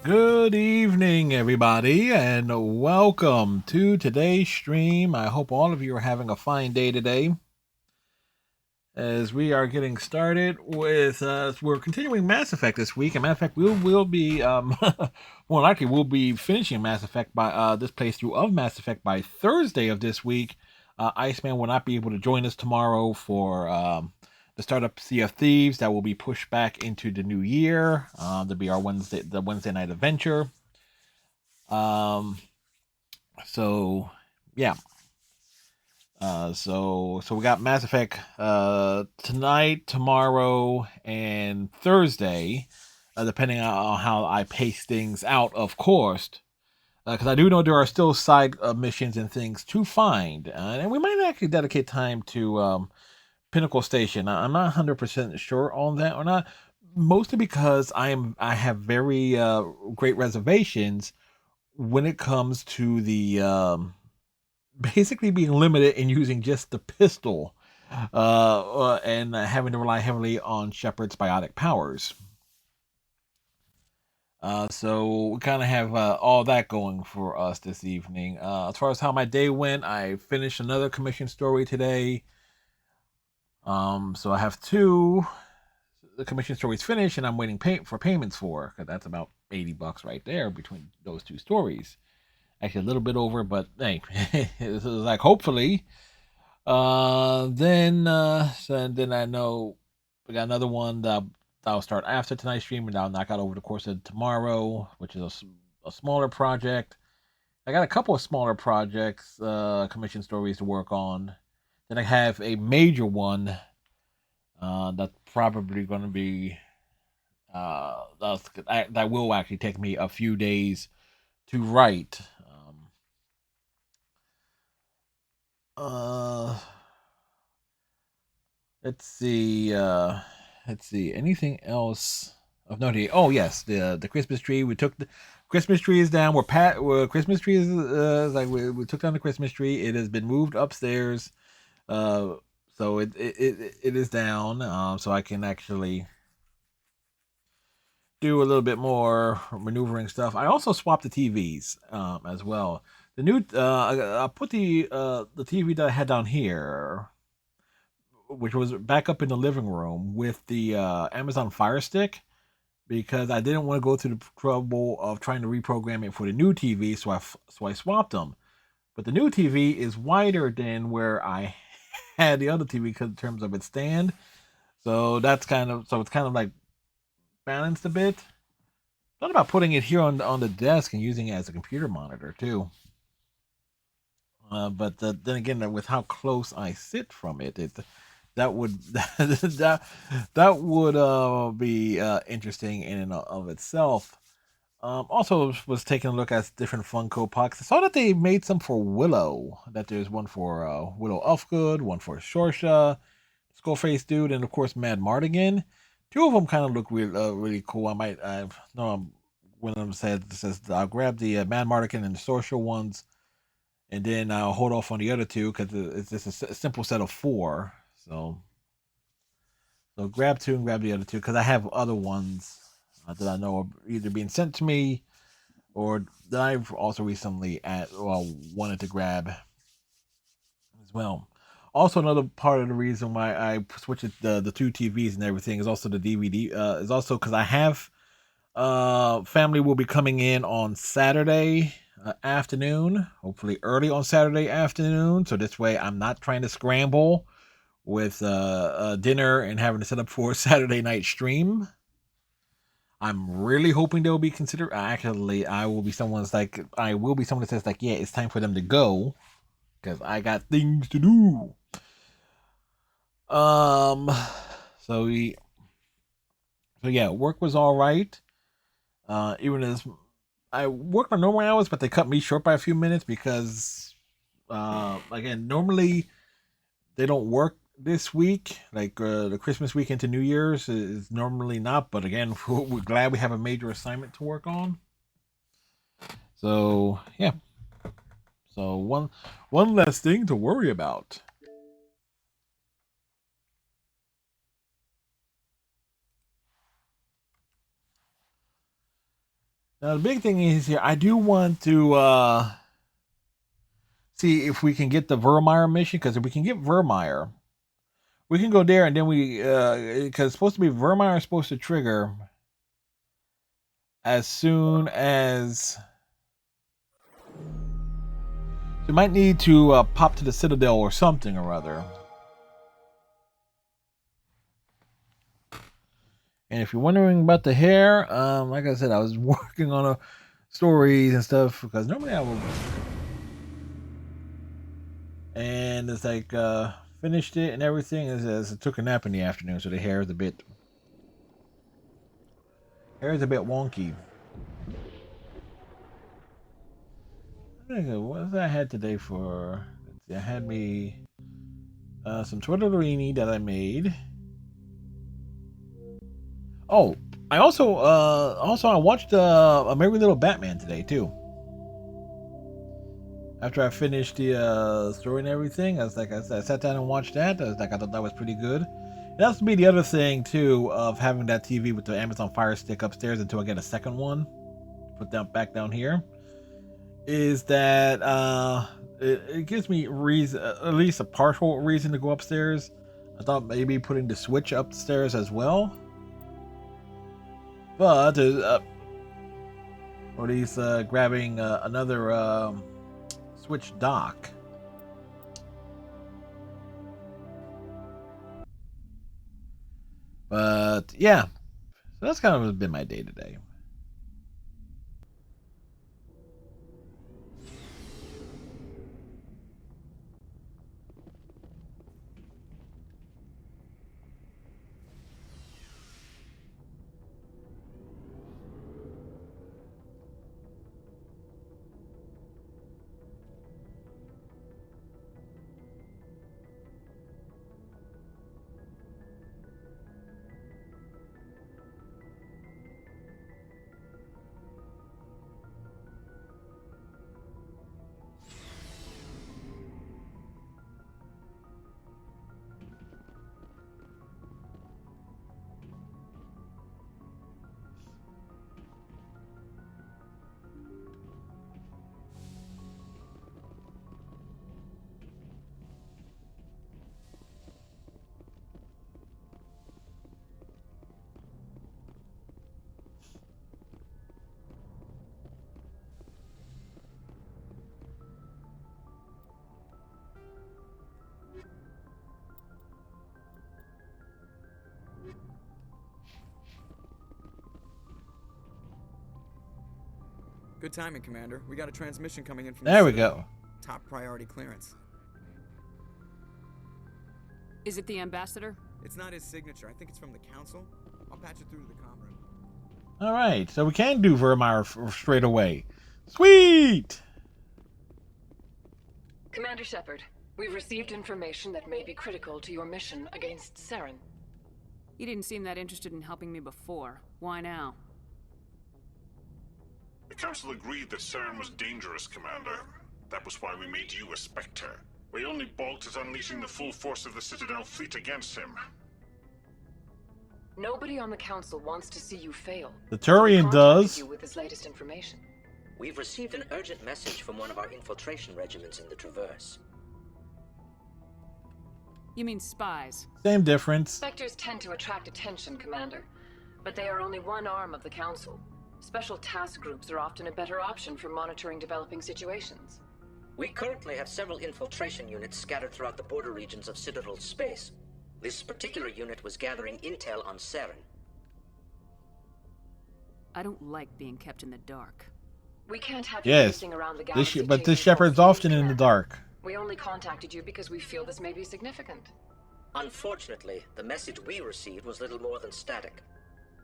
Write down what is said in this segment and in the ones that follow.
Good evening, everybody, and welcome to today's stream. I hope all of you are having a fine day today. As we are getting started with, we're continuing Mass Effect this week. And matter of fact, we'll be, more likely, we'll be finishing Mass Effect by this playthrough of Mass Effect by Thursday of this week. Iceman will not be able to join us tomorrow for the startup Sea of Thieves. That will be pushed back into the new year. To be our Wednesday night adventure. Um, so yeah. So we got Mass Effect tonight, tomorrow, and Thursday, depending on how I pace things out, of course. Because I do know there are still side missions and things to find, and we might actually dedicate time to Pinnacle Station. I'm not 100% sure on that or not, mostly because I have very great reservations when it comes to the basically being limited in using just the pistol and having to rely heavily on Shepard's biotic powers. So we kind of have all that going for us this evening. As far as how my day went, I finished another commission story today. So I have two the commission stories finished, and I'm waiting for payments for because that's about $80 right there between those two stories. Actually, a little bit over, but hey, it's like hopefully then I know we got another one that'll start after tonight's stream, and I'll knock out over the course of tomorrow, which is a smaller project. I got a couple of smaller projects, commission stories to work on. Then I have a major one that's probably going to be that will actually take me a few days to write. Uh, Let's see. Let's see. Anything else of note here? Oh yes, the Christmas tree. We took the Christmas tree is down. Christmas tree is like we took down the Christmas tree. It has been moved upstairs. Uh, so it is down. So I can actually do a little bit more maneuvering stuff. I also swapped the TVs as well. The new I put the TV that I had down here, which was back up in the living room with the Amazon Fire Stick because I didn't want to go through the trouble of trying to reprogram it for the new TV, so I swapped them. But the new TV is wider than where I had the other TV because in terms of its stand. So it's kind of like balanced a bit. Thought about putting it here on the desk and using it as a computer monitor too. But then again, with how close I sit from it that would that would be interesting in and of itself. Also was taking a look at different Funko Pops. I saw that they made some for Willow. That there's one for Willow Ufgood, one for Shorsha, Skullface Dude, and of course Mad Mardigan. Two of them kind of look really cool. I know one of them says I'll grab the Mad Mardigan and the Sorcerer ones, and then I'll hold off on the other two because it's just a simple set of four. So grab two and grab the other two because I have other ones that I know are either being sent to me or that I've also recently wanted to grab as well. Also, another part of the reason why I switched the two TVs and everything is also the DVD. Is also because I have family will be coming in on Saturday afternoon, hopefully early on Saturday afternoon. So this way, I'm not trying to scramble with dinner and having to set up for a Saturday night stream. I'm really hoping they'll be considered. Actually, I will be someone that says like, yeah, it's time for them to go because I got things to do. Um, so we, so yeah, work was all right. Even as I worked my normal hours, but they cut me short by a few minutes because, again, normally they don't work this week. Like the Christmas week into New Year's is normally not. But again, we're glad we have a major assignment to work on. So yeah, so one less thing to worry about. Now the big thing is here. I do want to see if we can get the Vermeer mission, because if we can get Vermeer, we can go there, and then we because it's supposed to be Vermeer is supposed to trigger as soon as. So you might need to pop to the Citadel or something or other. And if you're wondering about the hair, like I said, I was working on a stories and stuff because normally I would. And it's like finished it and everything. It took a nap in the afternoon, so the hair is a bit wonky. What did I had today for? I had me some tortellini that I made. Oh, I also I watched a Merry Little Batman today too. After I finished the story and everything, I sat down and watched that. I thought that was pretty good. And that's to be the other thing too of having that TV with the Amazon Fire Stick upstairs until I get a second one, put that back down here. Is that it gives me reason, at least a partial reason to go upstairs. I thought maybe putting the Switch upstairs as well, but or at least grabbing another Switch dock. But yeah, so that's kind of been my day today. Good timing, Commander. We got a transmission coming in from There we go. Top priority clearance. Is it the ambassador? It's not his signature. I think it's from the council. I'll patch it through to the comm room. All right, so we can do Vermeer straight away. Sweet. Commander Shepard, we've received information that may be critical to your mission against Saren. You didn't seem that interested in helping me before. Why now? The Council agreed that Saren was dangerous, Commander. That was why we made you a Spectre. We only balked at unleashing the full force of the Citadel fleet against him. Nobody on the Council wants to see you fail. The Turian does. You with this latest information. We've received an urgent message from one of our infiltration regiments in the Traverse. You mean spies? Same difference. Spectres tend to attract attention, Commander. But they are only one arm of the Council. Special task groups are often a better option for monitoring developing situations. We currently have several infiltration units scattered throughout the border regions of Citadel space. This particular unit was gathering intel on Saren. I don't like being kept in the dark. We can't have you Yes, racing around the galaxy. but this chasing Shepard's false often in the Commander. dark. We only contacted you because we feel this may be significant. Unfortunately, the message we received was little more than static.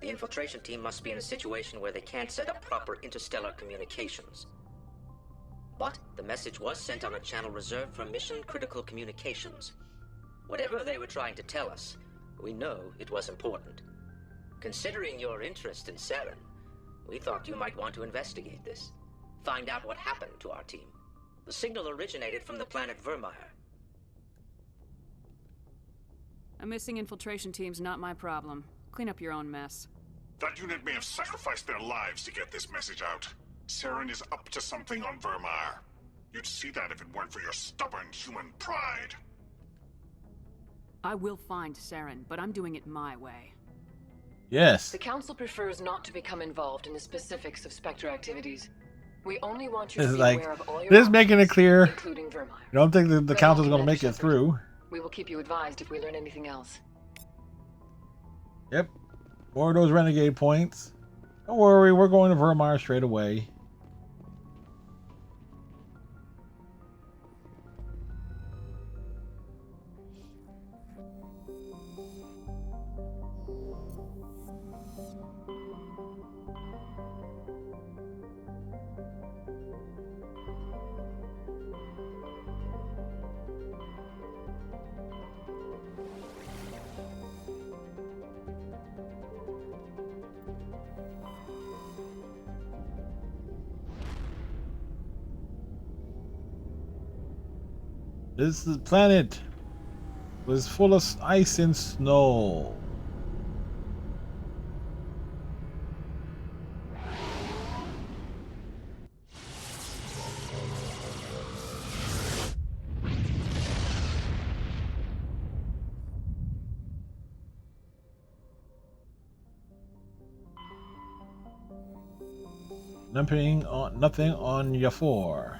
The infiltration team must be in a situation where they can't set up proper interstellar communications. But the message was sent on a channel reserved for mission-critical communications. Whatever they were trying to tell us, we know it was important. Considering your interest in Saren, we thought you might want to investigate this. Find out what happened to our team. The signal originated from the planet Vermeer. A missing infiltration team's not my problem. Clean up your own mess. That unit may have sacrificed their lives to get this message out. Saren is up to something on Vermar. You'd see that if it weren't for your stubborn human pride. I will find Saren, but I'm doing it my way. Yes. The Council prefers not to become involved in the specifics of Spectre activities. We only want you This to is be like, aware of all your this is making it options, clear. including Vermar. I don't think the Very council's well, going to make it Commander through. We will keep you advised if we learn anything else. Yep. More of those renegade points. Don't worry, we're going to Vermar straight away. This planet was full of ice and snow. Nothing on Yafor.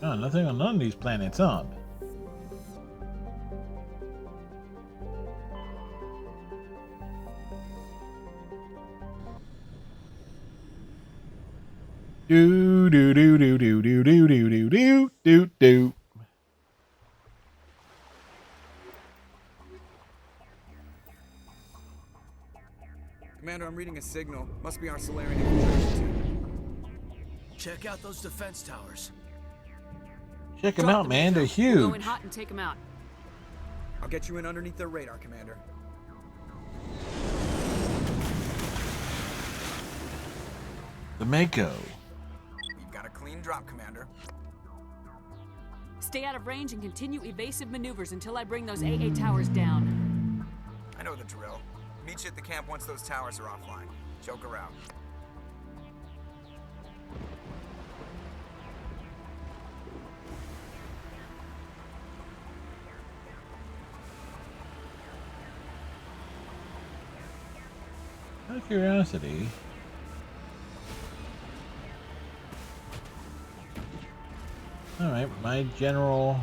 Oh, nothing on none of these planets, huh? Do do do do do do do do do do do do. Commander, I'm reading a signal. Must be our Solarian infiltration team. Check out those defense towers. Check them Drop out, the man. They're Mako. We'll go in huge. hot and take them out. I'll get you in underneath their radar, Commander. The Mako. You've got a clean drop, Commander. Stay out of range and continue evasive maneuvers until I bring those AA towers down. I know the drill. Meet you at the camp once those towers are offline. Joker out. Out of curiosity. Alright, my general.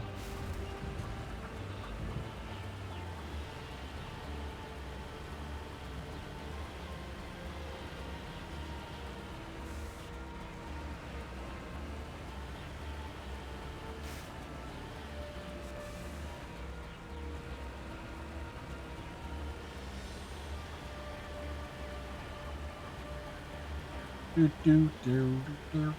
Do do do do.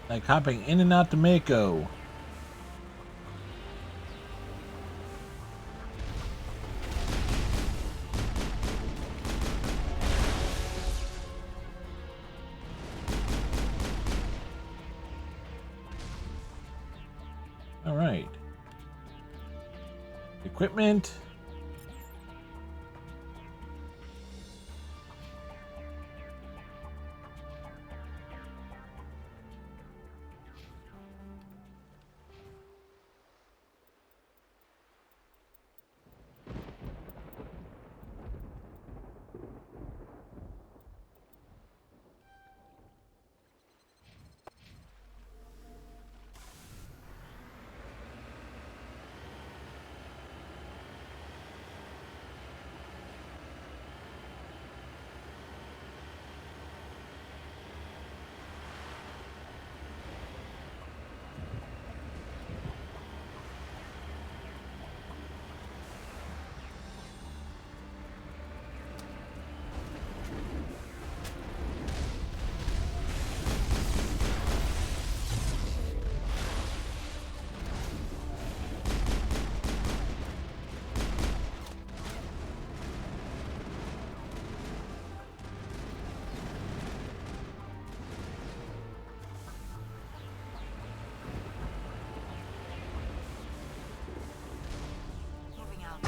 Like hopping in and out the Mako. equipment. Moving out.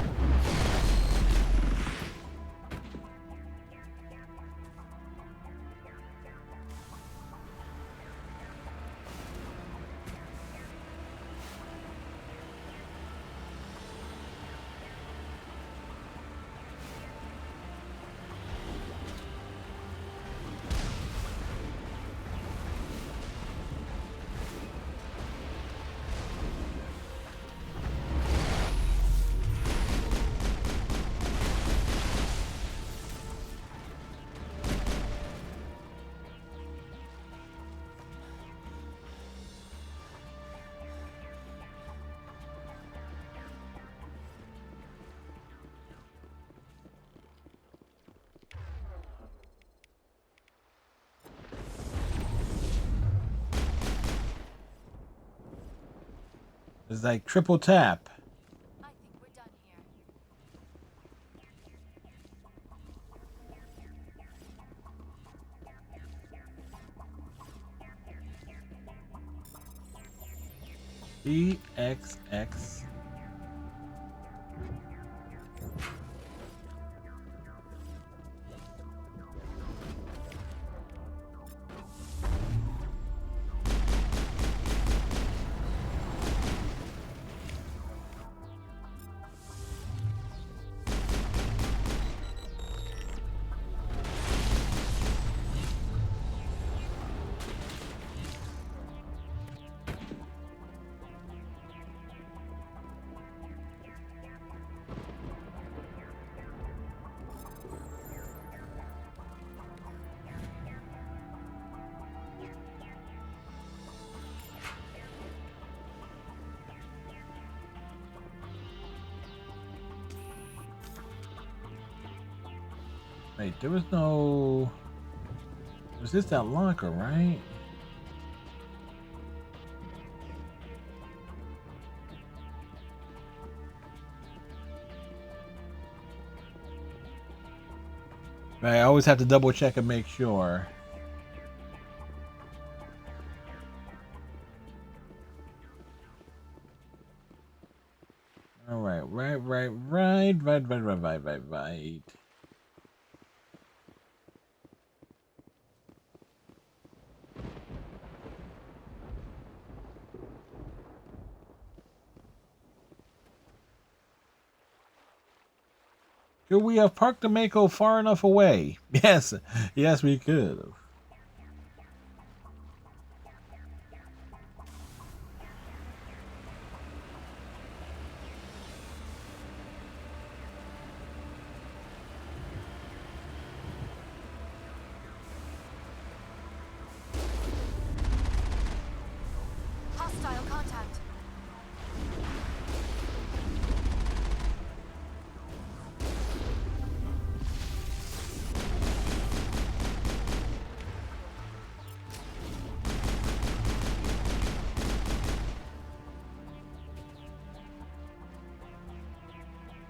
It's like triple tap. I think we're done here. EXX. Wait, there was no... Was this that locker, right? Right, I always have to double check and make sure. All right, right. Could we have parked the Mako far enough away? Yes, yes, we could have. Hostile contact.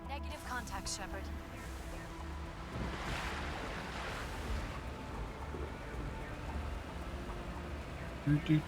Negative contact, Shepard. Doot, doot.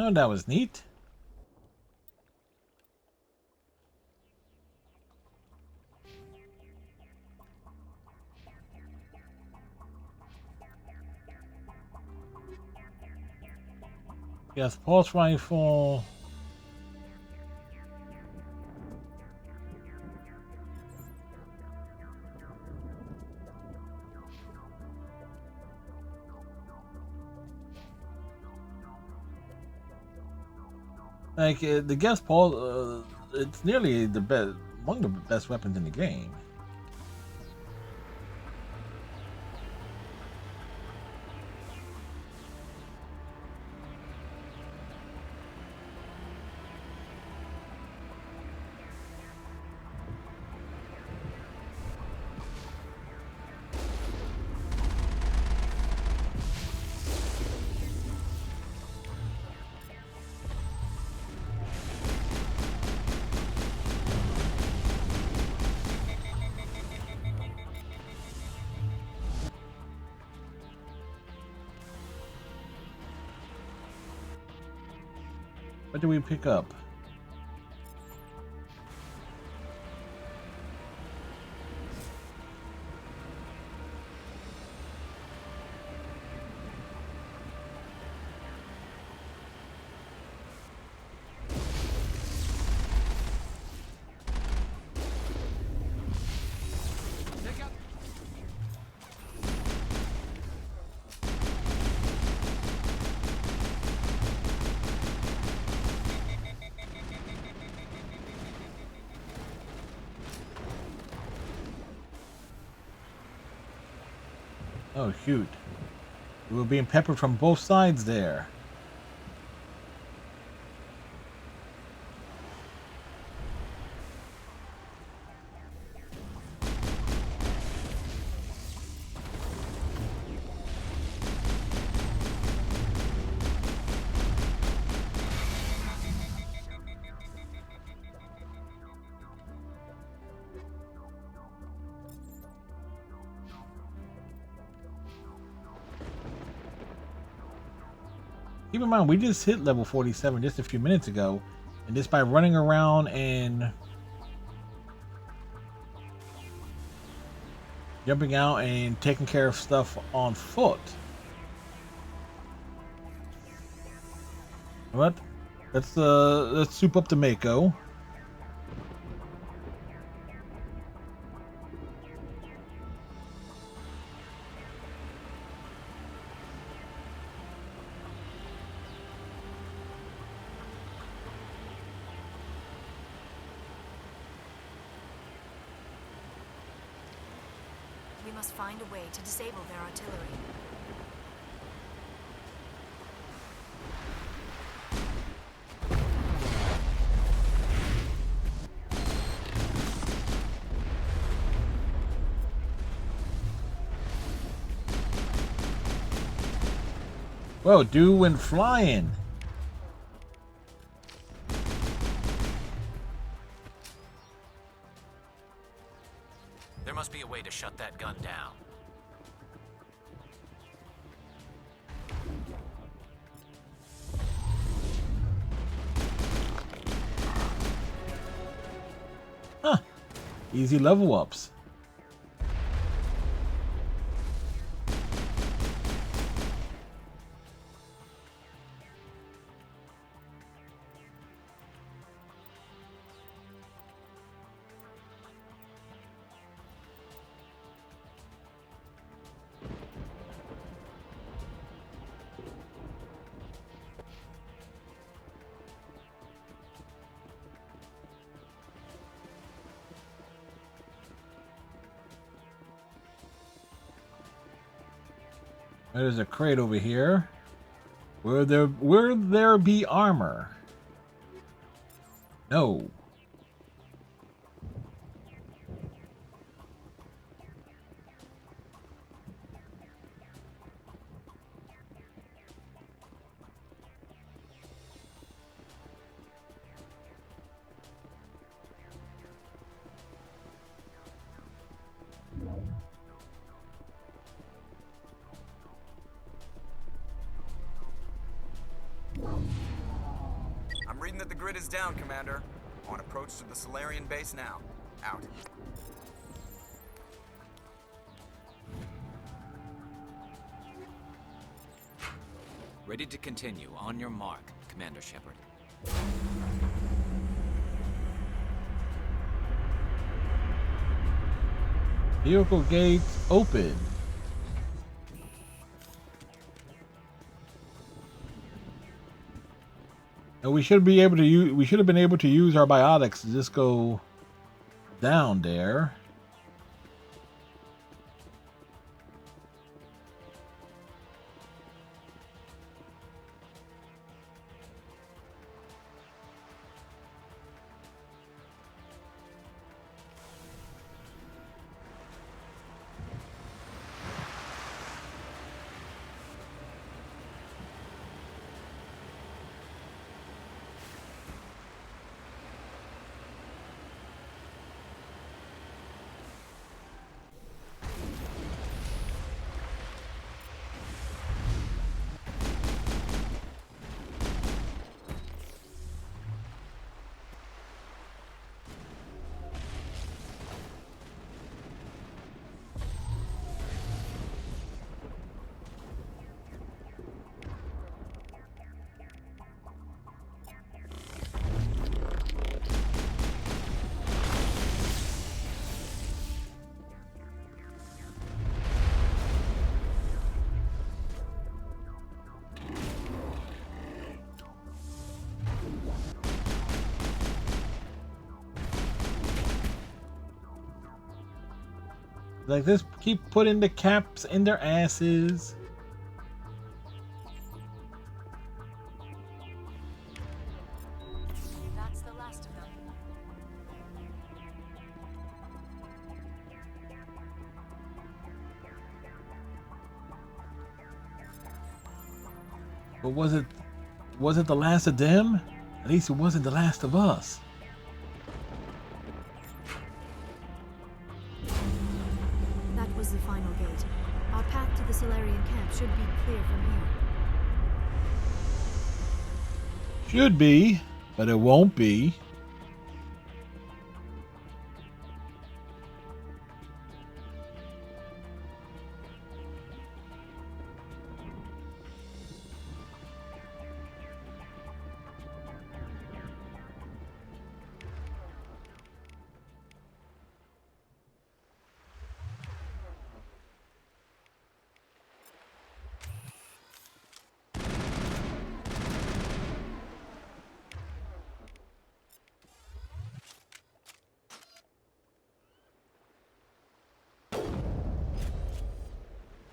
Oh, that was neat. Yes, pulse rifle. Like the gas pulse, it's nearly the best, one of the best weapons in the game. What do we pick up? Oh, shoot. We were being peppered from both sides there. Keep in mind, we just hit level 47 just a few minutes ago, and just by running around and jumping out and taking care of stuff on foot. What? Let's soup up the Mako. We must find a way to disable their artillery. Whoa, dude went flying. There must be a way to shut that gun down. Huh. Easy level ups. There's a crate over here. Will there be armor? No. Reading that the grid is down, Commander. On approach to the Solarian base now. Out. Ready to continue. On your mark, Commander Shepard. Vehicle gates open. And we should be able to use. We should have been able to use our biotics to just go down there. Like this, keep putting the caps in their asses. That's the last of them. But was it the last of them? At least it wasn't the last of us. That was the final gate. Our path to the Solarian camp should be clear from here. Should be, but it won't be.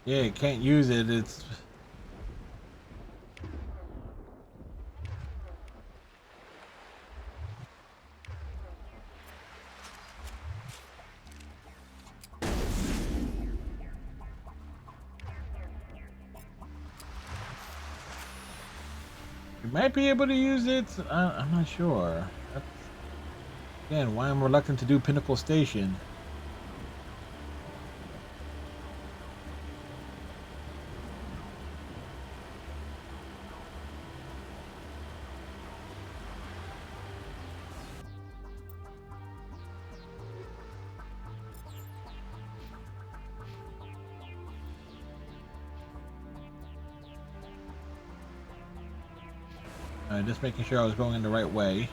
Yeah, you can't use it. It's you might be able to use it. I'm not sure. That's, again, why I'm reluctant to do Pinnacle Station. Just making sure I was going in the right way.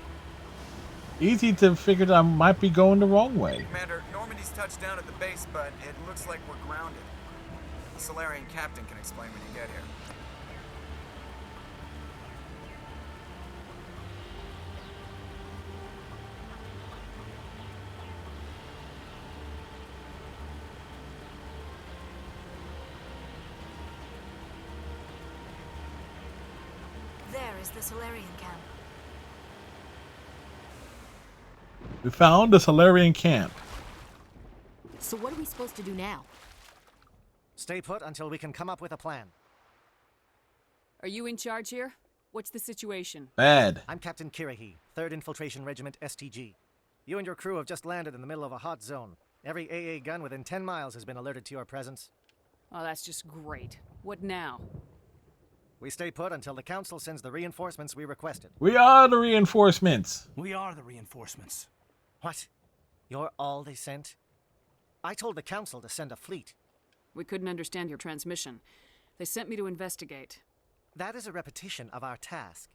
Easy to figure that I might be going the wrong way. Commander, Normandy's touched down at the base, but it looks like we're grounded. The Solarian captain can explain when you get here. There is the Solarian camp. We found the Solarian camp. So what are we supposed to do now? Stay put until we can come up with a plan. Are you in charge here? What's the situation? Bad. I'm Captain Kirahi, 3rd Infiltration Regiment STG. You and your crew have just landed in the middle of a hot zone. Every AA gun within 10 miles has been alerted to your presence. Oh, that's just great. What now? We stay put until the Council sends the reinforcements we requested. We are the reinforcements. We are the reinforcements. What? You're all they sent? I told the Council to send a fleet. We couldn't understand your transmission. They sent me to investigate. That is a repetition of our task.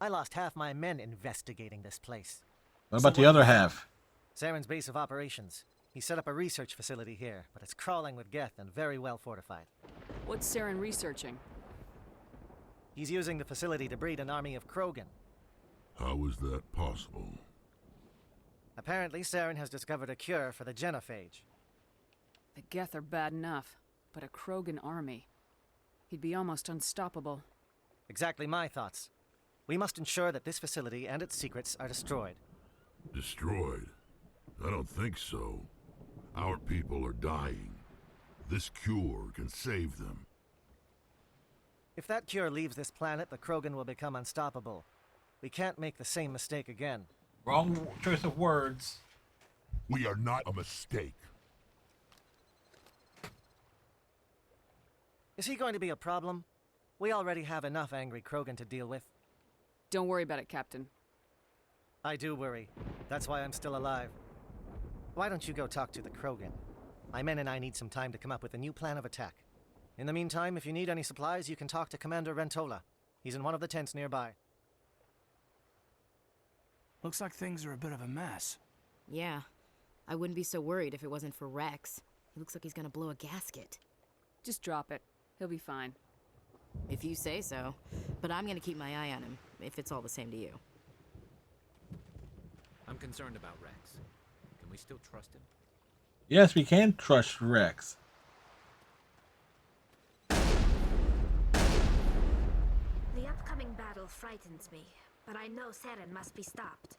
I lost half my men investigating this place. What about the other half? Saren's base of operations. He set up a research facility here, but it's crawling with Geth and very well fortified. What's Saren researching? He's using the facility to breed an army of Krogan. How is that possible? Apparently, Saren has discovered a cure for the genophage. The Geth are bad enough, but a Krogan army. He'd be almost unstoppable. Exactly my thoughts. We must ensure that this facility and its secrets are destroyed. Destroyed? I don't think so. Our people are dying. This cure can save them. If that cure leaves this planet, the Krogan will become unstoppable. We can't make the same mistake again. Wrong choice of words. We are not a mistake. Is he going to be a problem? We already have enough angry Krogan to deal with. Don't worry about it, Captain. I do worry. That's why I'm still alive. Why don't you go talk to the Krogan? My men and I need some time to come up with a new plan of attack. In the meantime, if you need any supplies, you can talk to Commander Rentola. He's in one of the tents nearby. Looks like things are a bit of a mess. Yeah. I wouldn't be so worried if it wasn't for Rex. He looks like he's gonna blow a gasket. Just drop it. He'll be fine. If you say so. But I'm gonna keep my eye on him, if it's all the same to you. I'm concerned about Rex. Can we still trust him? Yes, we can trust Rex. The upcoming battle frightens me, but I know Saren must be stopped.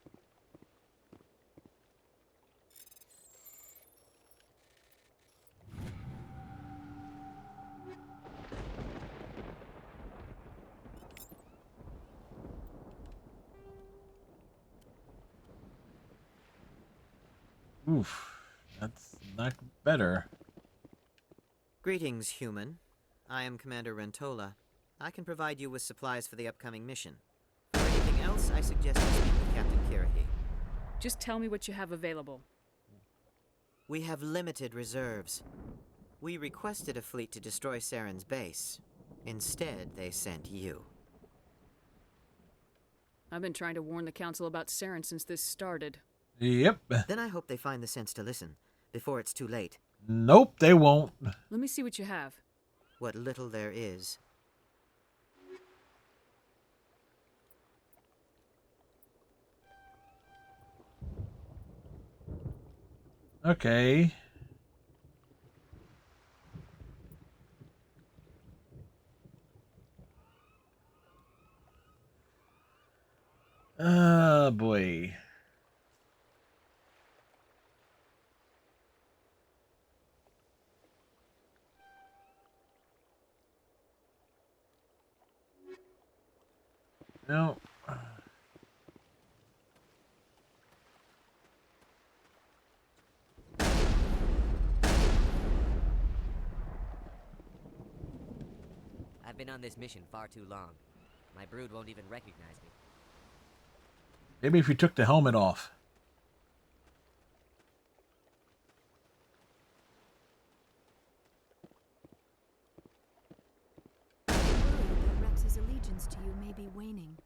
Oof, that's not better. Greetings, human. I am Commander Rentola. I can provide you with supplies for the upcoming mission. For anything else, I suggest you speak with Captain Kirahi. Just tell me what you have available. We have limited reserves. We requested a fleet to destroy Saren's base. Instead, they sent you. I've been trying to warn the Council about Saren since this started. Yep. Then I hope they find the sense to listen, before it's too late. Nope, they won't. Let me see what you have. What little there is. Okay. Boy. No. I've been on this mission far too long. My brood won't even recognize me. Maybe if you took the helmet off. I'm worried that Rex's allegiance to you may be waning.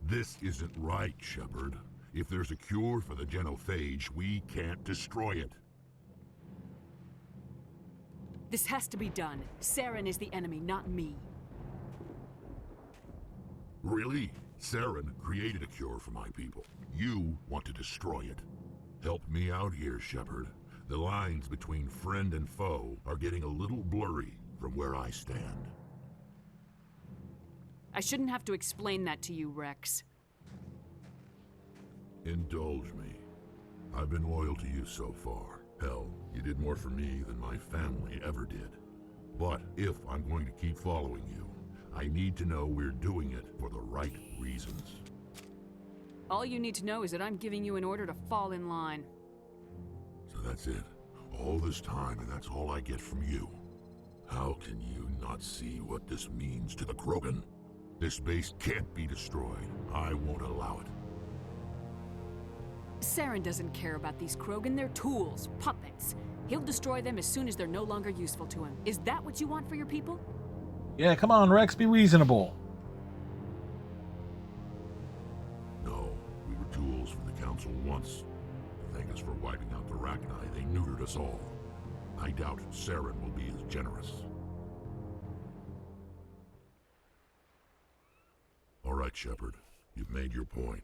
This isn't right, Shepard. If there's a cure for the genophage, we can't destroy it. This has to be done. Saren is the enemy, not me. Really? Saren created a cure for my people. You want to destroy it. Help me out here, Shepard. The lines between friend and foe are getting a little blurry from where I stand. I shouldn't have to explain that to you, Rex. Indulge me. I've been loyal to you so far. Hell, You did more for me than my family ever did. But if I'm going to keep following you, I need to know we're doing it for the right reasons. All you need to know is that I'm giving you an order to fall in line. So that's it. All this time, and that's all I get from you. How can you not see what this means to the Krogan? This base can't be destroyed. I won't allow it. Saren doesn't care about these Krogan. They're tools, puppets. He'll destroy them as soon as they're no longer useful to him. Is that what you want for your people? Yeah, come on, Rex, be reasonable. No, we were tools for the Council once. To thank us for wiping out the Rachni, they neutered us all. I doubt Saren will be as generous. All right, Shepard. You've made your point.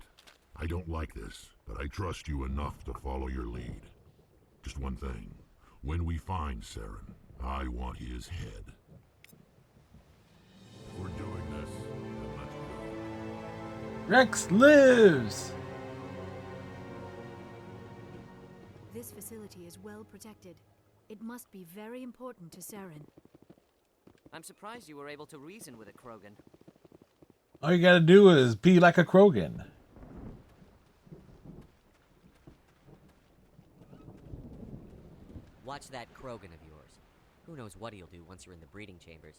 I don't like this, but I trust you enough to follow your lead. Just one thing. When we find Saren, I want his head. If we're doing this, then let's go. Rex lives! This facility is well protected. It must be very important to Saren. I'm surprised you were able to reason with a Krogan. All you gotta do is be like a Krogan. Watch that Krogan of yours. Who knows what he'll do once you're in the breeding chambers.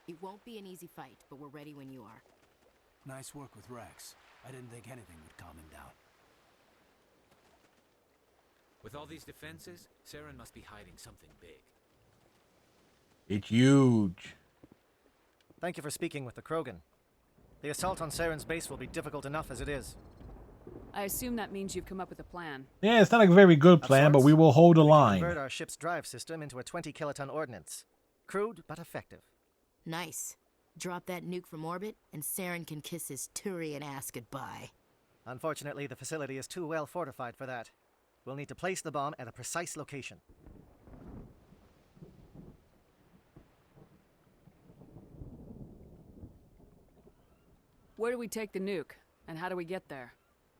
It won't be an easy fight, but we're ready when you are. Nice work with Rex. I didn't think anything would calm him down. With all these defenses, Saren must be hiding something big. It's huge. Thank you for speaking with the Krogan. The assault on Saren's base will be difficult enough as it is. I assume that means you've come up with a plan. Yeah, it's not a very good plan, but we will hold a line. Convert our ship's drive system into a 20-kiloton ordnance. Crude, but effective. Nice. Drop that nuke from orbit, and Saren can kiss his Turian ass goodbye. Unfortunately, the facility is too well fortified for that. We'll need to place the bomb at a precise location. Where do we take the nuke, and how do we get there?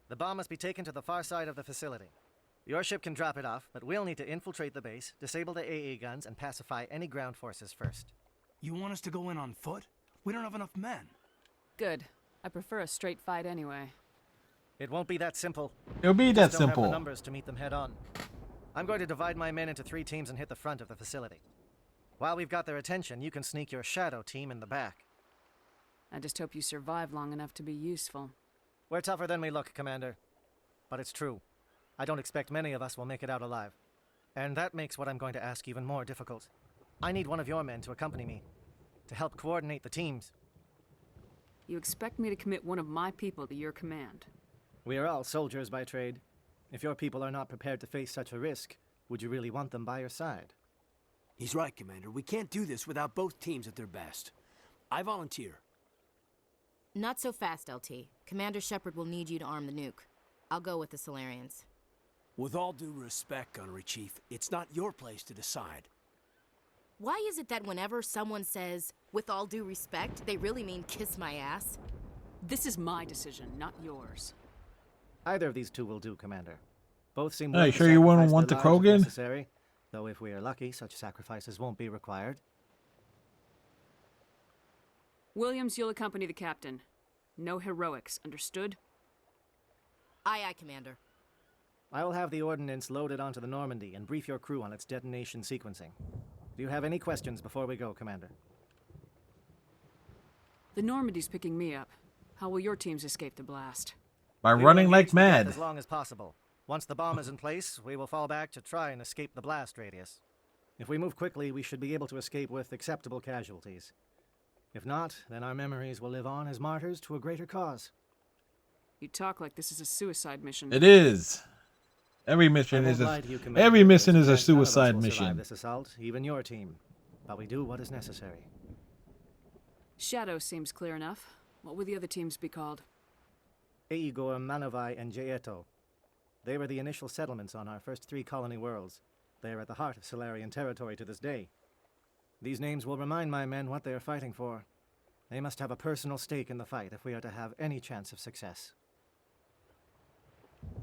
The bomb must be taken to the far side of the facility. Your ship can drop it off, but we'll need to infiltrate the base, disable the AA guns, and pacify any ground forces first. You want us to go in on foot? We don't have enough men. Good. I prefer a straight fight anyway. It won't be that simple. It'll be that Just don't simple. have the numbers to meet them head on. I'm going to divide my men into 3 teams and hit the front of the facility. While we've got their attention, you can sneak your shadow team in the back. I just hope you survive long enough to be useful. We're tougher than we look, Commander. But it's true. I don't expect many of us will make it out alive. And that makes what I'm going to ask even more difficult. I need one of your men to accompany me, to help coordinate the teams. You expect me to commit one of my people to your command? We are all soldiers by trade. If your people are not prepared to face such a risk, would you really want them by your side? He's right, Commander. We can't do this without both teams at their best. I volunteer. Not so fast, LT. Commander Shepard will need you to arm the nuke. I'll go with the Solarians. With all due respect, Gunnery Chief, it's not your place to decide. Why is it that whenever someone says, with all due respect, they really mean kiss my ass? This is my decision, not yours. Either of these two will do, Commander. Both seem Hey, willing to sure you wouldn't sacrifice want their the lives if Krogan? necessary, though if we are lucky, such sacrifices won't be required. Williams, you'll accompany the captain. No heroics, understood? Aye, aye, Commander. I will have the ordnance loaded onto the Normandy and brief your crew on its detonation sequencing. Do you have any questions before we go, Commander? The Normandy's picking me up. How will your teams escape the blast? By We will running engage like the mad. death as long as possible. Once the bomb is in place, we will fall back to try and escape the blast radius. If we move quickly, we should be able to escape with acceptable casualties. If not, then our memories will live on as martyrs to a greater cause. You talk like this is a suicide mission. It is. Every I mission won't is lie a to you, Commander. every mission There's is a a chance none of us suicide will survive mission. this assault, even your team. But we do what is necessary. Shadow seems clear enough. What will the other teams be called? Igor, Manovai, and Jaeto. They were the initial settlements on our first 3 colony worlds. They are at the heart of Solarian territory to this day. These names will remind my men what they are fighting for. They must have a personal stake in the fight if we are to have any chance of success.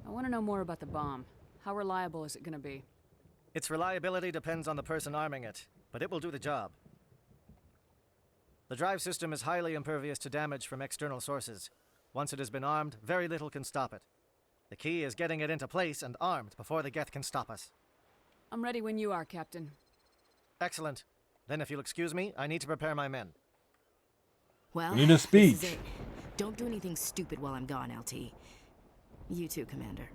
I want to know more about the bomb. How reliable is it gonna be? Its reliability depends on the person arming it, but it will do the job. The drive system is highly impervious to damage from external sources. Once it has been armed, very little can stop it. The key is getting it into place and armed before the Geth can stop us. I'm ready when you are, Captain. Excellent. Then if you'll excuse me, I need to prepare my men. Well, We need a speech. this is it. Don't do anything stupid while I'm gone, LT. You too, Commander.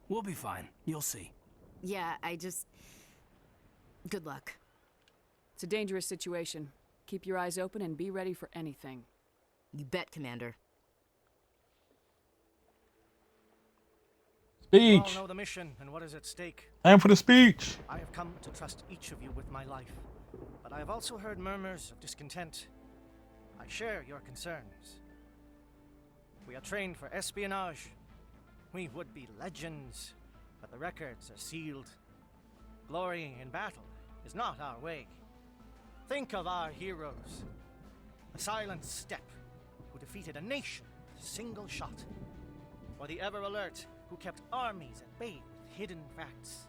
We'll be fine. You'll see. Yeah, good luck. It's a dangerous situation. Keep your eyes open and be ready for anything. You bet, Commander. You all Speech. know the mission and what is at stake. Time for the speech. I have come to trust each of you with my life, but I have also heard murmurs of discontent. I share your concerns. We are trained for espionage. We would be legends, but the records are sealed. Glorying in battle is not our way. Think of our heroes. The silent step who defeated a nation with a single shot. Or the ever alert who kept armies at bay with hidden facts.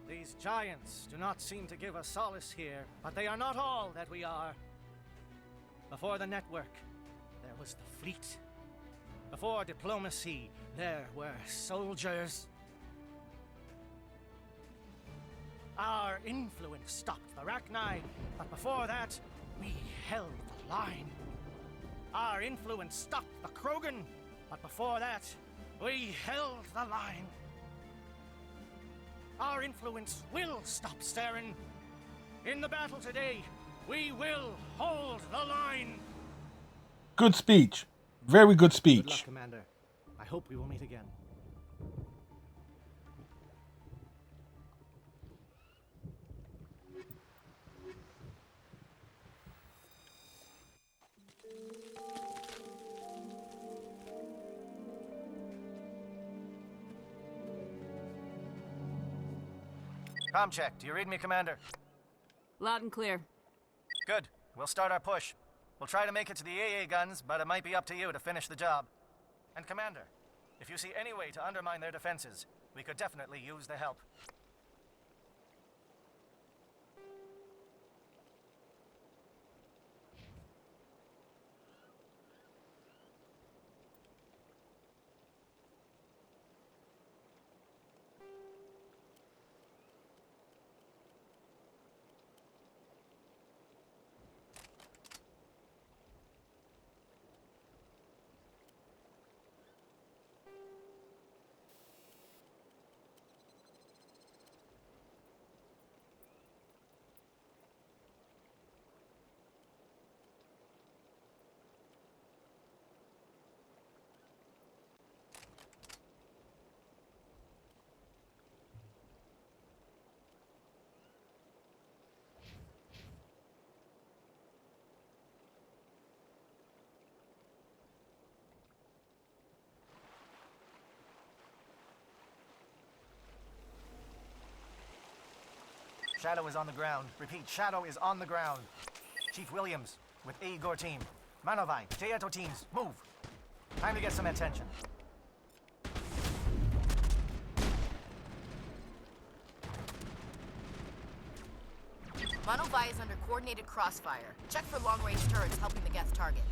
These giants do not seem to give us solace here, but they are not all that we are. Before the network, there was the fleet. Before diplomacy, there were soldiers. Our influence stopped the Rachni, but before that, we held the line. Our influence stopped the Krogan, but before that, we held the line. Our influence will stop Saren. In the battle today, we will hold the line. Good speech. Very good Good luck, speech. Commander. I hope we will meet again. Com check. Do you read me, Commander? Loud and clear. Good. We'll start our push. We'll try to make it to the AA guns, but it might be up to you to finish the job. And Commander, if you see any way to undermine their defenses, we could definitely use the help. Shadow is on the ground. Repeat, Shadow is on the ground. Chief Williams with Igor team. Manovai, Jaeto teams, move. Time to get some attention. Manovai is under coordinated crossfire. Check for long-range turrets helping the Geth target.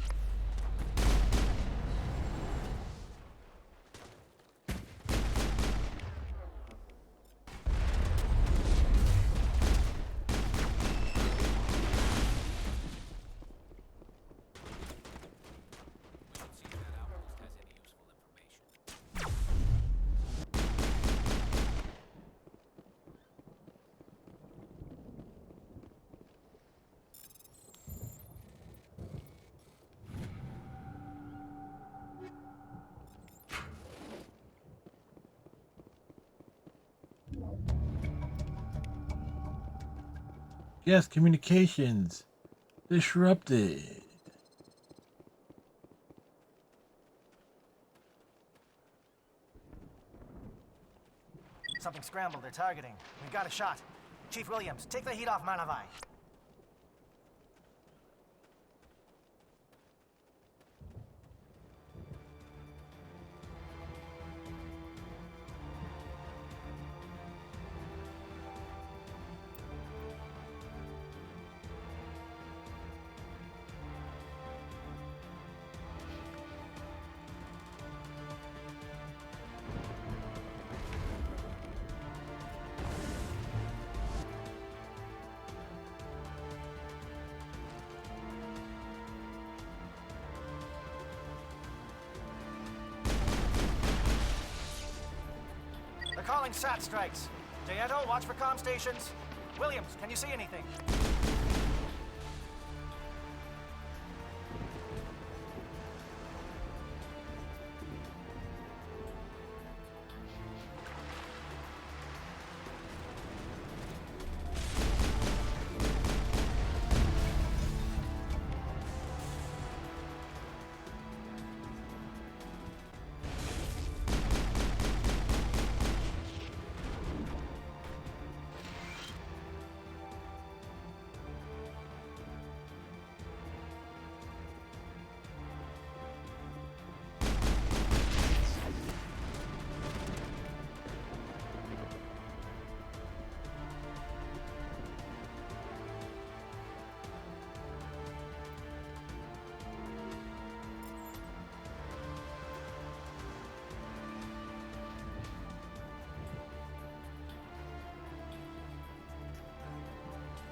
Yes, communications disrupted. Something scrambled. They're targeting. We've got a shot. Chief Williams, take the heat off Manovai. Calling SAT strikes. Jayeto, watch for comm stations. Williams, can you see anything?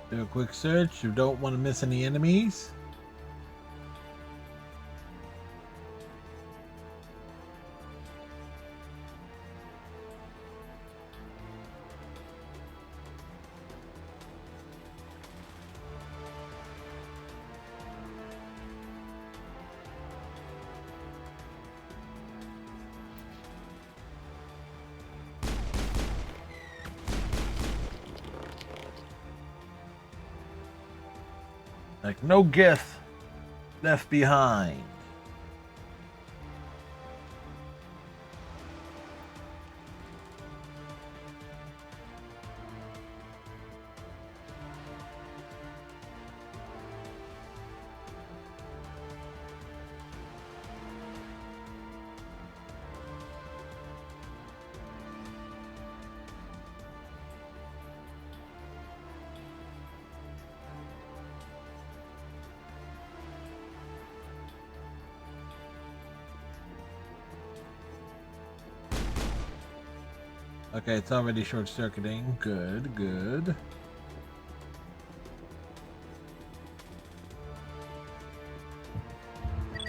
Do a quick search. You don't want to miss any enemies. Like no gift left behind. Okay, it's already short-circuiting. Good, good.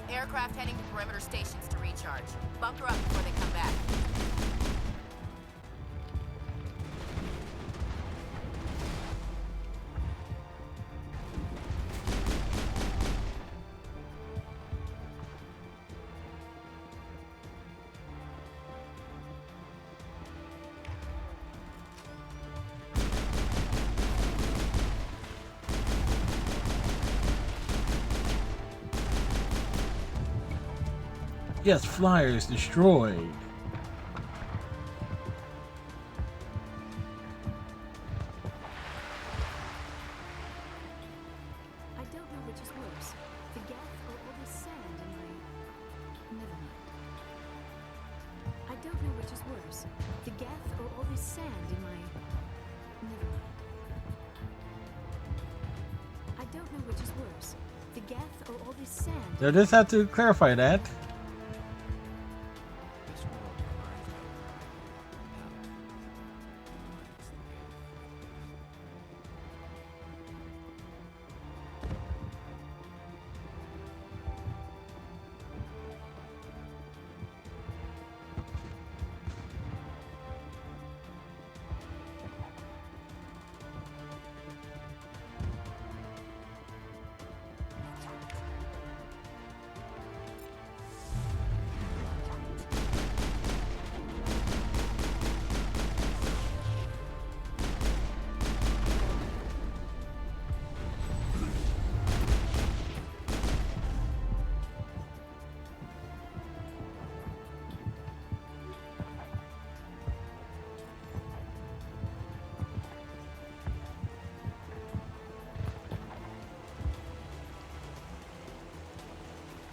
Aircraft heading to perimeter stations to recharge. Bunker up before they come back. Yes, flyers destroyed. I don't know which is worse, the geth or all this sand in my... Never mind. I don't know which is worse, the geth or all this sand in my... Never mind. I don't know which is worse, the geth or all this sand... I just have to clarify that.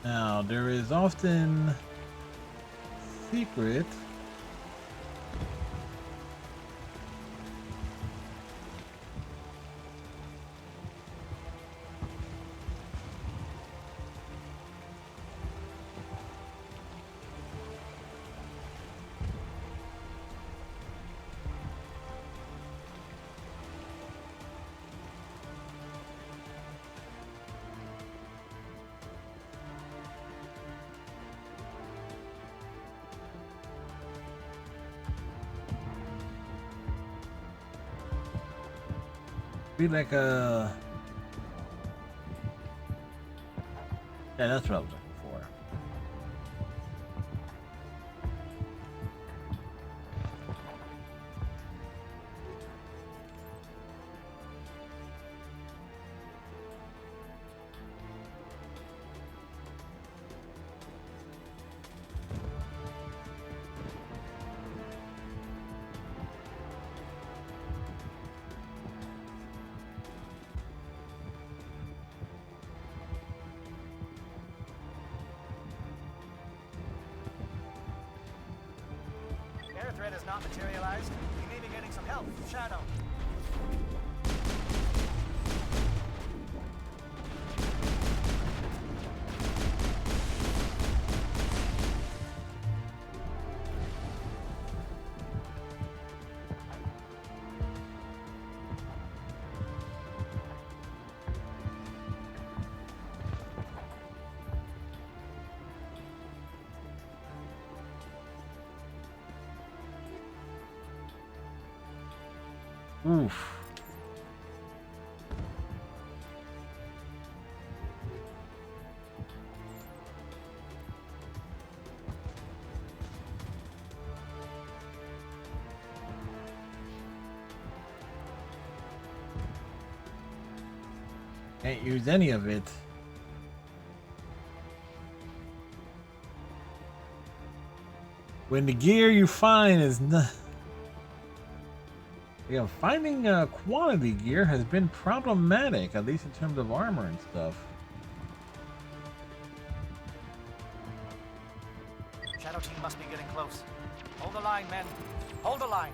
Now, there is often secret. Be like a. Yeah, that's what I was looking for. Air threat has not materialized. We may be getting some help from Shadow. Oof. Can't use any of it. When the gear you find is not. Yeah, finding quality gear has been problematic, at least in terms of armor and stuff. Shadow team must be getting close. Hold the line, men. Hold the line.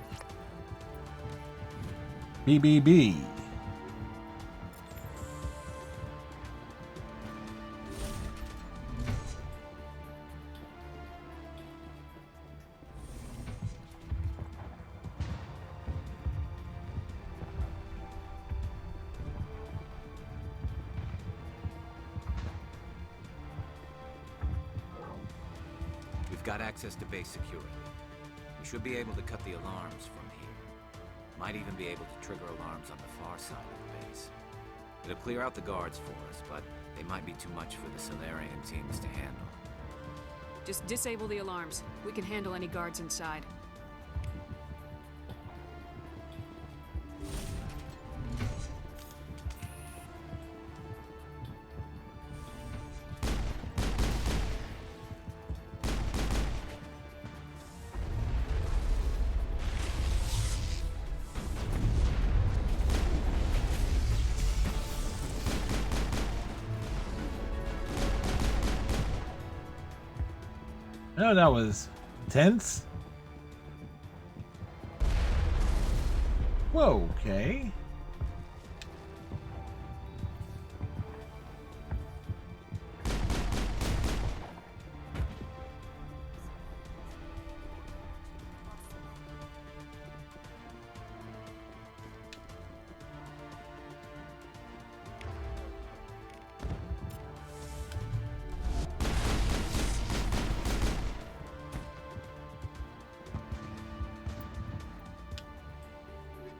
BBB. We've got access to base security. We should be able to cut the alarms from here. Might even be able to trigger alarms on the far side of the base. It'll clear out the guards for us, but they might be too much for the Solarian teams to handle. Just disable the alarms. We can handle any guards inside. I know that was intense. Whoa, okay.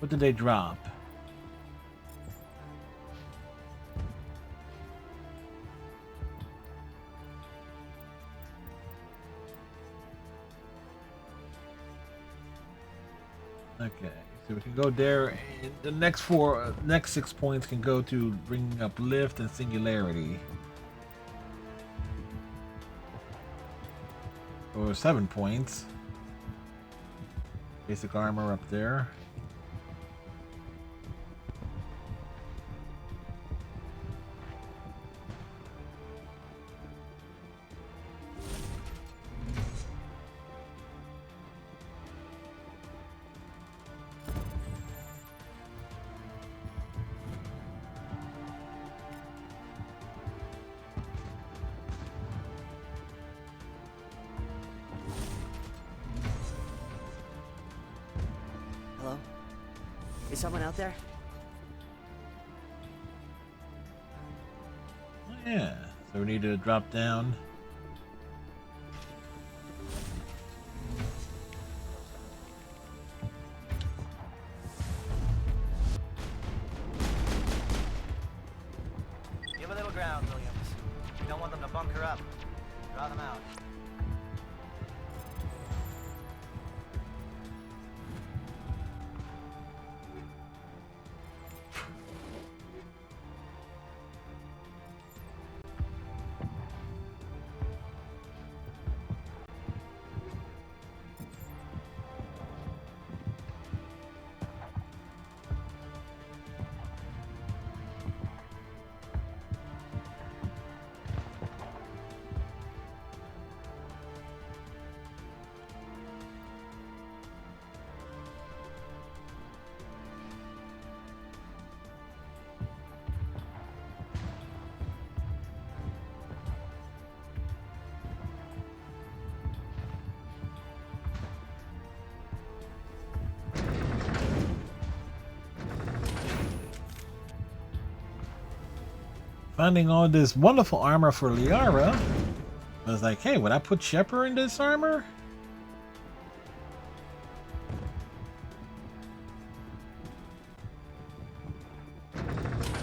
What did they drop? Okay, so we can go there. And the next next 6 points can go to bringing up lift and singularity. Or 7 points. Basic armor up there. Hello? Is someone out there? Yeah, so we need to drop down. ground, Williams. You don't want them to bunker up. Draw them out. Finding all this wonderful armor for Liara, I was like, hey, would I put Shepard in this armor?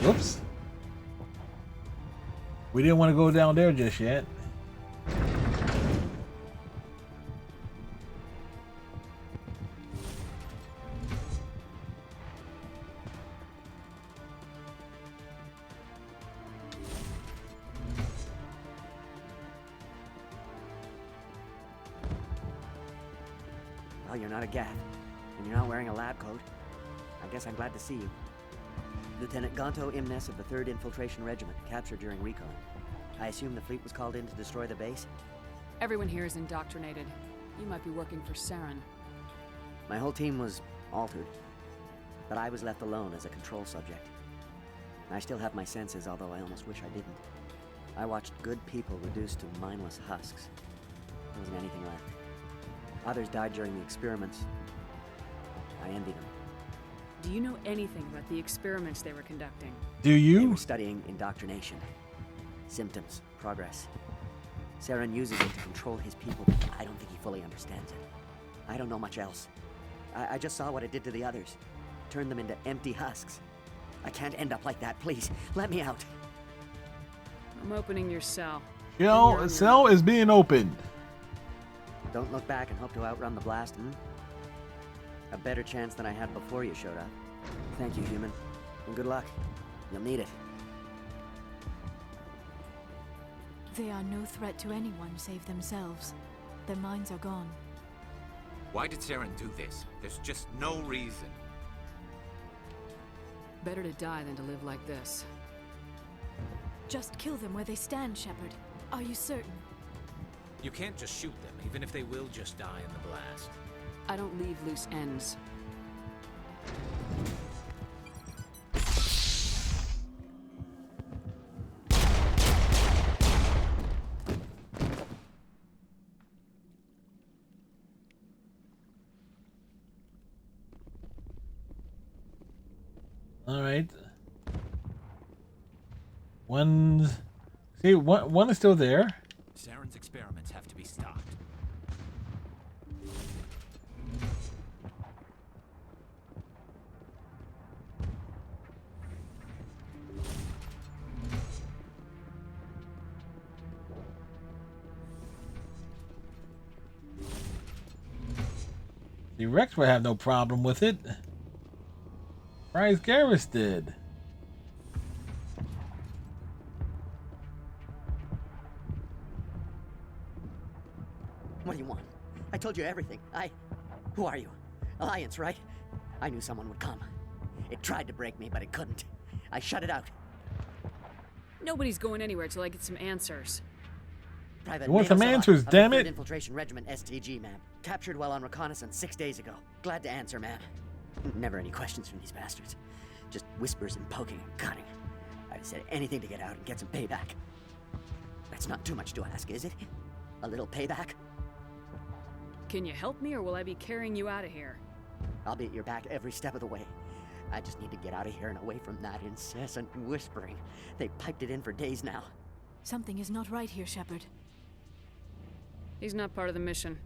Whoops. We didn't want to go down there just yet. Well, you're not a Gath, and you're not wearing a lab coat. I guess I'm glad to see you. Lieutenant Gonto Imnes of the 3rd Infiltration Regiment, captured during recon. I assume the fleet was called in to destroy the base? Everyone here is indoctrinated. You might be working for Saren. My whole team was altered, but I was left alone as a control subject. I still have my senses, although I almost wish I didn't. I watched good people reduced to mindless husks. There wasn't anything left. Others died during the experiments. I envy them. Do you know anything about the experiments they were conducting? Do you? They were studying indoctrination. Symptoms, progress. Saren uses it to control his people, but I don't think he fully understands it. I don't know much else. I just saw what it did to the others. Turned them into empty husks. I can't end up like that, please. Let me out. I'm opening your cell. Yo, cell is being opened. Don't look back and hope to outrun the blast, A better chance than I had before you showed up. Thank you, human. And good luck. You'll need it. They are no threat to anyone save themselves. Their minds are gone. Why did Saren do this? There's just no reason. Better to die than to live like this. Just kill them where they stand, Shepard. Are you certain? You can't just shoot them, even if they will just die in the blast. I don't leave loose ends. All right. One is still there. Saren's experiments have to be stopped. The Rex would have no problem with it. Bryce Garris did. What do you want? I told you everything. Who are you? Alliance, right? I knew someone would come. It tried to break me, but it couldn't. I shut it out. Nobody's going anywhere till I get some answers. Private You want some Mena answers, Sala of damn the 3rd it. Infiltration Regiment STG, ma'am. Captured while on reconnaissance 6 days ago. Glad to answer, ma'am. Never any questions from these bastards. Just whispers and poking and cutting. I'd have said anything to get out and get some payback. That's not too much to ask, is it? A little payback? Can you help me, or will I be carrying you out of here? I'll be at your back every step of the way. I just need to get out of here and away from that incessant whispering. They've piped it in for days now. Something is not right here, Shepard. He's not part of the mission.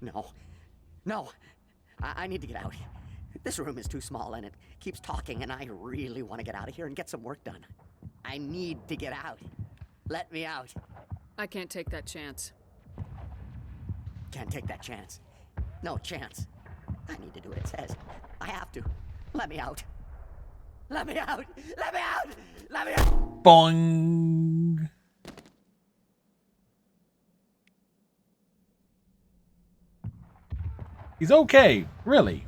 No. I need to get out. This room is too small and it keeps talking, and I really want to get out of here and get some work done. I need to get out. Let me out. I can't take that chance. Can't take that chance. No chance. I need to do what it says. I have to. Let me out. Let me out. Let me out. Let me out. Boing. He's okay, really.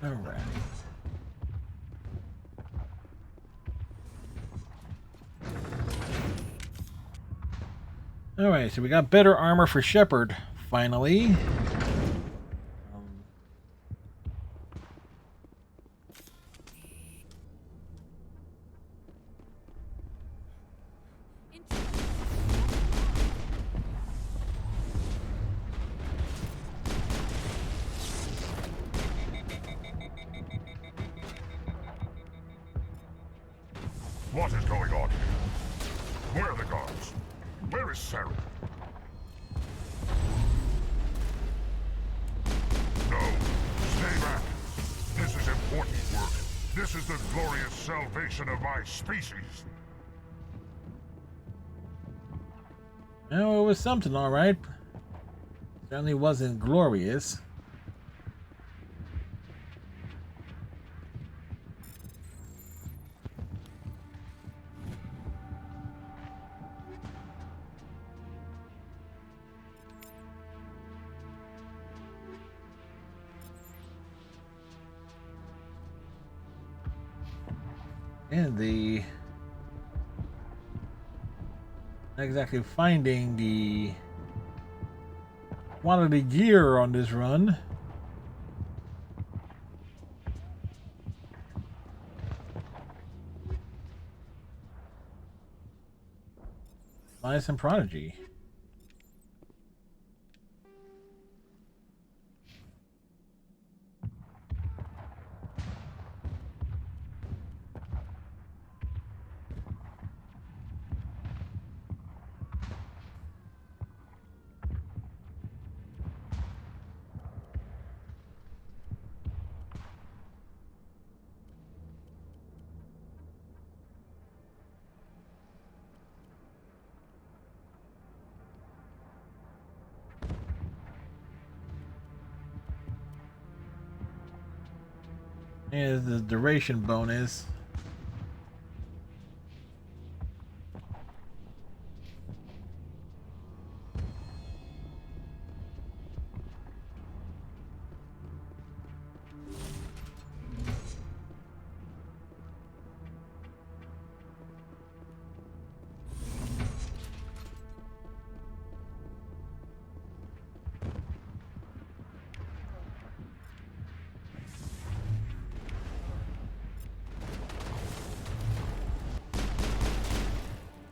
All right. All right, so we got better armor for Shepard, finally. What is going on here? Where are the guards? Where is Sarah? No, stay back. This is important work. This is the glorious salvation of my species. No, it was something, all right. Certainly wasn't glorious. And the not exactly finding the quality gear on this run. Minus and Prodigy. Here's the duration bonus.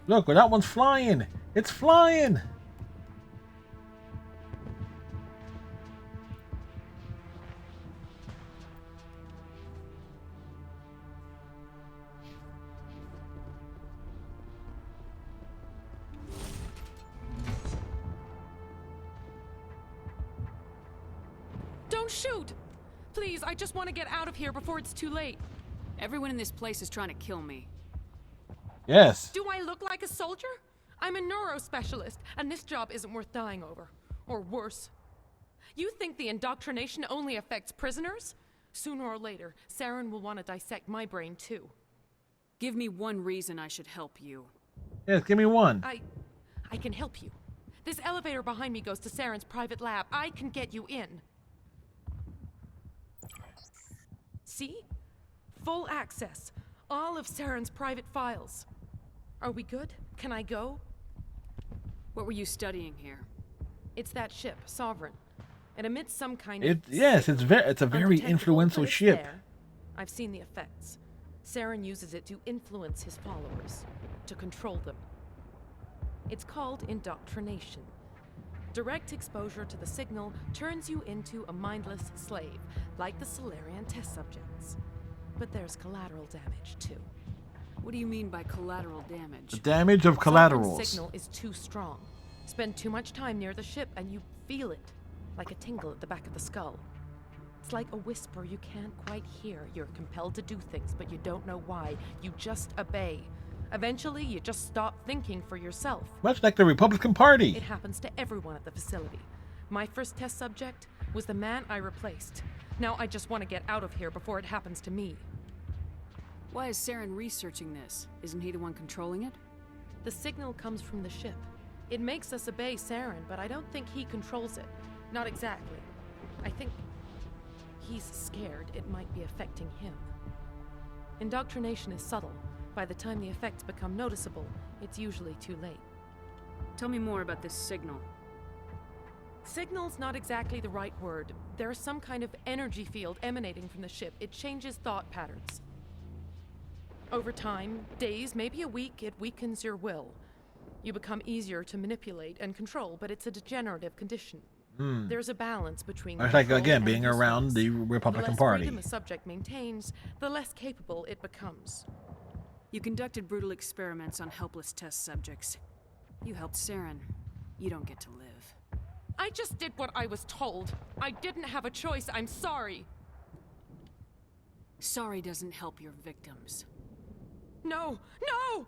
Look, that one's flying. It's flying. Don't shoot! Please, I just want to get out of here before it's too late. Everyone in this place is trying to kill me. Yes. Do I look like a soldier? I'm a neurospecialist, and this job isn't worth dying over. Or worse. You think the indoctrination only affects prisoners? Sooner or later, Saren will want to dissect my brain too. Give me one reason I should help you. Yes, give me one. I can help you. This elevator behind me goes to Saren's private lab. I can get you in. See? Full access. All of Saren's private files. Are we good? Can I go? What were you studying here? It's that ship, Sovereign. It emits some kind of... Yes, it's a very influential ship. There. I've seen the effects. Saren uses it to influence his followers, to control them. It's called indoctrination. Direct exposure to the signal turns you into a mindless slave, like the Solarian test subjects. But there's collateral damage, too. What do you mean by collateral damage? The damage of collaterals. Sovereign's signal is too strong. Spend too much time near the ship and you feel it, like a tingle at the back of the skull. It's like a whisper you can't quite hear. You're compelled to do things, but you don't know why. You just obey. Eventually, you just stop thinking for yourself. Much like the Republican Party. It happens to everyone at the facility. My first test subject was the man I replaced. Now I just want to get out of here before it happens to me. Why is Saren researching this? Isn't he the one controlling it? The signal comes from the ship. It makes us obey Saren, but I don't think he controls it. Not exactly. I think he's scared it might be affecting him. Indoctrination is subtle. By the time the effects become noticeable, it's usually too late. Tell me more about this signal. Signal's not exactly the right word. There's some kind of energy field emanating from the ship. It changes thought patterns. Over time, days, maybe a week, it weakens your will. You become easier to manipulate and control, but it's a degenerative condition. There's a balance between It's like, again, being around the Republican Party. The less freedom a subject maintains, the less capable it becomes. You conducted brutal experiments on helpless test subjects. You helped Saren. You don't get to live. I just did what I was told. I didn't have a choice. I'm sorry. Sorry doesn't help your victims. No! No!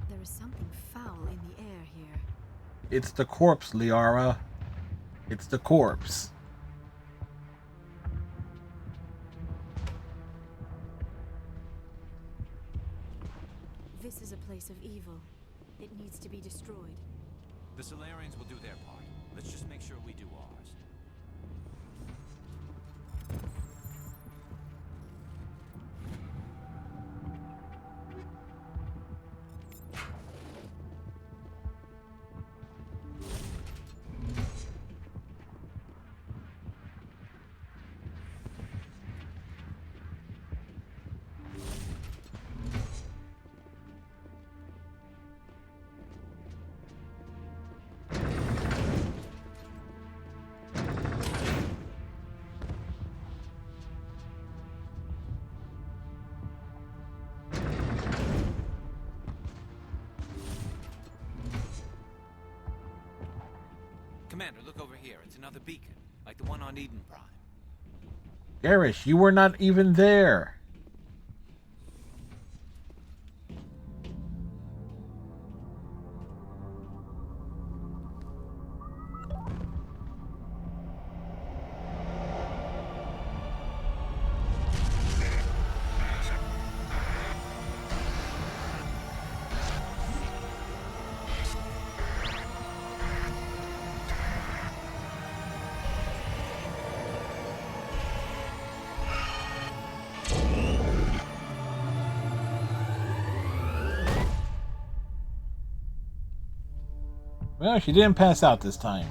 There is something foul in the air here. It's the corpse, Liara. It's the corpse. This is a place of evil. It needs to be destroyed. The Solarians will do their part. Let's just make sure we do ours. Commander, look over here. It's another beacon, like the one on Eden Prime. Garish, you were not even there. Well, she didn't pass out this time.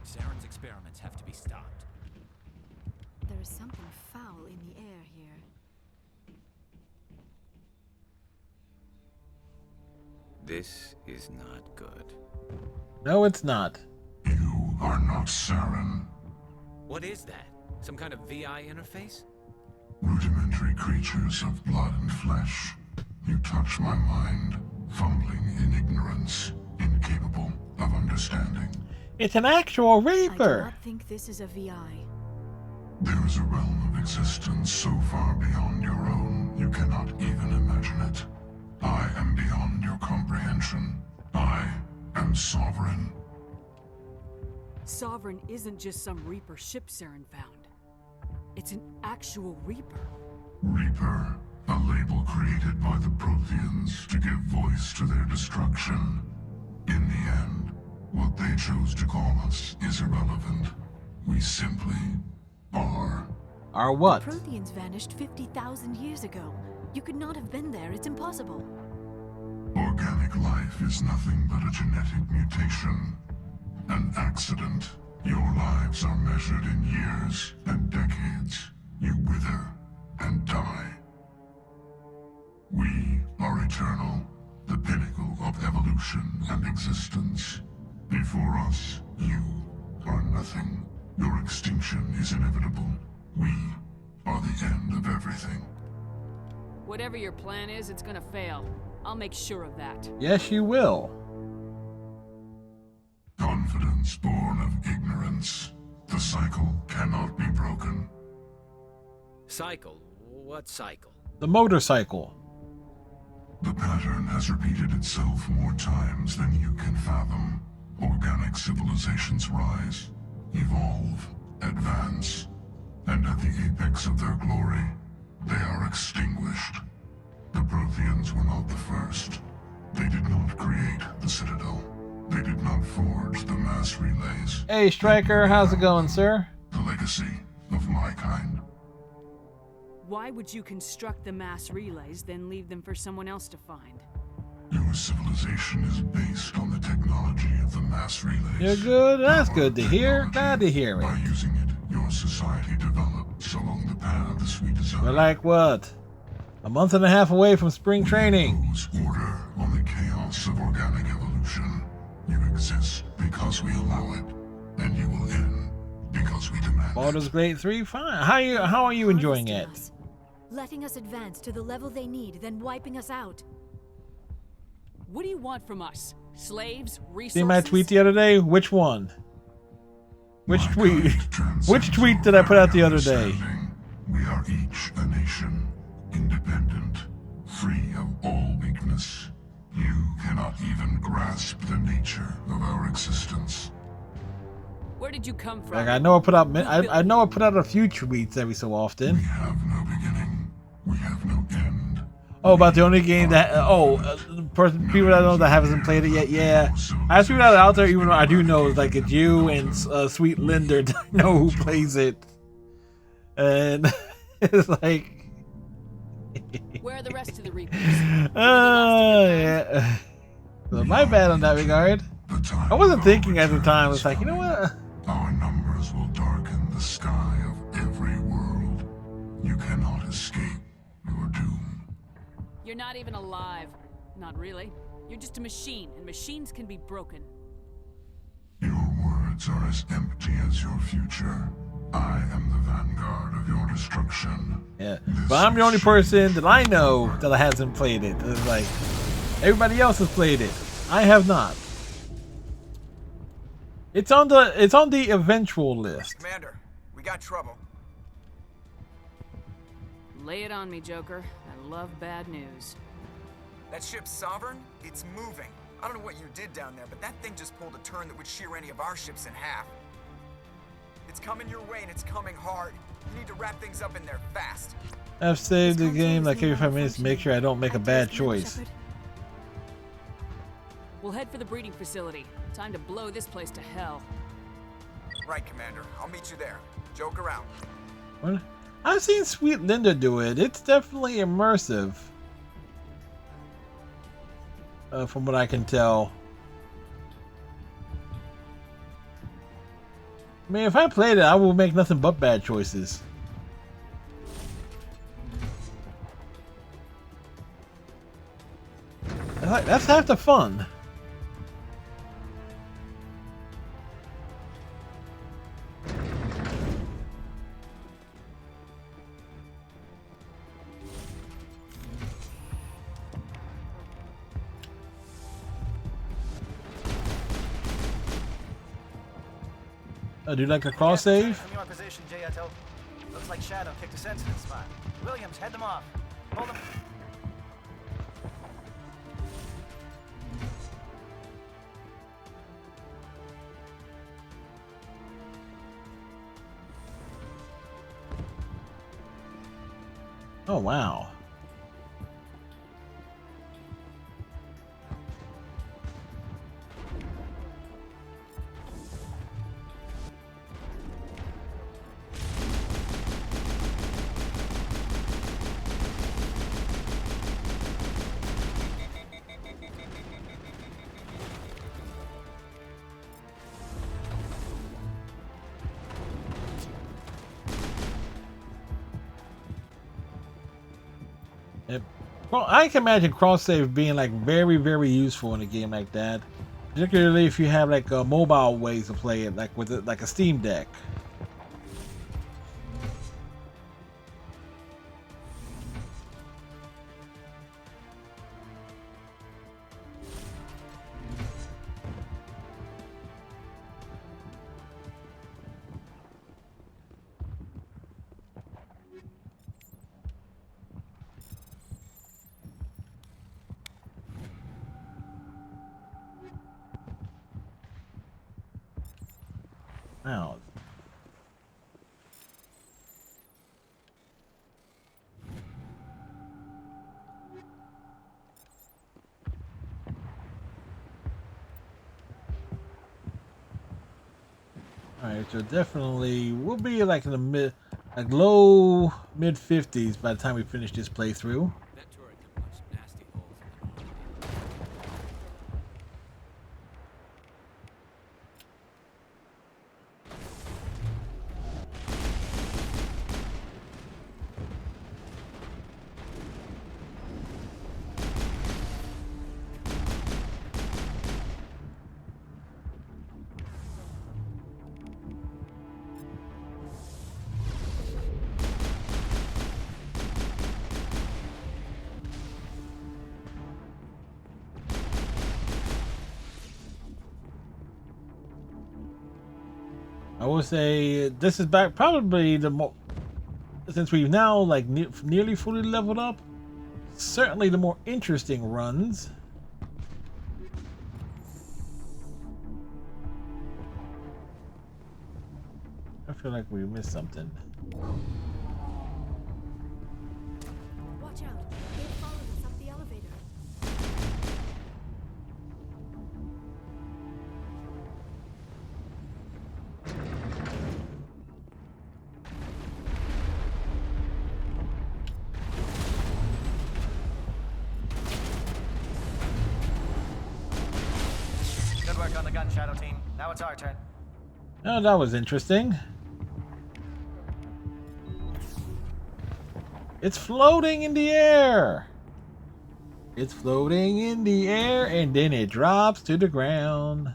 Saren's experiments have to be stopped. There is something foul in the air here. This is not good. No, it's not. You are not Saren. What is that? Some kind of VI interface? Rudimentary creatures of blood and flesh. You touch my mind, fumbling in ignorance, incapable of understanding. It's an actual I do Reaper. not think this is a VI. There is a realm of existence so far beyond your own, you cannot even imagine it. I am beyond your comprehension. I am sovereign. Sovereign isn't just some Reaper ship Saren found. It's an actual Reaper. Reaper, a label created by the Protheans to give voice to their destruction. In the end, what they chose to call us is irrelevant. We simply are. Are what? The Protheans vanished 50,000 years ago. You could not have been there. It's impossible. Organic life is nothing but a genetic mutation. An accident. Your lives are measured in years and decades. You wither and die. We are eternal, the pinnacle of evolution and existence. Before us, you are nothing. Your extinction is inevitable. We are the end of everything. Whatever your plan is, it's gonna fail. I'll make sure of that. Yes, you will. Confidence born of ignorance. The cycle cannot be broken. Cycle? What cycle? The motorcycle. The pattern has repeated itself more times than you can fathom. Organic civilizations rise, evolve, advance, and at the apex of their glory, they are extinguished. The Protheans were not the first. They did not create the Citadel. They did not forge the mass relays. Hey, Striker, how's it going, sir? The legacy of my kind. Why would you construct the mass relays, then leave them for someone else to find? Your civilization is based on the technology of the mass relays. You're good? That's good to hear. Glad to hear By it. using it, your society develops along the paths we desire. We're like what? A month and a half away from spring training. Impose order on the chaos of organic evolution. You exist because we allow it, and you will end because we demand Baldur's it. Gate 3, fine. How are you enjoying it? Harvesting us, letting us advance to the level they need, then wiping us out. What do you want from us? Slaves? Resources? See my tweet the other day? Which one? Which My tweet? kind transcends Which tweet did I put out the other day? understanding. We are each a nation, independent, free of all weakness. You cannot even grasp the nature of our existence. Where did you come from? Like I know I put out I know I put out a few tweets every so often. We have no beginning. We have no end. Oh, about the only game that people that know that haven't played it yet. Yeah, I threw that out there, even though I do know like it's you and Sweet Linder that I know who plays it, and it's like. Where are the rest of the Reapers? Yeah. So my bad on that regard. I wasn't thinking at the time. It's like, you know what? Our numbers will darken the sky of every world. You cannot escape your doom. You're not even alive. Not really. You're just a machine, and machines can be broken. Your words are as empty as your future. I am the vanguard of your destruction. Yeah, but I'm the only person that I know that hasn't played it. It's like everybody else has played it. I have not. It's on the eventual list. Commander, we got trouble. Lay it on me, Joker. I love bad news. That ship's Sovereign? It's moving. I don't know what you did down there, but that thing just pulled a turn that would shear any of our ships in half. It's coming your way and it's coming hard. You need to wrap things up in there fast. I've saved the game like every 5 minutes to make sure I don't make a bad choice. We'll head for the breeding facility. Time to blow this place to hell. Right, Commander. I'll meet you there. Joker out. What? I've seen Sweet Linda do it. It's definitely immersive. From what I can tell. I mean, if I played it, I will make nothing but bad choices. That's half the fun. Do you like a cross save? From your position, J-Eto. Looks like Shadow kicked a sensitive spot. Williams, head them off. Hold them. Oh, wow. Well, I can imagine cross save being like very, very useful in a game like that, particularly if you have like mobile ways to play it, like with like a Steam Deck. Wow. Alright, so definitely we'll be like in the low mid 50s by the time we finish this playthrough. I would say this is back probably the more, since we've now like nearly fully leveled up, certainly the more interesting runs. I feel like we missed something. Watch out. They followed us up the elevator. Good work on the gun, Shadow Team. Now it's our turn. Oh, that was interesting. It's floating in the air. It's floating in the air and then it drops to the ground.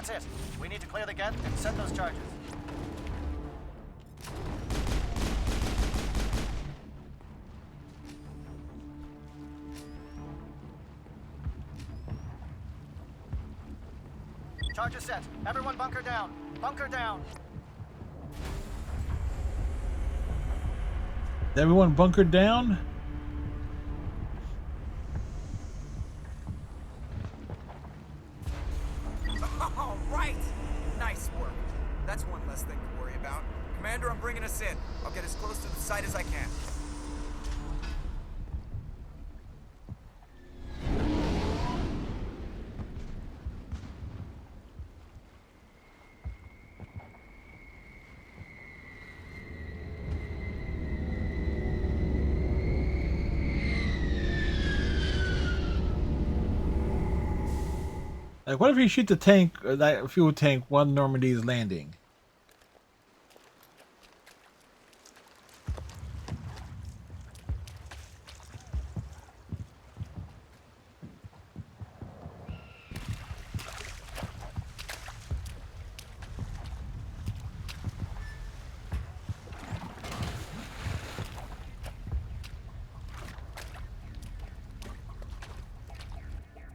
That's it. We need to clear the gate and set those charges. Charges set. Everyone bunker down. Bunker down. Everyone bunkered down? All right! Nice work. That's one less thing to worry about. Commander, I'm bringing us in. I'll get as close to the site as I can. Like, what if you shoot the tank, or that fuel tank, while Normandy's landing?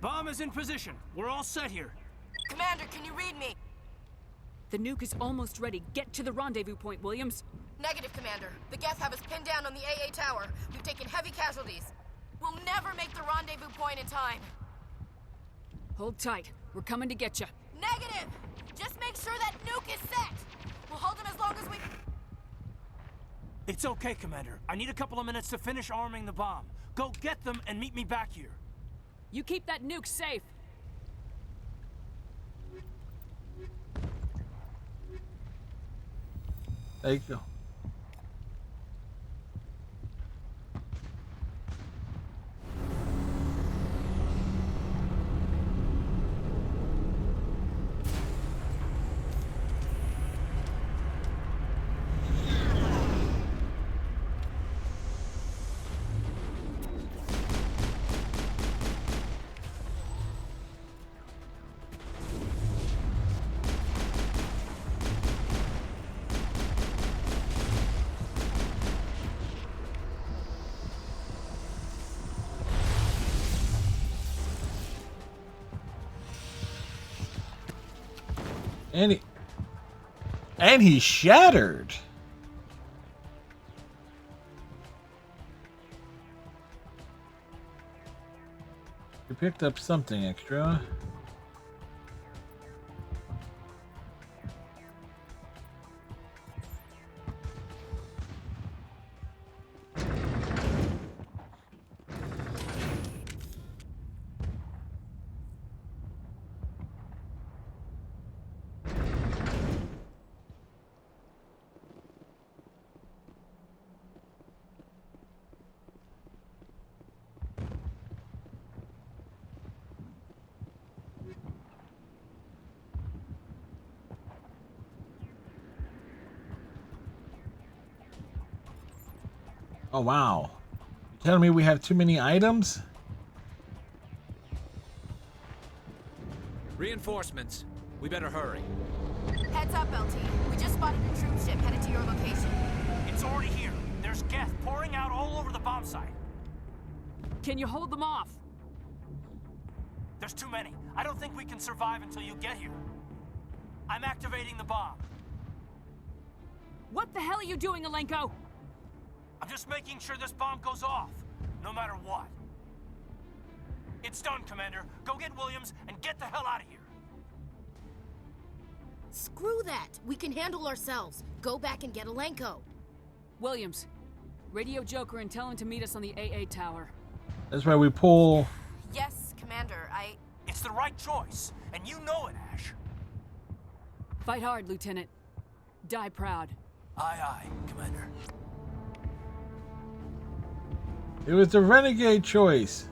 Bomb is in position. We're all set here. Commander, can you read me? The nuke is almost ready. Get to the rendezvous point, Williams. Negative, Commander. The Geth have us pinned down on the AA tower. We've taken heavy casualties. We'll never make the rendezvous point in time. Hold tight. We're coming to get you. Negative! Just make sure that nuke is set! We'll hold them as long as we... It's okay, Commander. I need a couple of minutes to finish arming the bomb. Go get them and meet me back here. You keep that nuke safe. There you go. And he shattered. You picked up something extra. Oh wow. You telling me we have too many items? Reinforcements. We better hurry. Heads up, LT. We just spotted a troop ship headed to your location. It's already here. There's Geth pouring out all over the bomb site. Can you hold them off? There's too many. I don't think we can survive until you get here. I'm activating the bomb. What the hell are you doing, Alenko? I'm just making sure this bomb goes off, no matter what. It's done, Commander. Go get Williams and get the hell out of here. Screw that. We can handle ourselves. Go back and get Alenko. Williams, radio Joker and tell him to meet us on the AA tower. That's where we pull. Yes, Commander. It's the right choice, and you know it, Ash. Fight hard, Lieutenant. Die proud. Aye, aye, Commander. It was the renegade choice.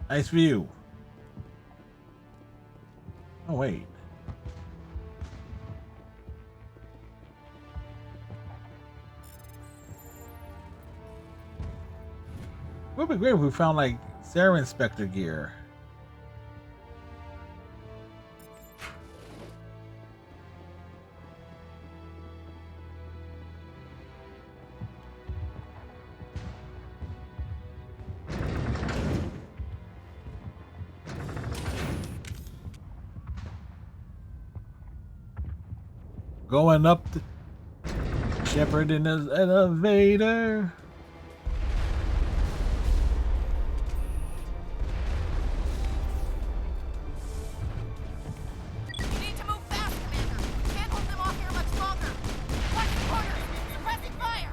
Nice view. Oh, wait. It would be great if we found, like, Sarah Inspector gear. Going up the Shepard in his elevator. You need to move fast, Commander. We can't hold them off here much longer. Watch the corners. Suppressing fire.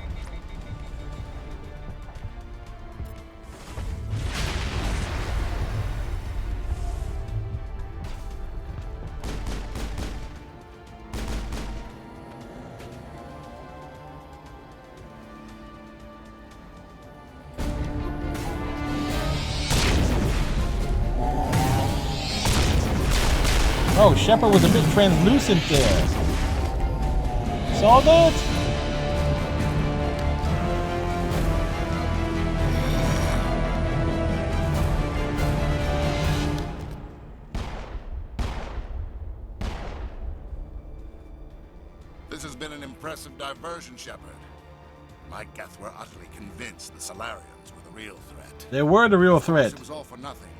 Oh, Shepard was a bit translucent there. Saw that? This has been an impressive diversion, Shepard. My Geth were utterly convinced the Solarians were the real threat. They were the real threat. It was all for nothing.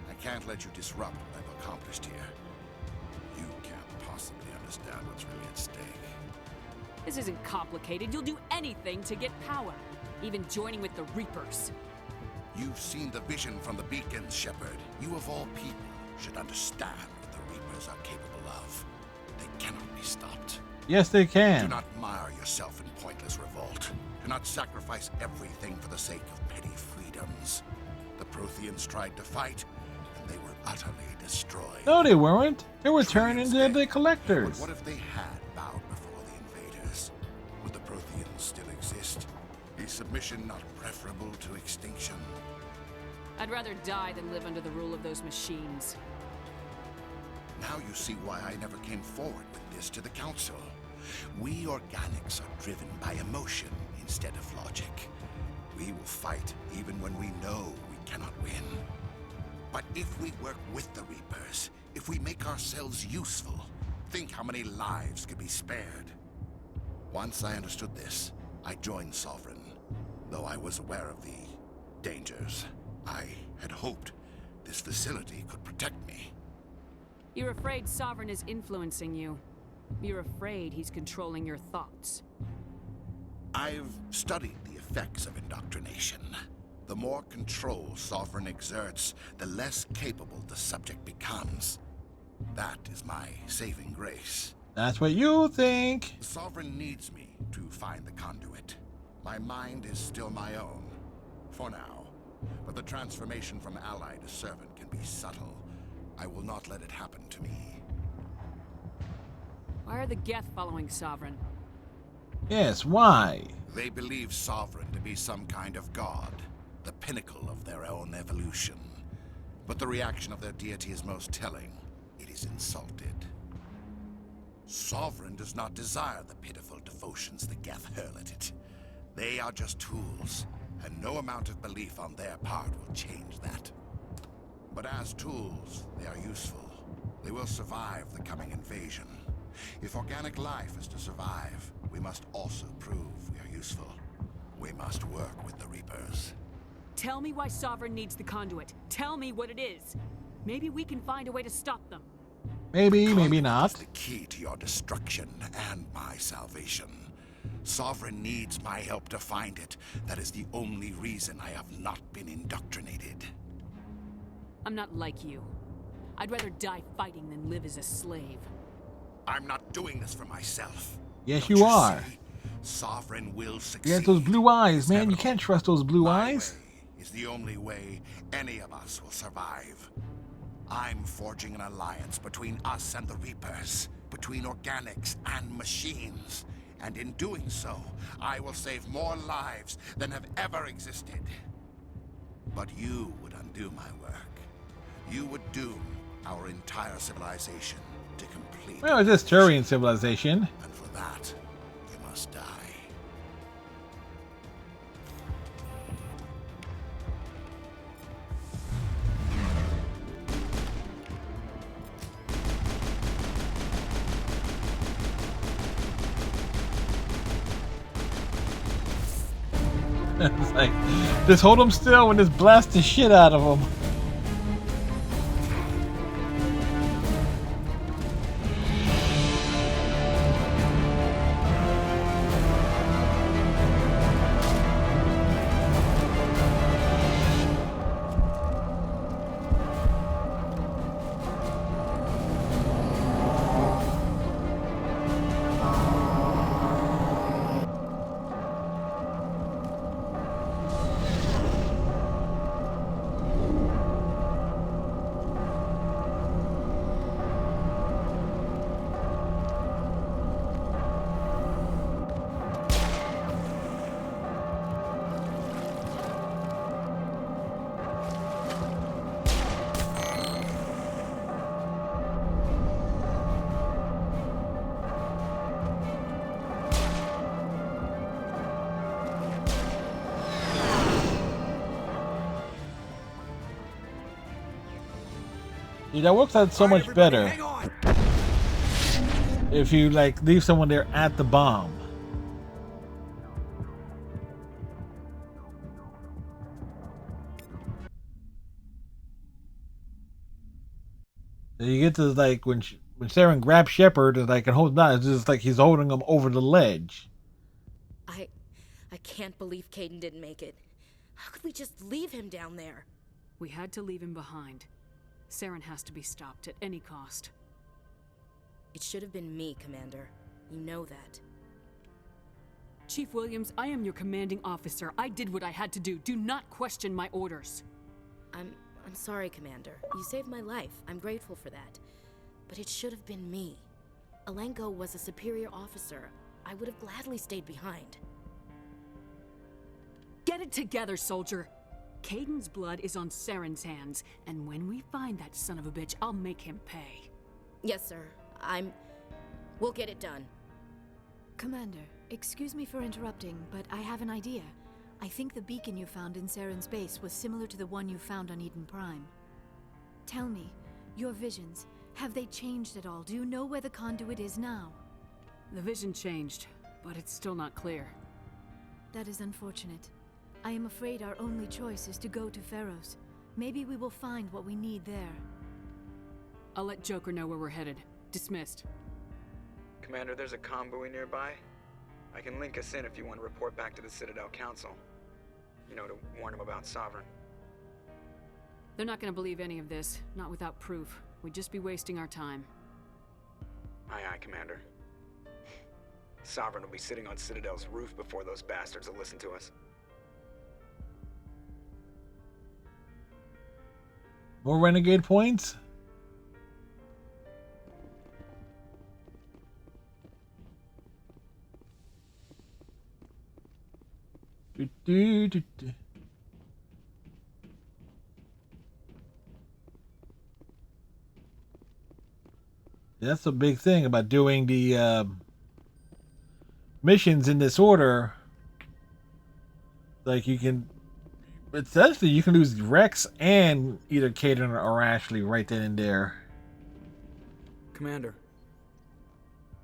I can't let you disrupt what I've accomplished here. You can't possibly understand what's really at stake. This isn't complicated. You'll do anything to get power, even joining with the Reapers. You've seen the vision from the beacons, Shepard. You of all people should understand what the Reapers are capable of. They cannot be stopped. Yes, they can. Do not mire yourself in pointless revolt. Do not sacrifice everything for the sake of petty freedoms. The Protheans tried to fight, and they were utterly destroyed. No, they weren't. They were turned into the collectors. But what if they had bowed before the invaders? Would the Protheans still exist? Is submission not preferable to extinction? I'd rather die than live under the rule of those machines. Now you see why I never came forward with this to the Council. We organics are driven by emotion instead of logic. We will fight even when we know we cannot win. But if we work with the Reapers, if we make ourselves useful, think how many lives could be spared. Once I understood this, I joined Sovereign, though I was aware of the dangers. I had hoped this facility could protect me. You're afraid Sovereign is influencing you. You're afraid he's controlling your thoughts. I've studied the effects of indoctrination. The more control Sovereign exerts, the less capable the subject becomes. That is my saving grace. That's what you think. The Sovereign needs me to find the conduit. My mind is still my own, for now. But the transformation from ally to servant can be subtle. I will not let it happen to me. Why are the Geth following Sovereign? Yes, why? They believe Sovereign to be some kind of god, the pinnacle of their own evolution. But the reaction of their deity is most telling. It is insulted. Sovereign does not desire the pitiful devotions the Geth hurl at it. They are just tools, and no amount of belief on their part will change that. But as tools, they are useful. They will survive the coming invasion. If organic life is to survive, we must also prove we are useful. We must work with the Reapers. Tell me why Sovereign needs the conduit. Tell me what it is. Maybe we can find a way to stop them. Maybe, maybe not. Is the key to your destruction and my salvation. Sovereign needs my help to find it. That is the only reason I have not been indoctrinated. I'm not like you. I'd rather die fighting than live as a slave. I'm not doing this for myself. Yes, Don't you are. See? Sovereign will succeed. You got those blue eyes, man. You can't trust those blue eyes. Is the only way any of us will survive. I'm forging an alliance between us and the Reapers, between organics and machines. And in doing so, I will save more lives than have ever existed. But you would do my work. You would doom our entire civilization to complete. Well, it's this Turian civilization. And for that, you must die. It's like, just hold them still and just blast the shit out of them. Yeah, that works out so much better if you like leave someone there at the bomb. So you get to like when Saren grabs Shepard and like and holds on, it's just like he's holding him over the ledge. I can't believe Caden didn't make it. How could we just leave him down there? We had to leave him behind. Saren has to be stopped at any cost. It should have been me, Commander. You know that. Chief Williams, I am your commanding officer. I did what I had to do. Do not question my orders. I'm sorry, Commander. You saved my life. I'm grateful for that. But it should have been me. Alenko was a superior officer. I would have gladly stayed behind. Get it together, soldier. Caden's blood is on Saren's hands, and when we find that son of a bitch, I'll make him pay. Yes, sir. We'll get it done. Commander, excuse me for interrupting, but I have an idea. I think the beacon you found in Saren's base was similar to the one you found on Eden Prime. Tell me, your visions, have they changed at all? Do you know where the conduit is now? The vision changed, but it's still not clear. That is unfortunate. I am afraid our only choice is to go to Pharaoh's. Maybe we will find what we need there. I'll let Joker know where we're headed. Dismissed. Commander, there's a convoy nearby. I can link us in if you want to report back to the Citadel Council. You know, to warn them about Sovereign. They're not gonna believe any of this, not without proof. We'd just be wasting our time. Aye, aye, Commander. Sovereign will be sitting on Citadel's roof before those bastards will listen to us. More renegade points? That's the big thing about doing the missions in this order. Like you can, essentially, you can lose Rex and either Caden or Ashley right then and there. Commander,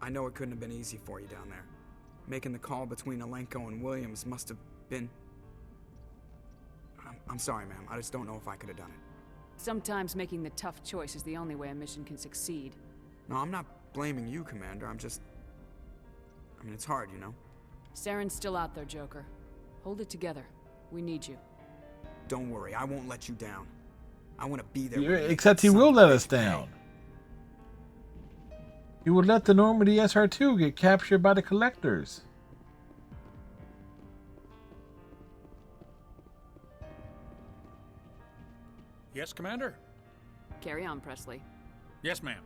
I know it couldn't have been easy for you down there. Making the call between Alenko and Williams must have been... I'm sorry, ma'am. I just don't know if I could have done it. Sometimes making the tough choice is the only way a mission can succeed. No, I'm not blaming you, Commander. I'm just... I mean, it's hard, you know? Saren's still out there, Joker. Hold it together. We need you. Don't worry, I won't let you down. I want to be there. Except he will let us down. He would let the Normandy SR2 get captured by the Collectors. Yes, Commander? Carry on, Presley. Yes, ma'am.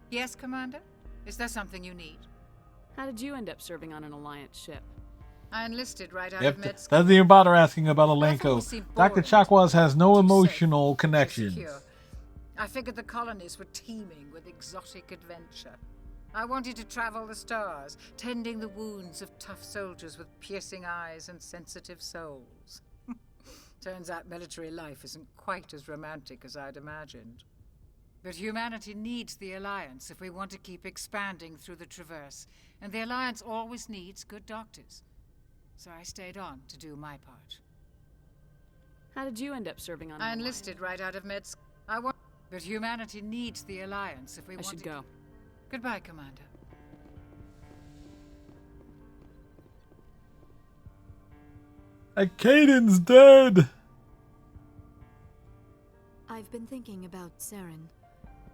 Yes, Commander? Is there something you need? How did you end up serving on an Alliance ship? I enlisted right out Yep, of med school. doesn't even bother asking about It Alenko. almost seemed Dr. boring, Chakwas has no too emotional safe, too connections. secure. I figured the colonies were teeming with exotic adventure. I wanted to travel the stars, tending the wounds of tough soldiers with piercing eyes and sensitive souls. Turns out military life isn't quite as romantic as I'd imagined. But humanity needs the Alliance if we want to keep expanding through the Traverse, and the Alliance always needs good doctors. So I stayed on to do my part. How did you end up serving on an I Alliance? enlisted right out of med school. But humanity needs the Alliance if we want should to... go. Goodbye, Commander. Caden's dead! I've been thinking about Saren.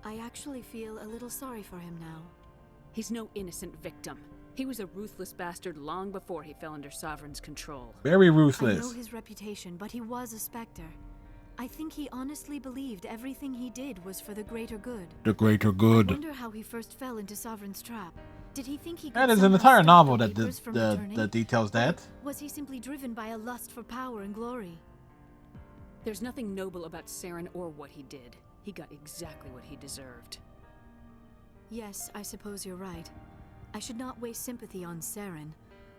I actually feel a little sorry for him now. He's no innocent victim. He was a ruthless bastard long before he fell under Sovereign's control. Very I know ruthless. his reputation, but he was a Spectre. I think he honestly believed everything he did was for the greater good. The greater I good. wonder how he first fell into Sovereign's trap. Did he think he could That is an somehow entire stop novel the that Reapers from returning? that details that. Or was he simply driven by a lust for power and glory? There's nothing noble about Saren or what he did. He got exactly what he deserved. Yes, I suppose you're right. I should not waste sympathy on Saren,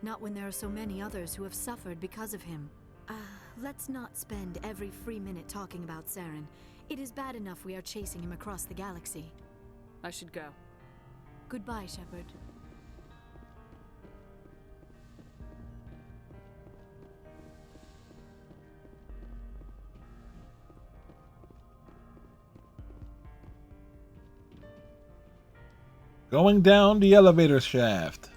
not when there are so many others who have suffered because of him. Let's not spend every free minute talking about Saren. It is bad enough we are chasing him across the galaxy. I should go. Goodbye, Shepard. Going down the elevator shaft.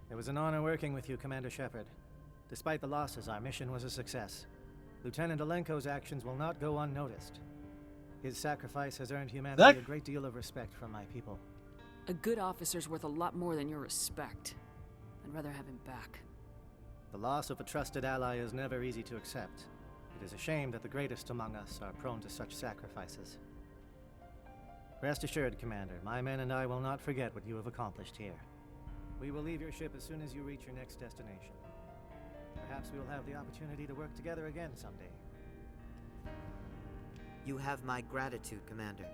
It was an honor working with you, Commander Shepard. Despite the losses, our mission was a success. Lieutenant Alenko's actions will not go unnoticed. His sacrifice has earned humanity a great deal of respect from my people. A good officer's worth a lot more than your respect. I'd rather have him back. The loss of a trusted ally is never easy to accept. It is a shame that the greatest among us are prone to such sacrifices. Rest assured, Commander, my men and I will not forget what you have accomplished here. We will leave your ship as soon as you reach your next destination. Perhaps we will have the opportunity to work together again someday. You have my gratitude, Commander.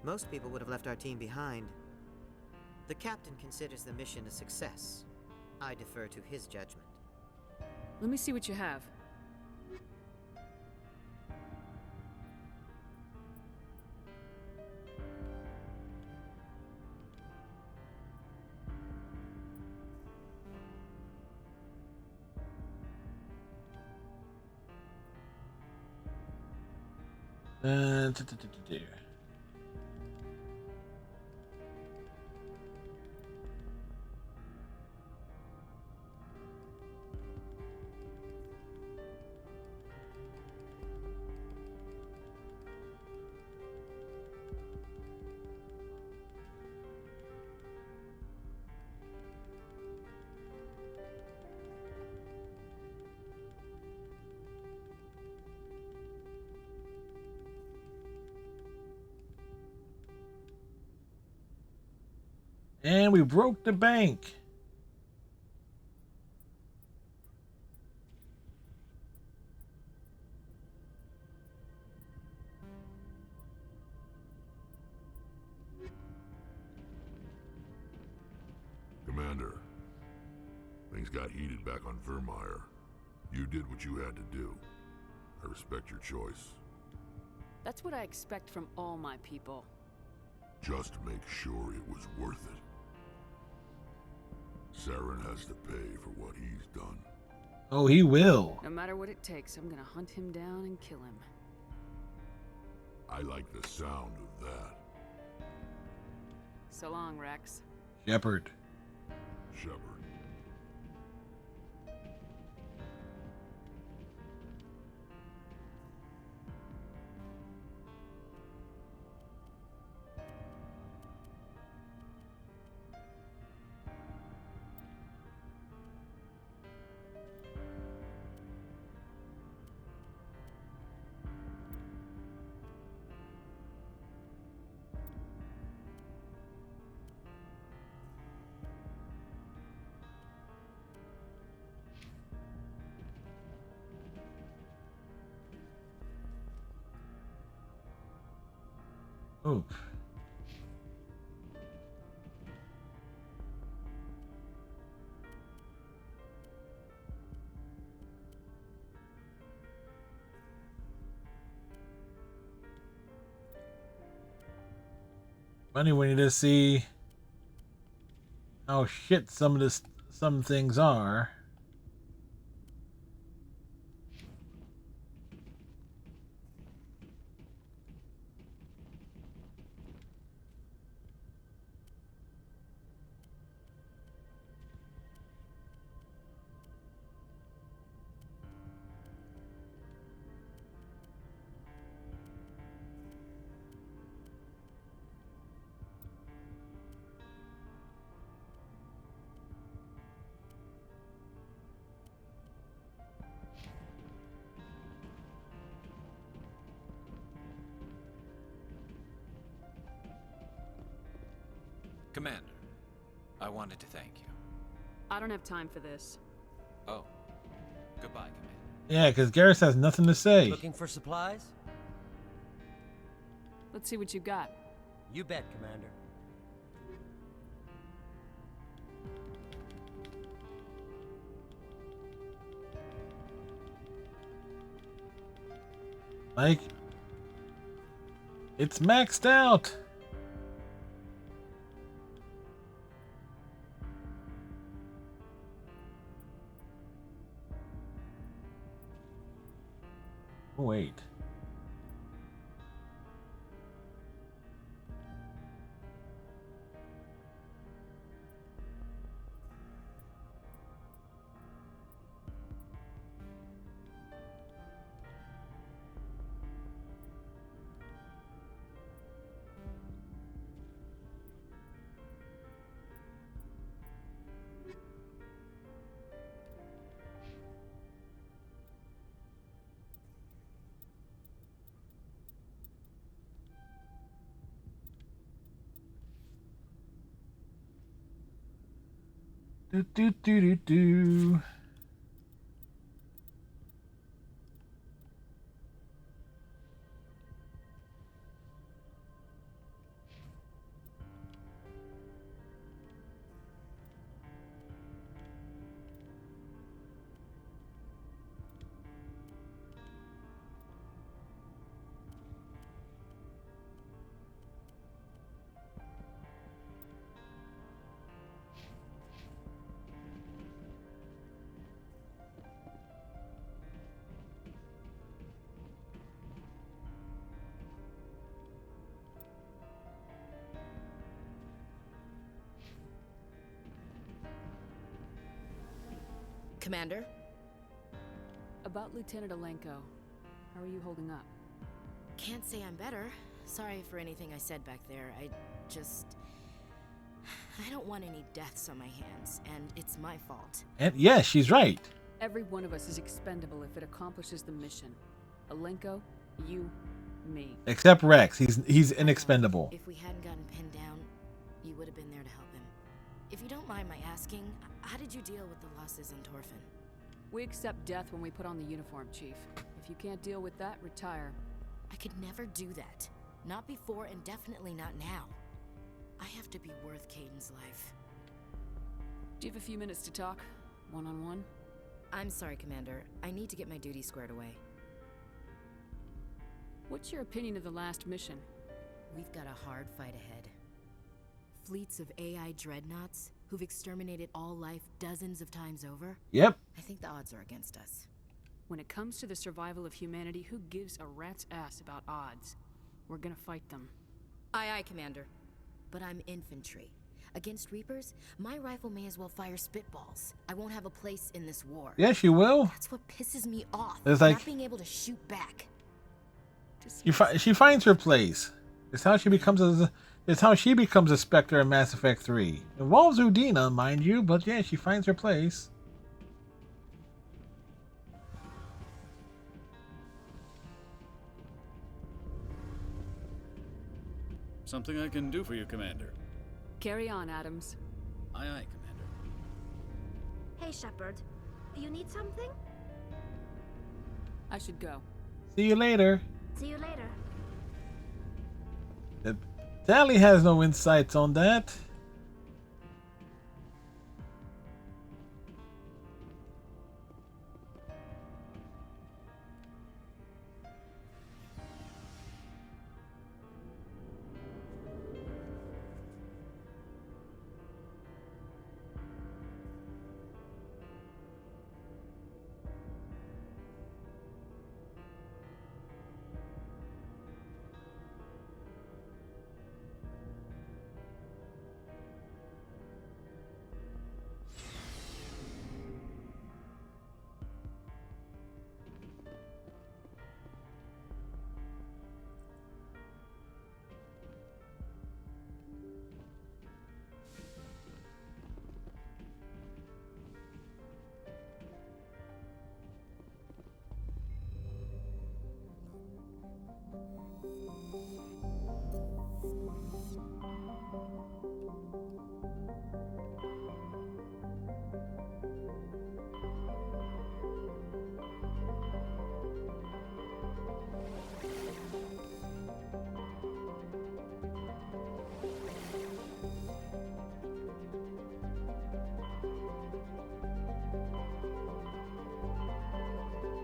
Most people would have left our team behind. The captain considers the mission a success. I defer to his judgment. Let me see what you have. And we broke the bank. Commander, things got heated back on Vermeer. You did what you had to do. I respect your choice. That's what I expect from all my people. Just make sure it was worth it. Saren has to pay for what he's done. Oh, he will. No matter what it takes, I'm gonna hunt him down and kill him. I like the sound of that. So long, Rex. Shepard. Shepard. Oof. Funny when you just see how shit some things are. Commander, I wanted to thank you. I don't have time for this. Oh, goodbye, Commander. Yeah, because Garrus has nothing to say. Looking for supplies? Let's see what you got. You bet, Commander. Like, it's maxed out. Oh, wait. Do do do do do. Commander? About Lieutenant Alenko. How are you holding up? Can't say I'm better. Sorry for anything I said back there. I don't want any deaths on my hands, and it's my fault. And yeah, she's right. Every one of us is expendable if it accomplishes the mission. Alenko, you, me. Except Rex. He's inexpendable. If we hadn't gotten pinned down, you would have been there to help him. If you don't mind my asking, how did you deal with the losses in Torfin? We accept death when we put on the uniform, Chief. If you can't deal with that, retire. I could never do that. Not before and definitely not now. I have to be worth Caden's life. Do you have a few minutes to talk? One-on-one? I'm sorry, Commander. I need to get my duties squared away. What's your opinion of the last mission? We've got a hard fight ahead. Fleets of AI dreadnoughts who've exterminated all life dozens of times over? Yep. I think the odds are against us. When it comes to the survival of humanity, who gives a rat's ass about odds? We're gonna fight them. Aye, aye, Commander. but I'm infantry. Against Reapers, my rifle may as well fire spitballs. I won't have a place in this war. Yes, you will. That's what pisses me off. It's like not being able to shoot back. she finds her place. It's how she becomes a Spectre in Mass Effect 3. Involves Udina, mind you, but yeah, she finds her place. Something I can do for you, Commander. Carry on, Adams. Aye, aye, Commander. Hey, Shepard. You need something? I should go. See you later. See you later. Tally has no insights on that.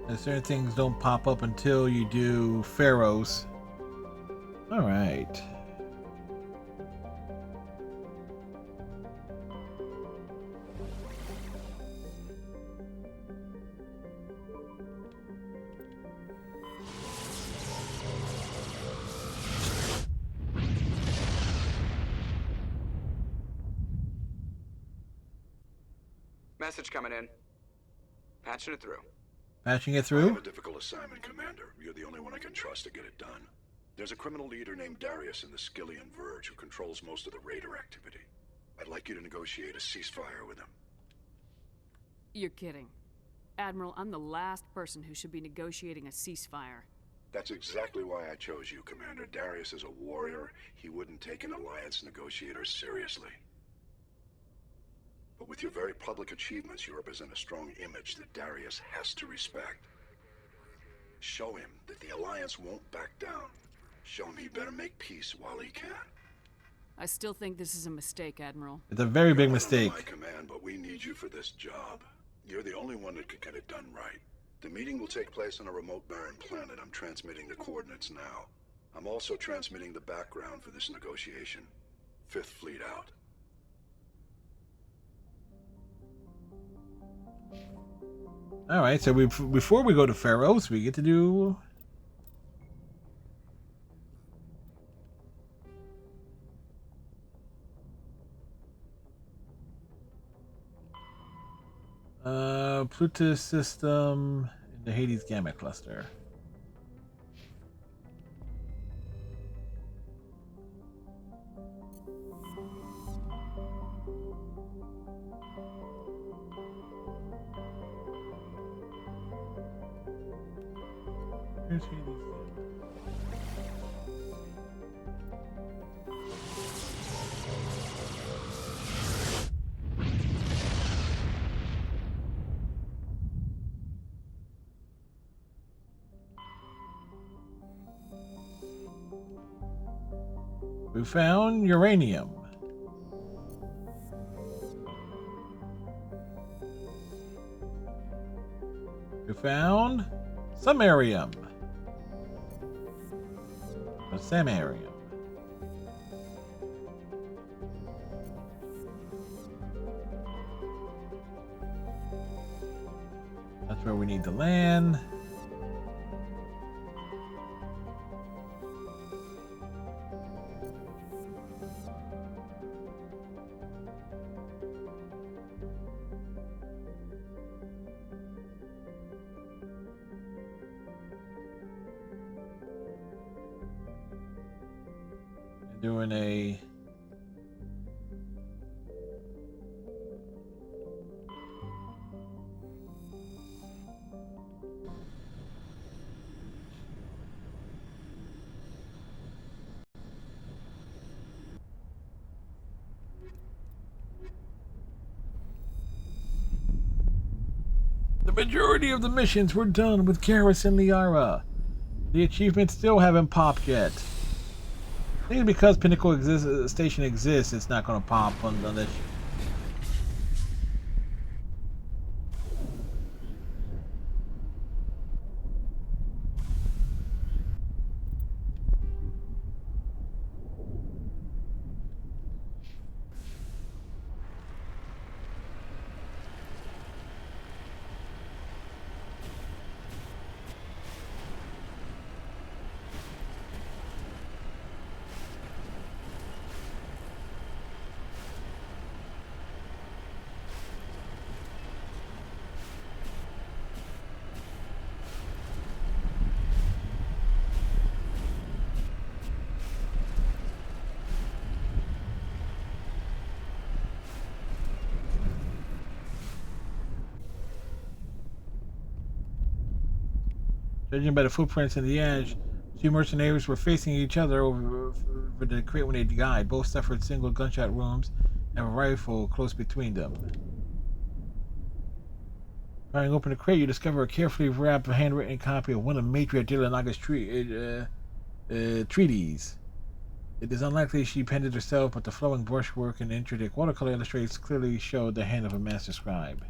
And certain things don't pop up until you do Pharaohs. Alright. Message coming in. Patching it through. Patching it I through? have a difficult assignment, Commander. You're the only one I can trust to get it done. There's a criminal leader named Darius in the Skillian Verge who controls most of the raider activity. I'd like you to negotiate a ceasefire with him. You're kidding. Admiral, I'm the last person who should be negotiating a ceasefire. That's exactly why I chose you, Commander. Darius is a warrior. He wouldn't take an alliance negotiator seriously. But with your very public achievements, you represent a strong image that Darius has to respect. Show him that the Alliance won't back down. Show him he better make peace while he can. I still think this is a mistake, Admiral. It's a very big You're mistake. under my command, but we need you for this job. You're the only one that could get it done right. The meeting will take place on a remote barren planet. I'm transmitting the coordinates now. I'm also transmitting the background for this negotiation. Fifth Fleet out. Alright, so before we go to Pharaohs, we get to do... Plutus system in the Hades Gamma cluster. Here's Hades Gamma. We found uranium. We found samarium. Or samarium. That's where we need to land. Doing a the majority of the missions were done with Garrus and Liara. The achievements still haven't popped yet. I think because Pinnacle Station exists, it's not going to pop unless. Judging by the footprints in the edge, two mercenaries were facing each other over the crate when they died. Both suffered single gunshot wounds and a rifle close between them. Prying open the crate, you discover a carefully wrapped handwritten copy of one of Matriarch Dilanaga's treaties. It is unlikely she penned it herself, but the flowing brushwork and intricate watercolor illustrations clearly show the hand of a master scribe.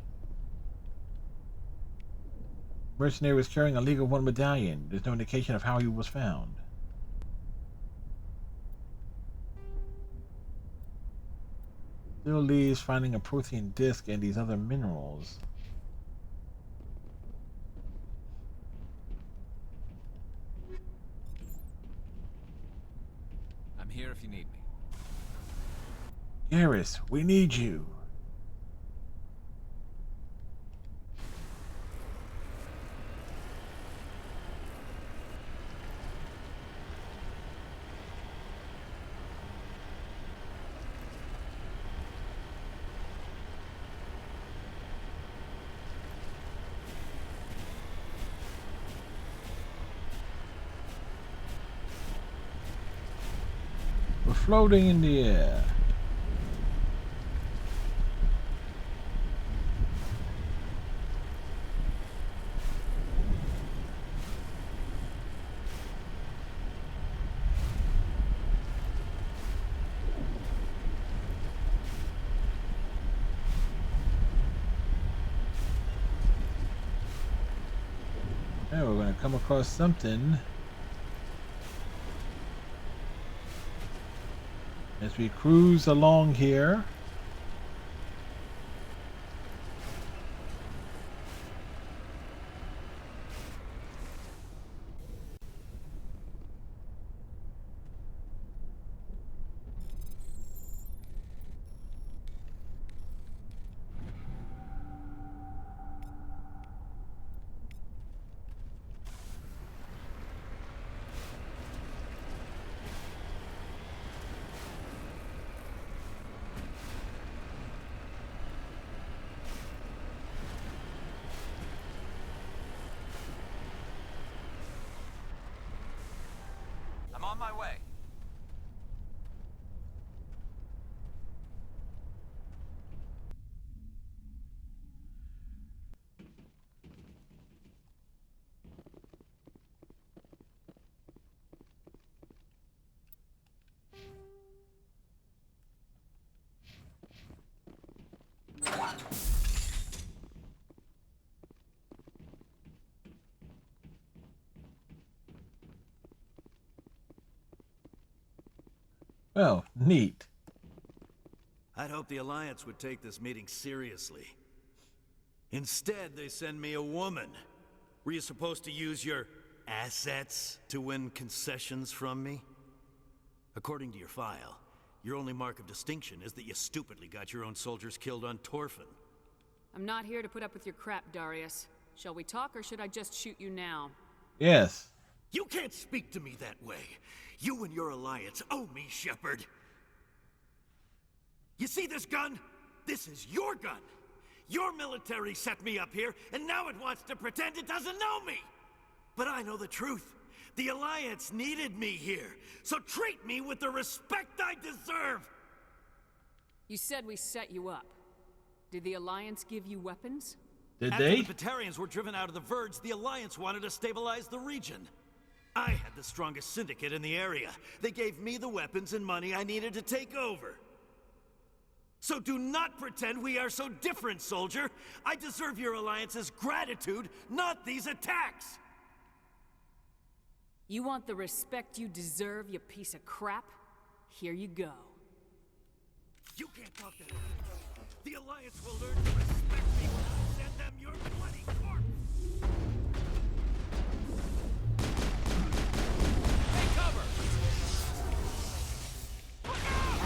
Mercenary was carrying a League of One medallion. There's no indication of how he was found. Still leaves finding a protein disc and these other minerals. I'm here if you need me. Garrus, we need you. We're floating in the air. Now we're going to come across something as we cruise along here. I'm on my way. Well, neat. I'd hoped the Alliance would take this meeting seriously. Instead, they send me a woman. Were you supposed to use your assets to win concessions from me? According to your file, your only mark of distinction is that you stupidly got your own soldiers killed on Torfin. I'm not here to put up with your crap, Darius. Shall we talk, or should I just shoot you now? Yes. You can't speak to me that way. You and your alliance owe me, Shepard. You see this gun? This is your gun. Your military set me up here, and now it wants to pretend it doesn't know me. But I know the truth. The Alliance needed me here, so treat me with the respect I deserve! You said we set you up. Did the Alliance give you weapons? Did After they? the Batarians were driven out of the Verge, the Alliance wanted to stabilize the region. I had the strongest syndicate in the area. They gave me the weapons and money I needed to take over. So do not pretend we are so different, soldier. I deserve your Alliance's gratitude, not these attacks! You want the respect you deserve, you piece of crap? Here you go. You can't talk to them. The Alliance will learn to respect me when I send them your bloody corpse! Take cover! Look out!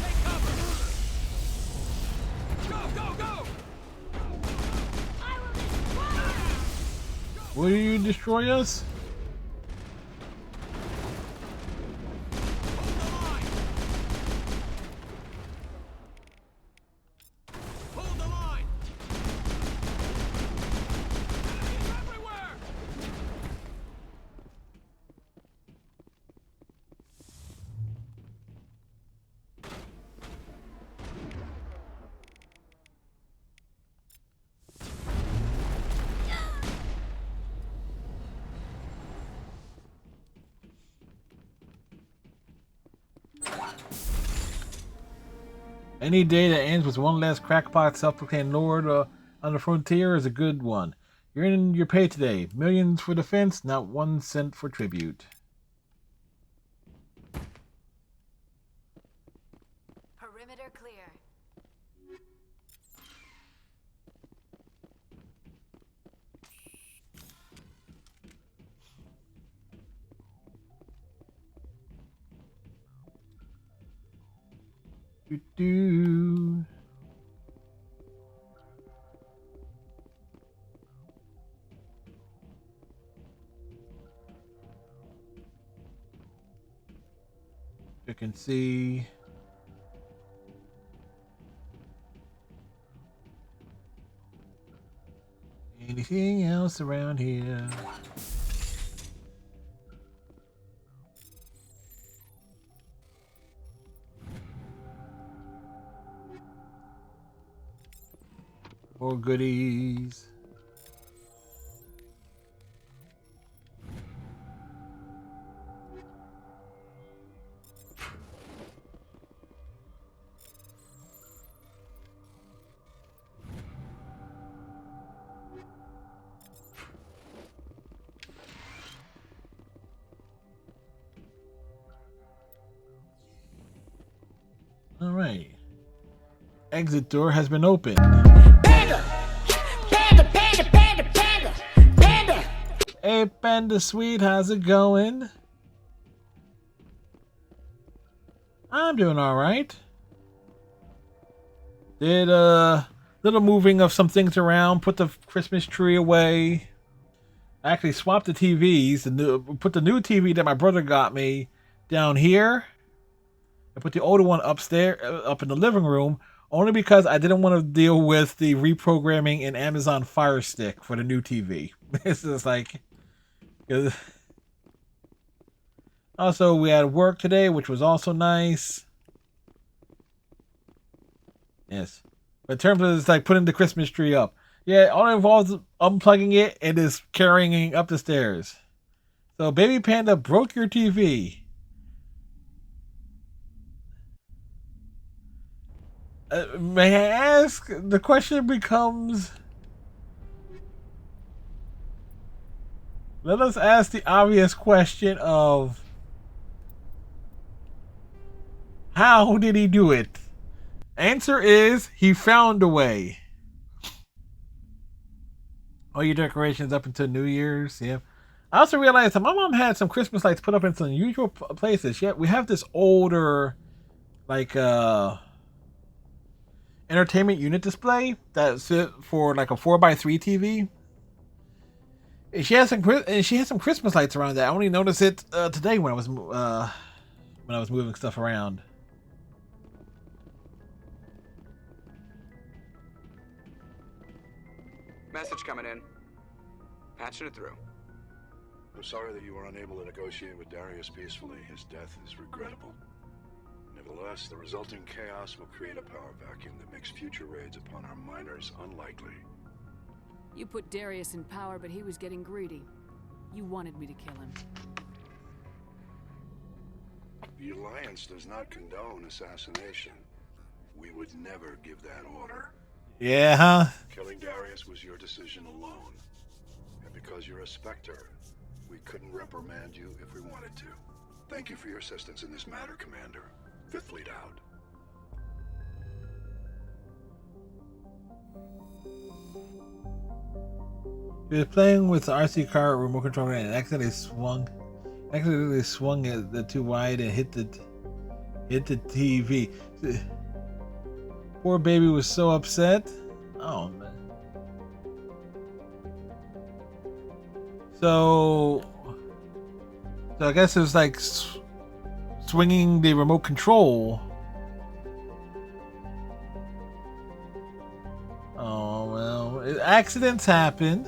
Take cover! Go, go, go! Will you destroy us? Hold the line! Enemies everywhere! Any day that ends with one last crackpot self-proclaimed lord on the frontier is a good one. You're in your pay today. Millions for defense, not 1 cent for tribute. Perimeter clear. Do. You can see. Anything else around here? More goodies. All right. Exit door has been opened. Panda! Panda, panda, panda, panda! Panda! Hey, Panda Sweet, how's it going? I'm doing all right. Did a little moving of some things around, put the Christmas tree away. I actually swapped the TVs, put the new TV that my brother got me down here. I put the older one upstairs, up in the living room, only because I didn't want to deal with the reprogramming in Amazon Fire Stick for the new TV. It's just like... Also, we had work today, which was also nice. Yes. But in terms of it's like putting the Christmas tree up. Yeah, all it involves unplugging it and is carrying it up the stairs. So, Baby Panda broke your TV. May I ask? The question becomes... Let us ask the obvious question of... How did he do it? Answer is, he found a way. All your decorations up until New Year's, yeah. I also realized that my mom had some Christmas lights put up in some unusual places. Yet we have this older, like, entertainment unit display that's for like a 4x3 TV. She has some Christmas lights around that. I only noticed it today when I was moving stuff around. Message coming in. Patching it through. I'm sorry that you were unable to negotiate with Darius peacefully. His death is regrettable. Nevertheless, the resulting chaos will create a power vacuum that makes future raids upon our miners unlikely. You put Darius in power, but he was getting greedy. You wanted me to kill him. The Alliance does not condone assassination. We would never give that order. Yeah, huh? Killing Darius was your decision alone. And because you're a Spectre, we couldn't reprimand you if we wanted to. Thank you for your assistance in this matter, Commander. Fifth Fleet out. He was playing with the RC car remote controller and accidentally swung it too wide and hit the TV. Poor baby was so upset. Oh man. So I guess it was like swinging the remote control. Oh well, accidents happen.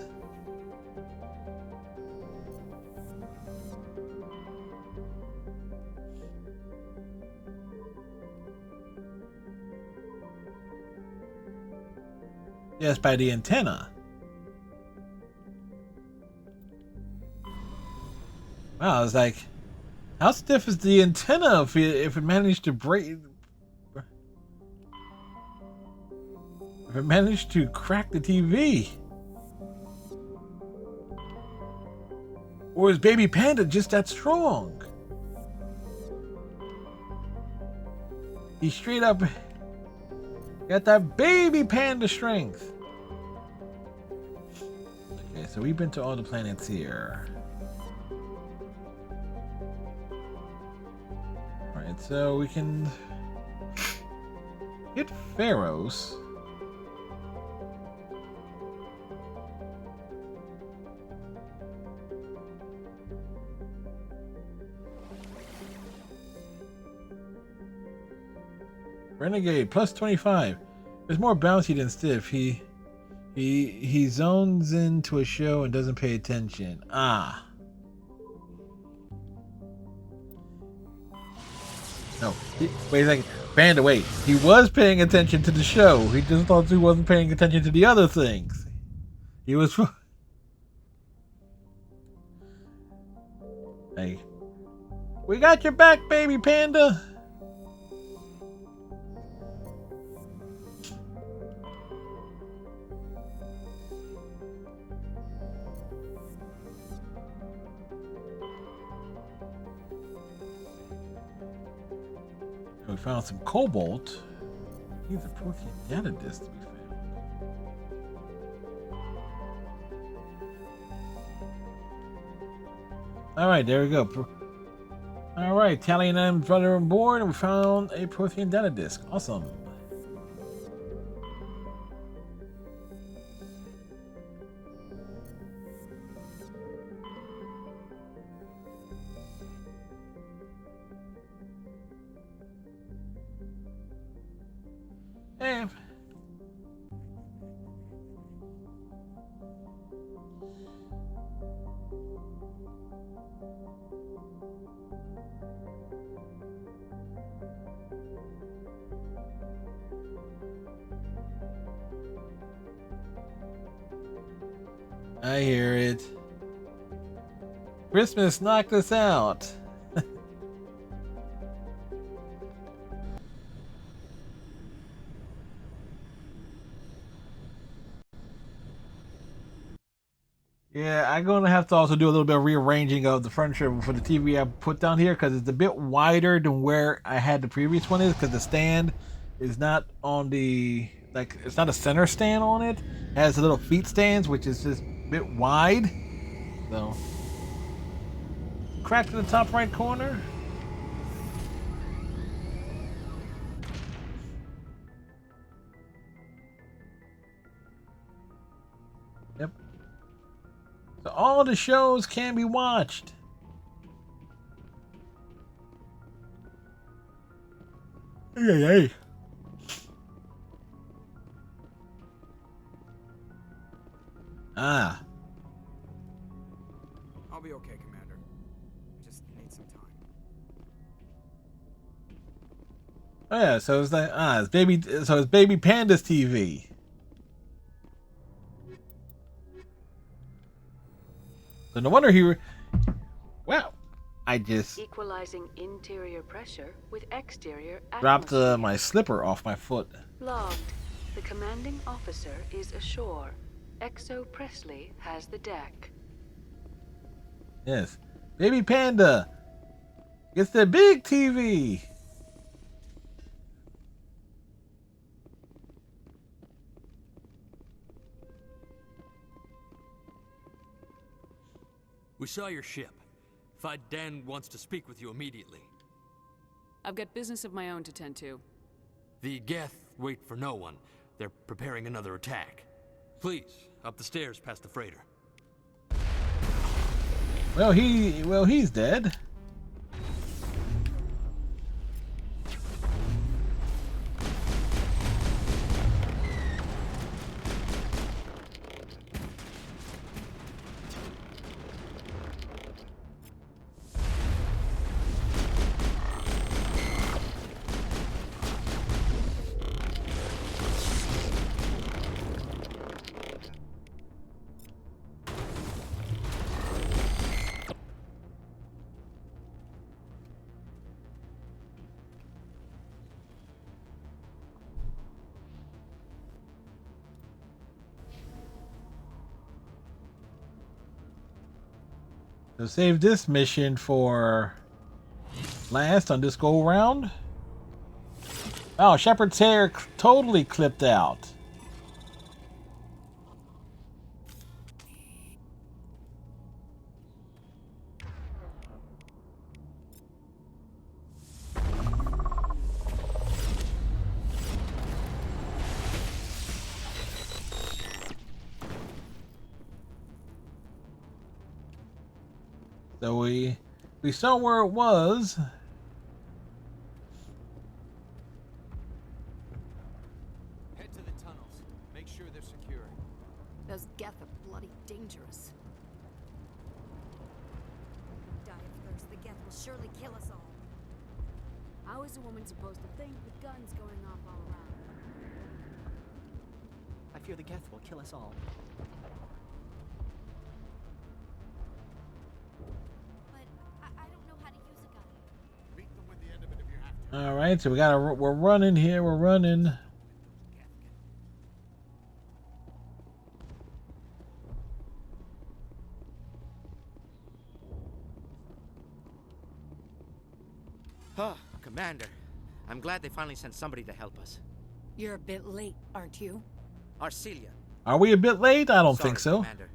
Yes, by the antenna. Wow, I was like, how stiff is the antenna if it managed to break? If it managed to crack the TV? Or is Baby Panda just that strong? He straight up got that Baby Panda strength. Okay, so we've been to all the planets here. Alright, so we can hit Pharaohs. Renegade plus 25. It's more bouncy than stiff. He zones into a show and doesn't pay attention. Ah. No. Wait a second. Panda, wait. He was paying attention to the show. He just thought he wasn't paying attention to the other things. He was. Hey. We got your back, Baby Panda. We found some cobalt. Here's a protein data disk to be found. Alright, there we go. Alright, Tally and I'm brother on board and we found a protein data disk. Awesome. Hey. I hear it. Christmas knocked us out. Yeah, I'm going to have to also do a little bit of rearranging of the furniture for the TV I put down here because it's a bit wider than where I had the previous one is because the stand is not on the, like, it's not a center stand on it. It has the little feet stands, which is just a bit wide. So, cracked in the top right corner. Yep. So all the shows can be watched. Hey. Ah. I'll be okay, Commander. I just need some time. Oh yeah, so it's like it's Baby Panda's TV. So no wonder wow. I just equalizing interior pressure with exterior dropped atmosphere. my slipper off my foot. Logged. The commanding officer is ashore. Exo Presley has the deck. Yes. Baby Panda gets the big TV. We saw your ship. Dan wants to speak with you immediately. I've got business of my own to tend to. The Geth wait for no one. They're preparing another attack. Please, up the stairs past the freighter. Well, he's dead. So save this mission for last on this go round. Oh, Shepard's hair totally clipped out. So we saw where it was. Head to the tunnels. Make sure they're secure. Those Geth are bloody dangerous. Die of thirst. The Geth will surely kill us all. How is a woman supposed to think with guns going off all around? I fear the Geth will kill us all. All right, so we're running here. We're running. Oh, Commander. I'm glad they finally sent somebody to help us. You're a bit late, aren't you? Arcelia. Are we a bit late? I don't Sorry, think so. Commander.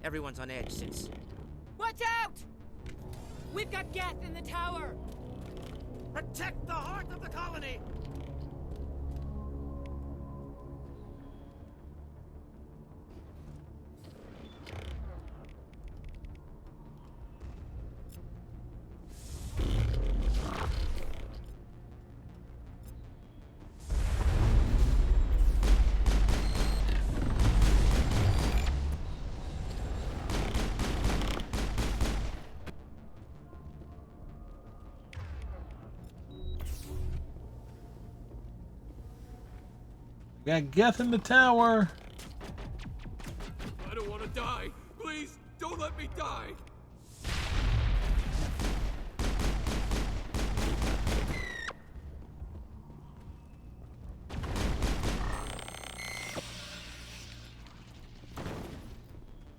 Everyone's on edge since... Watch out! We've got Geth in the tower! Protect the heart of the colony! We got Geth in the tower. I don't want to die. Please, don't let me die.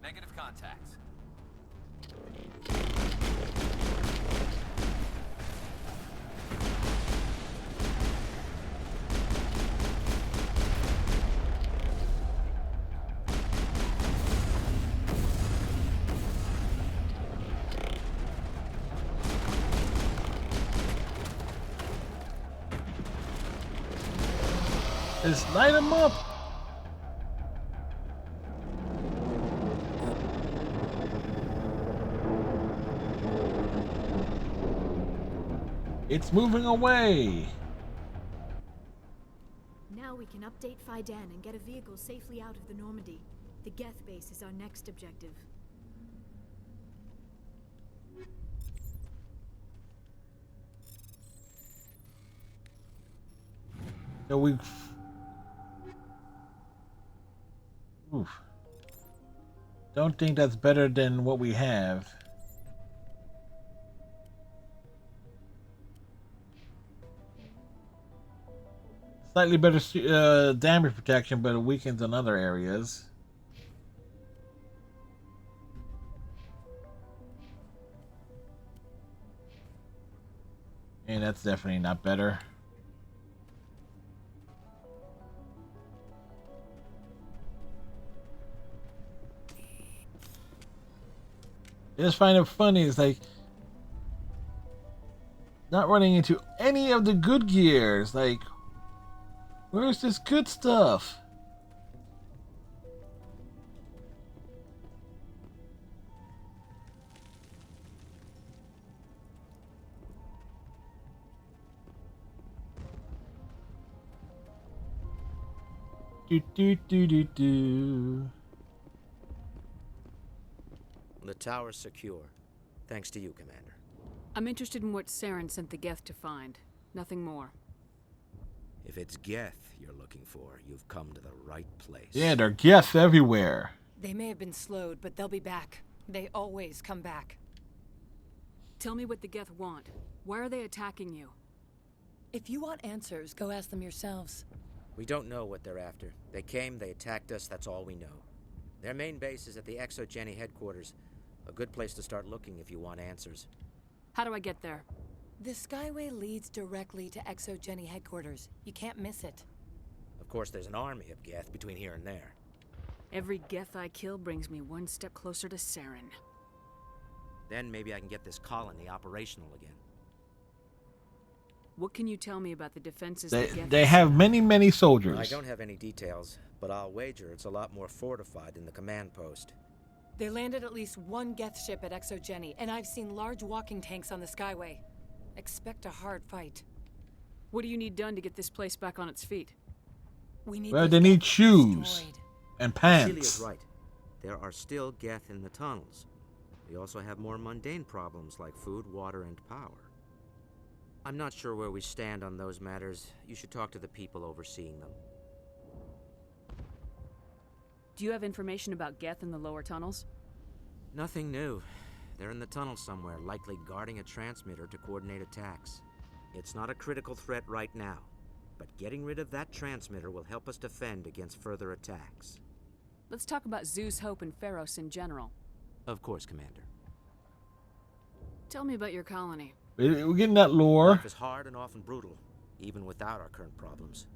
Negative contacts. Just light them up. It's moving away. Now we can update Fidan and get a vehicle safely out of the Normandy. The Geth base is our next objective. So we. Oof. Don't think that's better than what we have. Slightly better damage protection, but it weakens in other areas. And that's definitely not better. I just find it funny. It's like not running into any of the good gears. Like, where's this good stuff? Do. The tower's secure. Thanks to you, Commander. I'm interested in what Saren sent the Geth to find. Nothing more. If it's Geth you're looking for, you've come to the right place. Yeah, there are Geth everywhere. They may have been slowed, but they'll be back. They always come back. Tell me what the Geth want. Why are they attacking you? If you want answers, go ask them yourselves. We don't know what they're after. They came, they attacked us, that's all we know. Their main base is at the ExoGeni headquarters. A good place to start looking if you want answers. How do I get there? The Skyway leads directly to ExoGeni headquarters. You can't miss it. Of course, there's an army of Geth between here and there. Every Geth I kill brings me one step closer to Saren. Then maybe I can get this colony operational again. What can you tell me about the defenses They have many soldiers. I don't have any details, but I'll wager it's a lot more fortified than the command post. They landed at least one Geth ship at ExoGeni, and I've seen large walking tanks on the Skyway. Expect a hard fight. What do you need done to get this place back on its feet? We need Well, they need shoes destroyed. and Celia's pants. right. There are still Geth in the tunnels. We also have more mundane problems like food, water, and power. I'm not sure where we stand on those matters. You should talk to the people overseeing them. Do you have information about Geth in the lower tunnels? Nothing new. They're in the tunnel somewhere, likely guarding a transmitter to coordinate attacks. It's not a critical threat right now, but getting rid of that transmitter will help us defend against further attacks. Let's talk about Zeus Hope and Pharos in general. Of course, Commander. Tell me about your colony. We're getting that lore. Life is hard and often brutal, even without our current problems.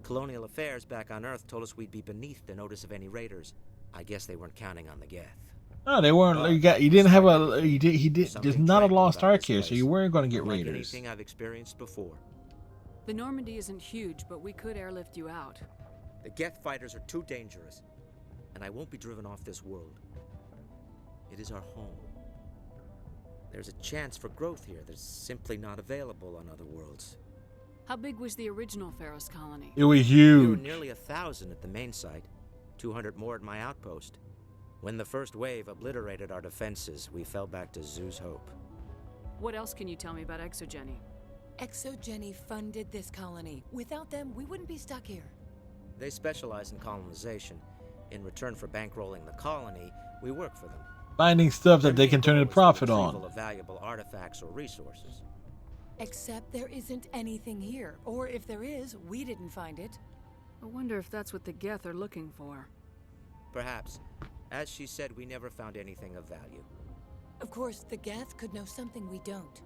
Colonial affairs back on Earth told us we'd be beneath the notice of any raiders. I guess they weren't counting on the Geth. No, they weren't. You didn't have a. He did. There's not a lost ark here, so you weren't going to get Like raiders. anything I've experienced before. The Normandy isn't huge, but we could airlift you out. The Geth fighters are too dangerous, and I won't be driven off this world. It is our home. There's a chance for growth here that's simply not available on other worlds. How big was the original Pharos colony? It was We were huge. nearly 1,000 at the main site, 200 more at my outpost. When the first wave obliterated our defenses, we fell back to Zeus Hope. What else can you tell me about ExoGeni? ExoGeni funded this colony. Without them, we wouldn't be stuck here. They specialize in colonization. In return for bankrolling the colony, we work for them. Finding stuff that they can turn a profit Retrieval on. of valuable artifacts or resources. Except there isn't anything here. Or if there is, we didn't find it. I wonder if that's what the Geth are looking for. Perhaps. As she said, we never found anything of value. Of course, the Geth could know something we don't.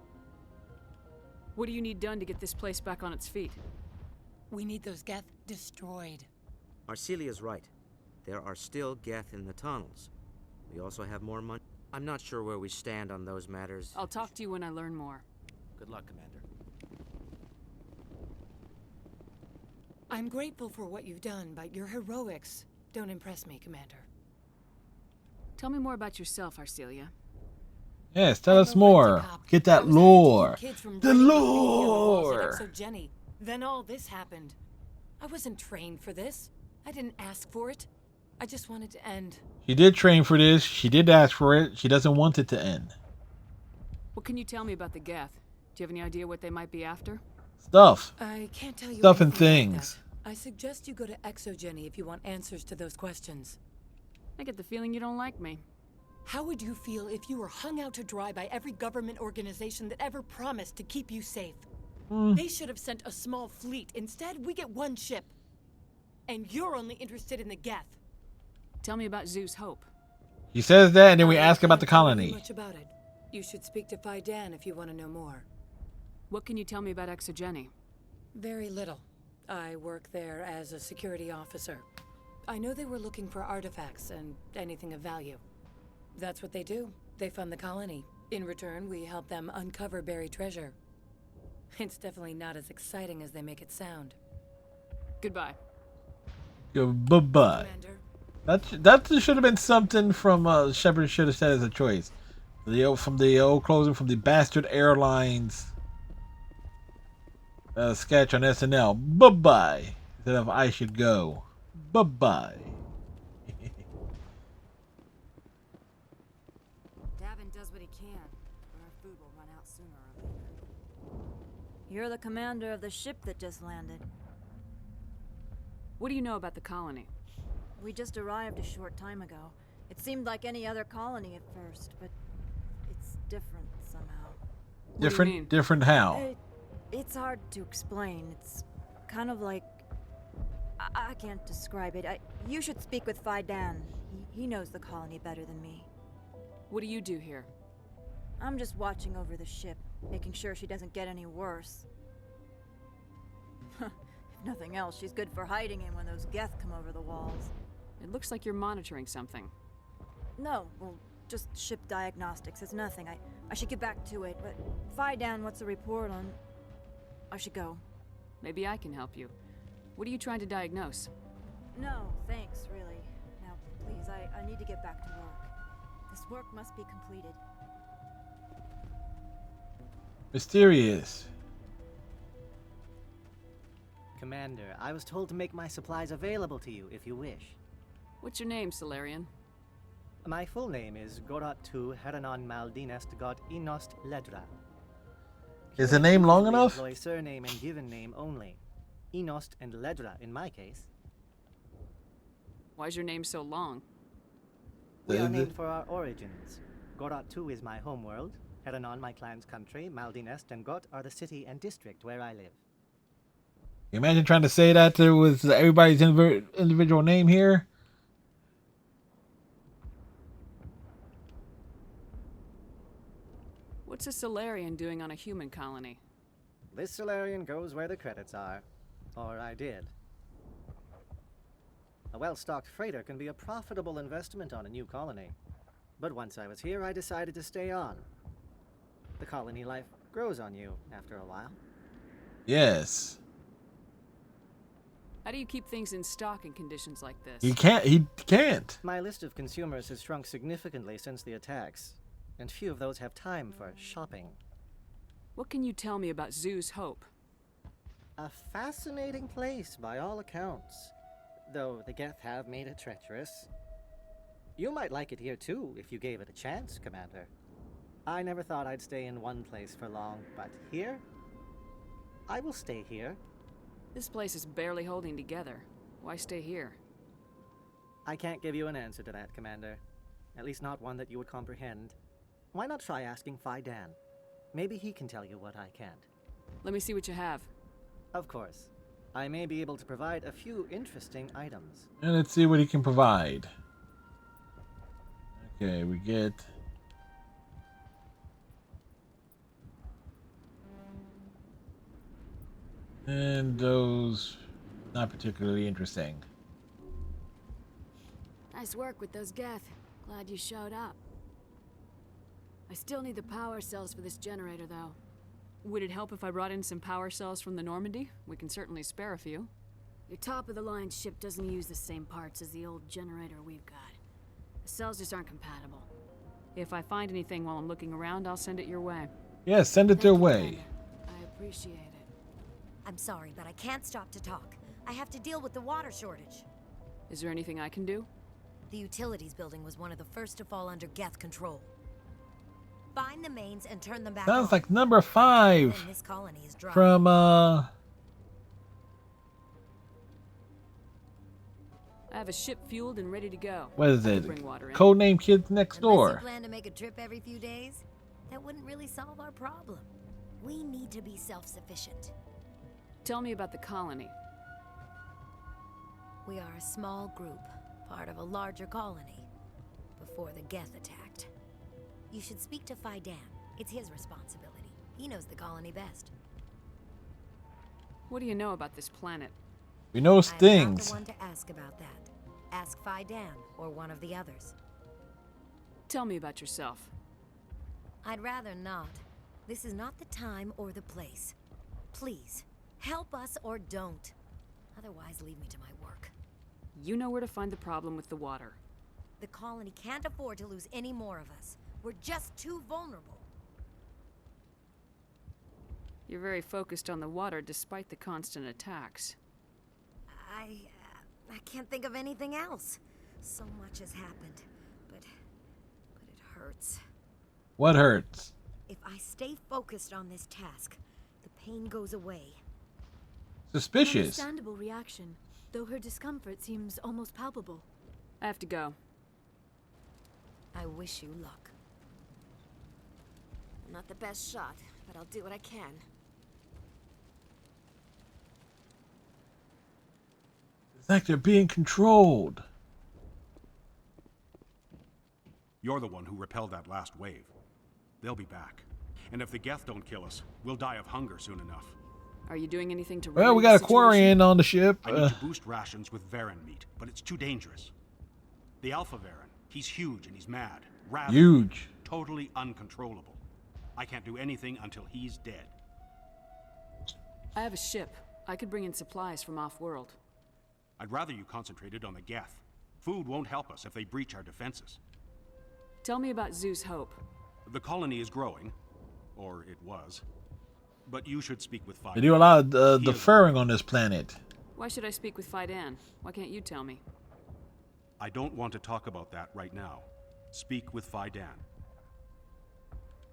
What do you need done to get this place back on its feet? We need those Geth destroyed. Arcelia's right. There are still Geth in the tunnels. We also have more money. I'm not sure where we stand on those matters. I'll talk to you when I learn more. Good luck, Commander. I'm grateful for what you've done, but your heroics don't impress me, Commander. Tell me more about yourself, Arcelia. Yes, tell us more. Get that I was hired to keep lore. kids from The running graffiti on the walls at lore. Exogeny. Then all this happened. I wasn't trained for this. I didn't ask for it. I just wanted to end. She did train for this. She did ask for it. She doesn't want it to end. What can you tell me about the Geth? Do you have any idea what they might be after? Stuff. I can't tell you Stuff and anything about things. that. I suggest you go to Exogeny if you want answers to those questions. I get the feeling you don't like me. How would you feel if you were hung out to dry by every government organization that ever promised to keep you safe? They should have sent a small fleet. Instead, we get one ship. And you're only interested in the Geth. Tell me about Zeus Hope. He says that, and then we ask about the I can't tell you colony. much about it. You should speak to Phi Dan if you want to know more. What can you tell me about Exogeny? Very little. I work there as a security officer. I know they were looking for artifacts and anything of value. That's what they do. They fund the colony. In return, we help them uncover buried treasure. It's definitely not as exciting as they make it sound. Goodbye. Bye-bye. That should have been something from Shepard should have said as a choice. From the old closing from the Bastard Airlines sketch on SNL. Bye-bye. Instead of I should go. Bye-bye. Davin does what he can, but our food will run out sooner or later. You're the commander of the ship that just landed. What do you know about the colony? We just arrived a short time ago. It seemed like any other colony at first, but it's different somehow. Different? Different how? It's hard to explain. It's kind of like... I can't describe it. You should speak with Phi Dan. He knows the colony better than me. What do you do here? I'm just watching over the ship, making sure she doesn't get any worse. If nothing else, she's good for hiding in when those Geth come over the walls. It looks like you're monitoring something. No, well, just ship diagnostics. It's nothing. I should get back to it, but Phi Dan, what's the report on... I should go. Maybe I can help you. What are you trying to diagnose? No, thanks, really. Now, please, I need to get back to work. This work must be completed. Mysterious. Commander, I was told to make my supplies available to you if you wish. What's your name, Solarian? My full name is Gorat tu Heranon Maldinest God Inost Ledra. Is the name long We enough? employ surname and given name only. Inost and Ledra in my case. Why is your name so long? We are named for our origins. Gorat tu is my homeworld, Heranon my clan's country, Maldinest and Got are the city and district where I live. Imagine trying to say that with everybody's individual name here. What's a Solarian doing on a human colony? This Solarian goes where the credits are. Or I did. A well-stocked freighter can be a profitable investment on a new colony. But once I was here, I decided to stay on. The colony life grows on you after a while. Yes. How do you keep things in stock in conditions like this? He can't. My list of consumers has shrunk significantly since the attacks, and few of those have time for shopping. What can you tell me about Zeus Hope? A fascinating place by all accounts, though the Geth have made it treacherous. You might like it here too, if you gave it a chance, Commander. I never thought I'd stay in one place for long, but here? I will stay here. This place is barely holding together. Why stay here? I can't give you an answer to that, Commander. At least not one that you would comprehend. Why not try asking Phi Dan? Maybe he can tell you what I can't. Let me see what you have. Of course. I may be able to provide a few interesting items. And let's see what he can provide. Okay, we get... And those... not particularly interesting. Nice work with those Geth. Glad you showed up. I still need the power cells for this generator, though. Would it help if I brought in some power cells from the Normandy? We can certainly spare a few. Your top-of-the-line ship doesn't use the same parts as the old generator we've got. The cells just aren't compatible. If I find anything while I'm looking around, I'll send it your way. Yeah, send it their way. I appreciate it. I'm sorry, but I can't stop to talk. I have to deal with the water shortage. Is there anything I can do? The utilities building was one of the first to fall under Geth control. Find the mains and turn them back on. Sounds like number 5 Then this colony is dry. from I have a ship fueled and ready to go. what is I it? can bring water in. Codename Kids Next Unless you Door. plan to make a trip every few days, that wouldn't really solve our problem. We need to be self-sufficient. Tell me about the colony. We are a small group, part of a larger colony, before the Geth attacked. You should speak to Fidan. It's his responsibility. He knows the colony best. What do you know about this planet? We know I'm not things. the one to ask about that. Ask Fidan or one of the others. Tell me about yourself. I'd rather not. This is not the time or the place. Please, help us or don't. Otherwise, leave me to my work. You know where to find the problem with the water. The colony can't afford to lose any more of us. We're just too vulnerable. You're very focused on the water despite the constant attacks. I can't think of anything else. So much has happened, but it hurts. What hurts? If I stay focused on this task, the pain goes away. Suspicious. Understandable reaction, though her discomfort seems almost palpable. I have to go. I wish you luck. I'm not the best shot, but I'll do what I can. It's like they're being controlled. You're the one who repelled that last wave. They'll be back. And if the Geth don't kill us, we'll die of hunger soon enough. Are you doing anything to Well, remedy we got a the Quarian on the ship. I need to boost rations with Varen meat, but it's too dangerous. The Alpha Varen, he's huge and he's mad. Rabid, Huge. Totally uncontrollable. I can't do anything until he's dead. I have a ship. I could bring in supplies from off-world. I'd rather you concentrated on the Geth. Food won't help us if they breach our defenses. Tell me about Zeus Hope. The colony is growing. Or it was. But you should speak with Fidan. They do a lot of deferring on this planet. Why should I speak with Fidan? Why can't you tell me? I don't want to talk about that right now. Speak with Fidan.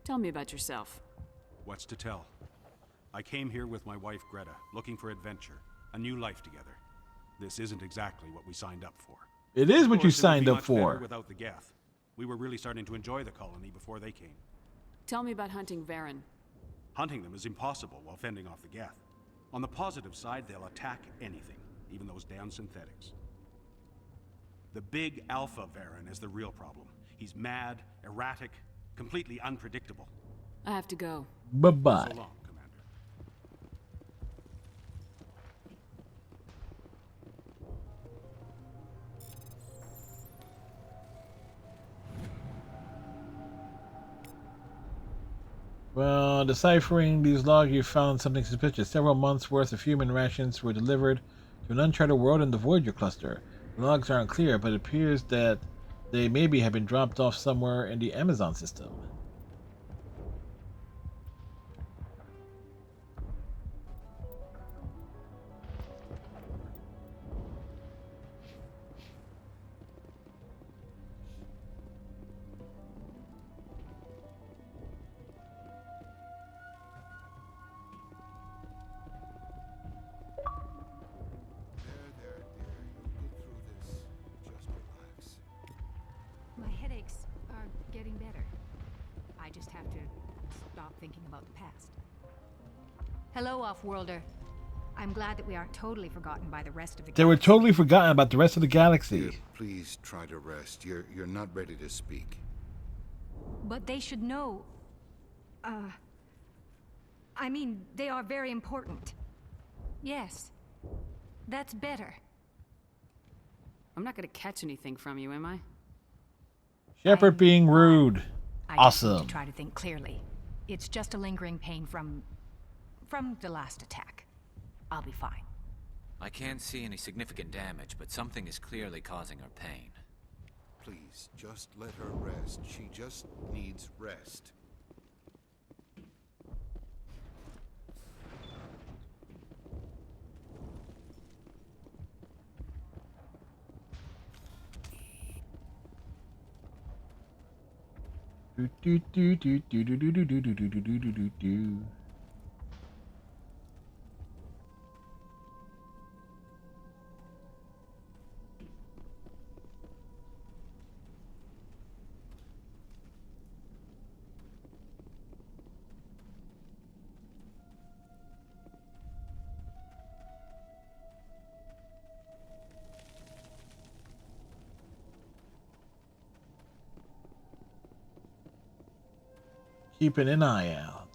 Tell me about yourself. What's to tell? I came here with my wife Greta, looking for adventure, a new life together. This isn't exactly what we signed up for. It is Of what you course, it would signed be up much for. better without the Geth. We were really starting to enjoy the colony before they came. Tell me about hunting Varen. Hunting them is impossible while fending off the Geth. On the positive side, they'll attack anything, even those damn synthetics. The big Alpha Varen is the real problem. He's mad, erratic, completely unpredictable. I have to go. Bye-bye. So long, Commander. Well, deciphering these logs, you found something suspicious. Several months' worth of human rations were delivered to an uncharted world in the Voyager cluster. The logs aren't clear, but it appears that they maybe have been dropped off somewhere in the Amazon system. My headaches are getting better. I just have to stop thinking about the past. Hello, Off-Worlder. I'm glad that we aren't totally forgotten by the rest of the They were galaxy. totally forgotten about the rest of the galaxy. Please try to rest. You're not ready to speak. But they should know... I mean, they are very important. Yes. That's better. I'm not gonna catch anything from you, am I? Shepard being rude. I just need Awesome. to try to think clearly. It's just a lingering pain from the last attack. I'll be fine. I can't see any significant damage, but something is clearly causing her pain. Please, just let her rest. She just needs rest. Keeping an eye out.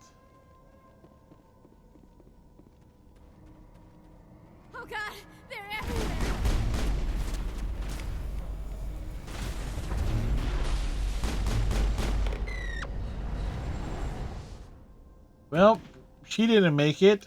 Oh God, they're everywhere. Well, she didn't make it.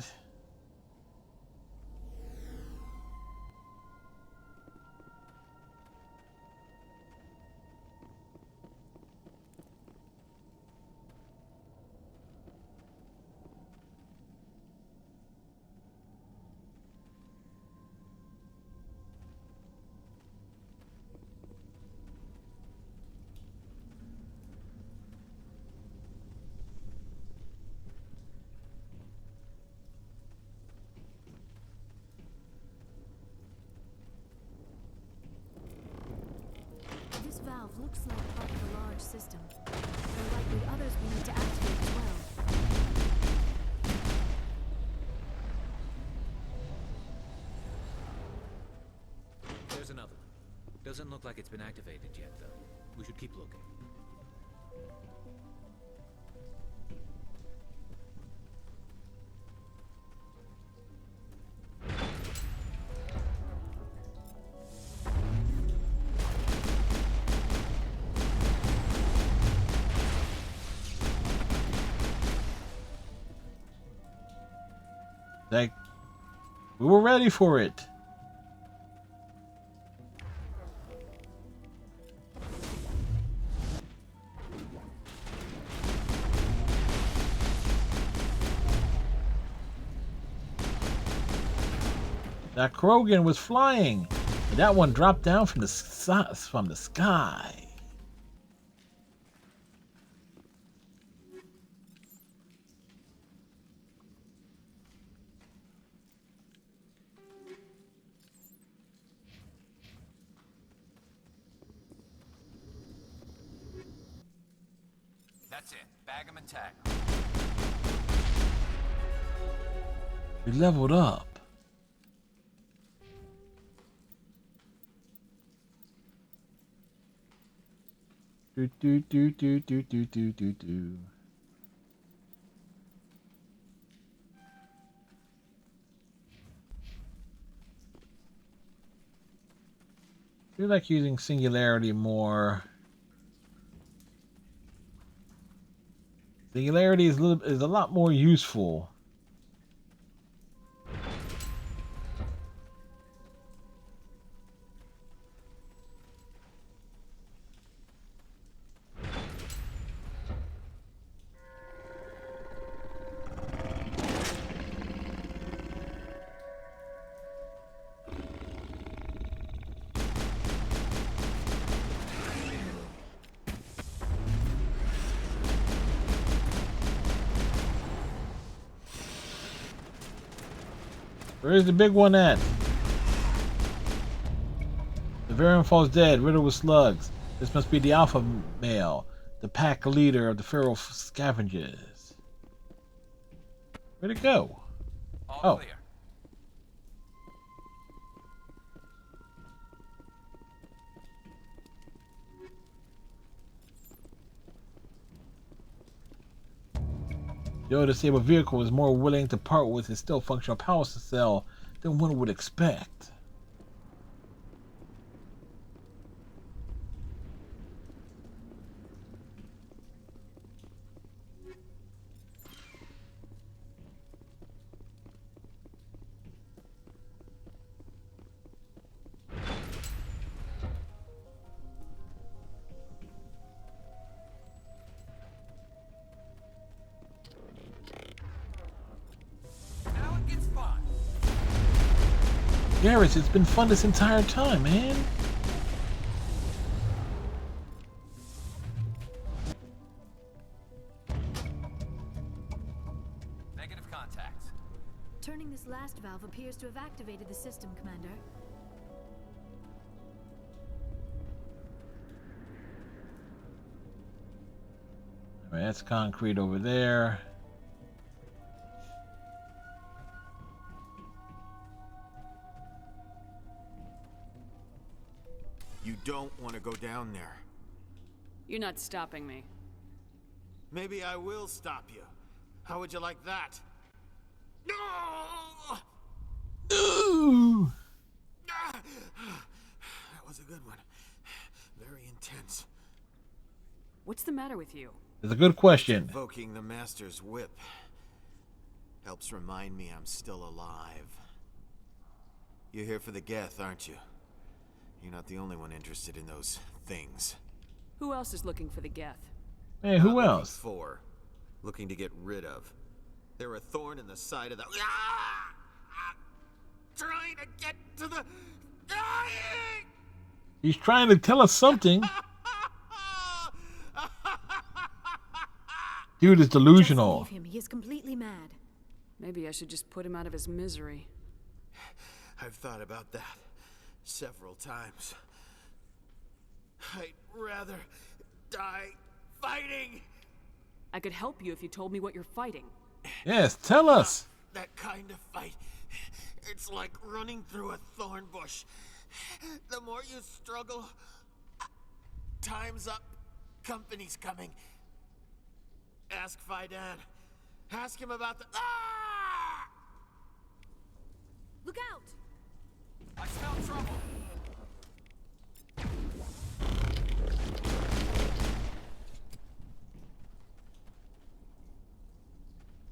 This valve looks like part of a large system. There are likely others we need to activate as well. There's another one. Doesn't look like it's been activated yet, though. We should keep looking. Like, we were ready for it. That Krogan was flying. And that one dropped down from the sky. That's it. Bag 'em and tag 'em. We leveled up. Do do do do do do do do do. I feel like using singularity more. Singularity is a lot more useful. Where is the big one at? The Varian falls dead, riddled with slugs. This must be the alpha male, the pack leader of the feral scavengers. Where'd it go? All clear. The disabled vehicle is more willing to part with its still functional power cell than one would expect. Garrus, it's been fun this entire time, man. with contacts. Turning this last valve appears to have activated the system, Commander. All right, that's concrete over there. You don't want to go down there. You're not stopping me. Maybe I will stop you. How would you like that? No! Ooh. That was a good one. Very intense. What's the matter with you? It's a good question. Invoking the Master's whip helps remind me I'm still alive. You're here for the Geth, aren't you? You're not the only one interested in those things. Who else is looking for the Geth? Hey, who else? For looking to get rid of. They're a thorn in the side of the. Trying to get to the. Dying! He's trying to tell us something. Dude is delusional. Just leave him. He is completely mad. Maybe I should just put him out of his misery. I've thought about that several times. I'd rather die fighting. I could help you if you told me what you're fighting. Yes, tell us. That kind of fight. It's like running through a thorn bush. The more you struggle, time's up. Company's coming. Ask Faidan. Ask him about the. Ah! Look out! I smell trouble.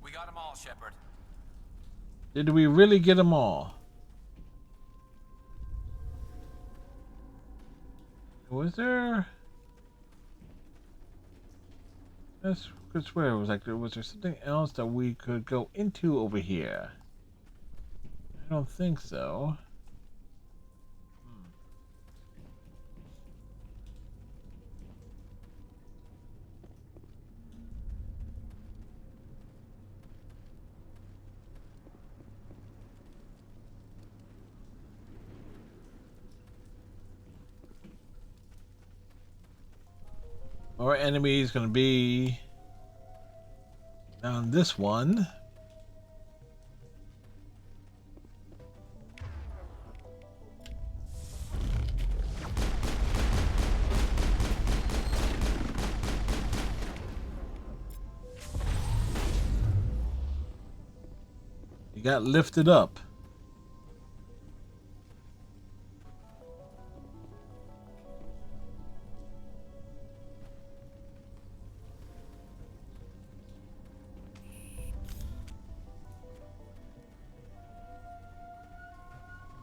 We got them all, Shepard. Did we really get them all? Was there? That's where it was like. Was there something else that we could go into over here? I don't think so. Our enemy is going to be on this one. He got lifted up.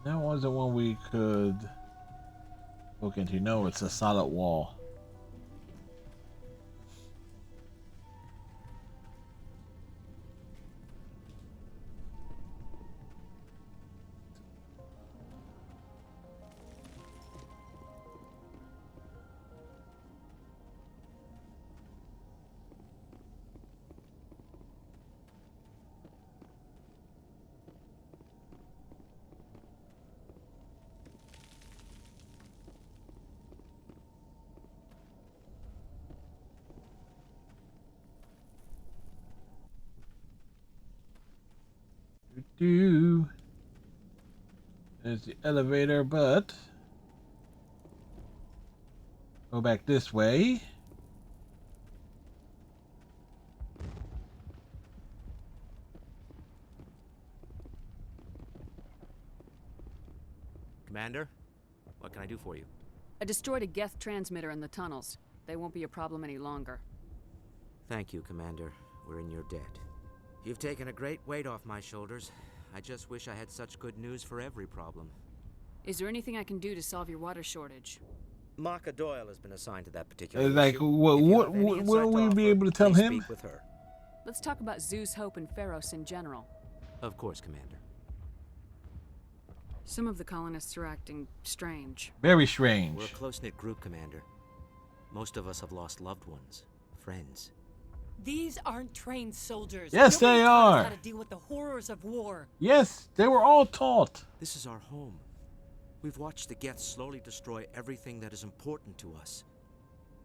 That wasn't one we could look into. No, it's a solid wall. There's the elevator, but go back this way. Commander, what can I do for you? I destroyed a Geth transmitter in the tunnels. They won't be a problem any longer. Thank you, Commander. We're in your debt. You've taken a great weight off my shoulders. I just wish I had such good news for every problem. Is there anything I can do to solve your water shortage? Maka Doyle has been assigned to that particular Like, issue. what will we be able to tell please him? Speak with her. Let's talk about Zeus, Hope, and Pharos in general. Of course, Commander. Some of the colonists are acting strange. Very strange. We're a close-knit group, Commander. Most of us have lost loved ones, friends. These aren't trained soldiers. Yes, Nobody they taught us are. how to deal with the horrors of war. Yes, they were all taught. This is our home. We've watched the Geth slowly destroy everything that is important to us.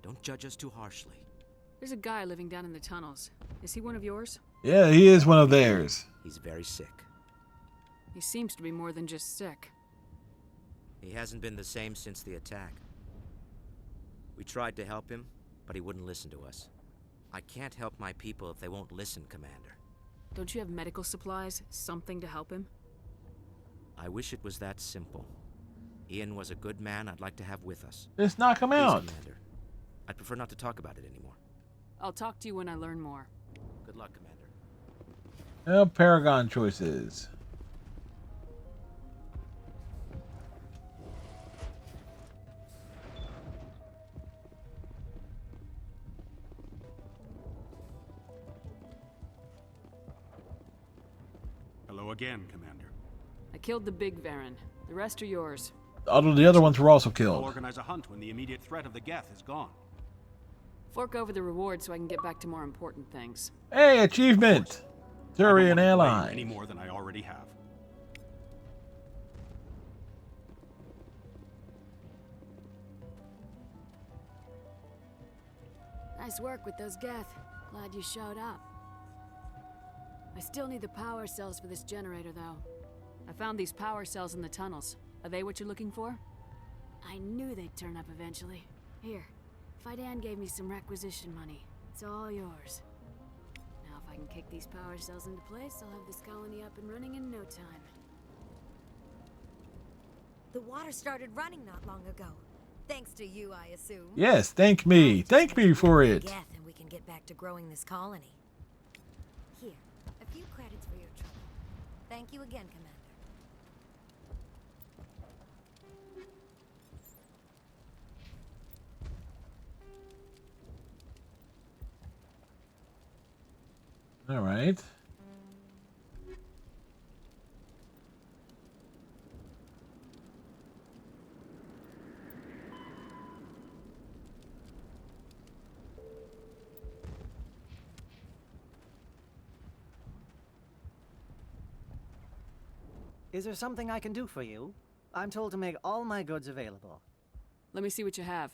Don't judge us too harshly. There's a guy living down in the tunnels. Is he one of yours? Yeah, he is one of theirs. He's very sick. He seems to be more than just sick. He hasn't been the same since the attack. We tried to help him, but he wouldn't listen to us. I can't help my people if they won't listen, Commander. Don't you have medical supplies? Something to help him? I wish it was that simple. Ian was a good man I'd like to have with us. Just knock him Please, out. Commander. I'd prefer not to talk about it anymore. I'll talk to you when I learn more. Good luck, Commander. Well, Paragon choices. Hello again, Commander. I killed the big Varen. The rest are yours. Although the other ones were also I'll killed. organize a hunt when the immediate threat of the Geth is gone. Fork over the reward so I can get back to more important things. Hey, achievement! Turian Any ally. more than I already have. Nice work with those Geth. Glad you showed up. I still need the power cells for this generator, though. I found these power cells in the tunnels. Are they what you're looking for? I knew they'd turn up eventually. Here, Fidan gave me some requisition money. It's all yours. Now if I can kick these power cells into place, I'll have this colony up and running in no time. The water started running not long ago. Thanks to you, I assume. Yes, thank me. Thank me for it. Geth, and we can get back to growing this colony. Here, a few credits for your trouble. Thank you again, Commander. All right. Is there something I can do for you? I'm told to make all my goods available. Let me see what you have.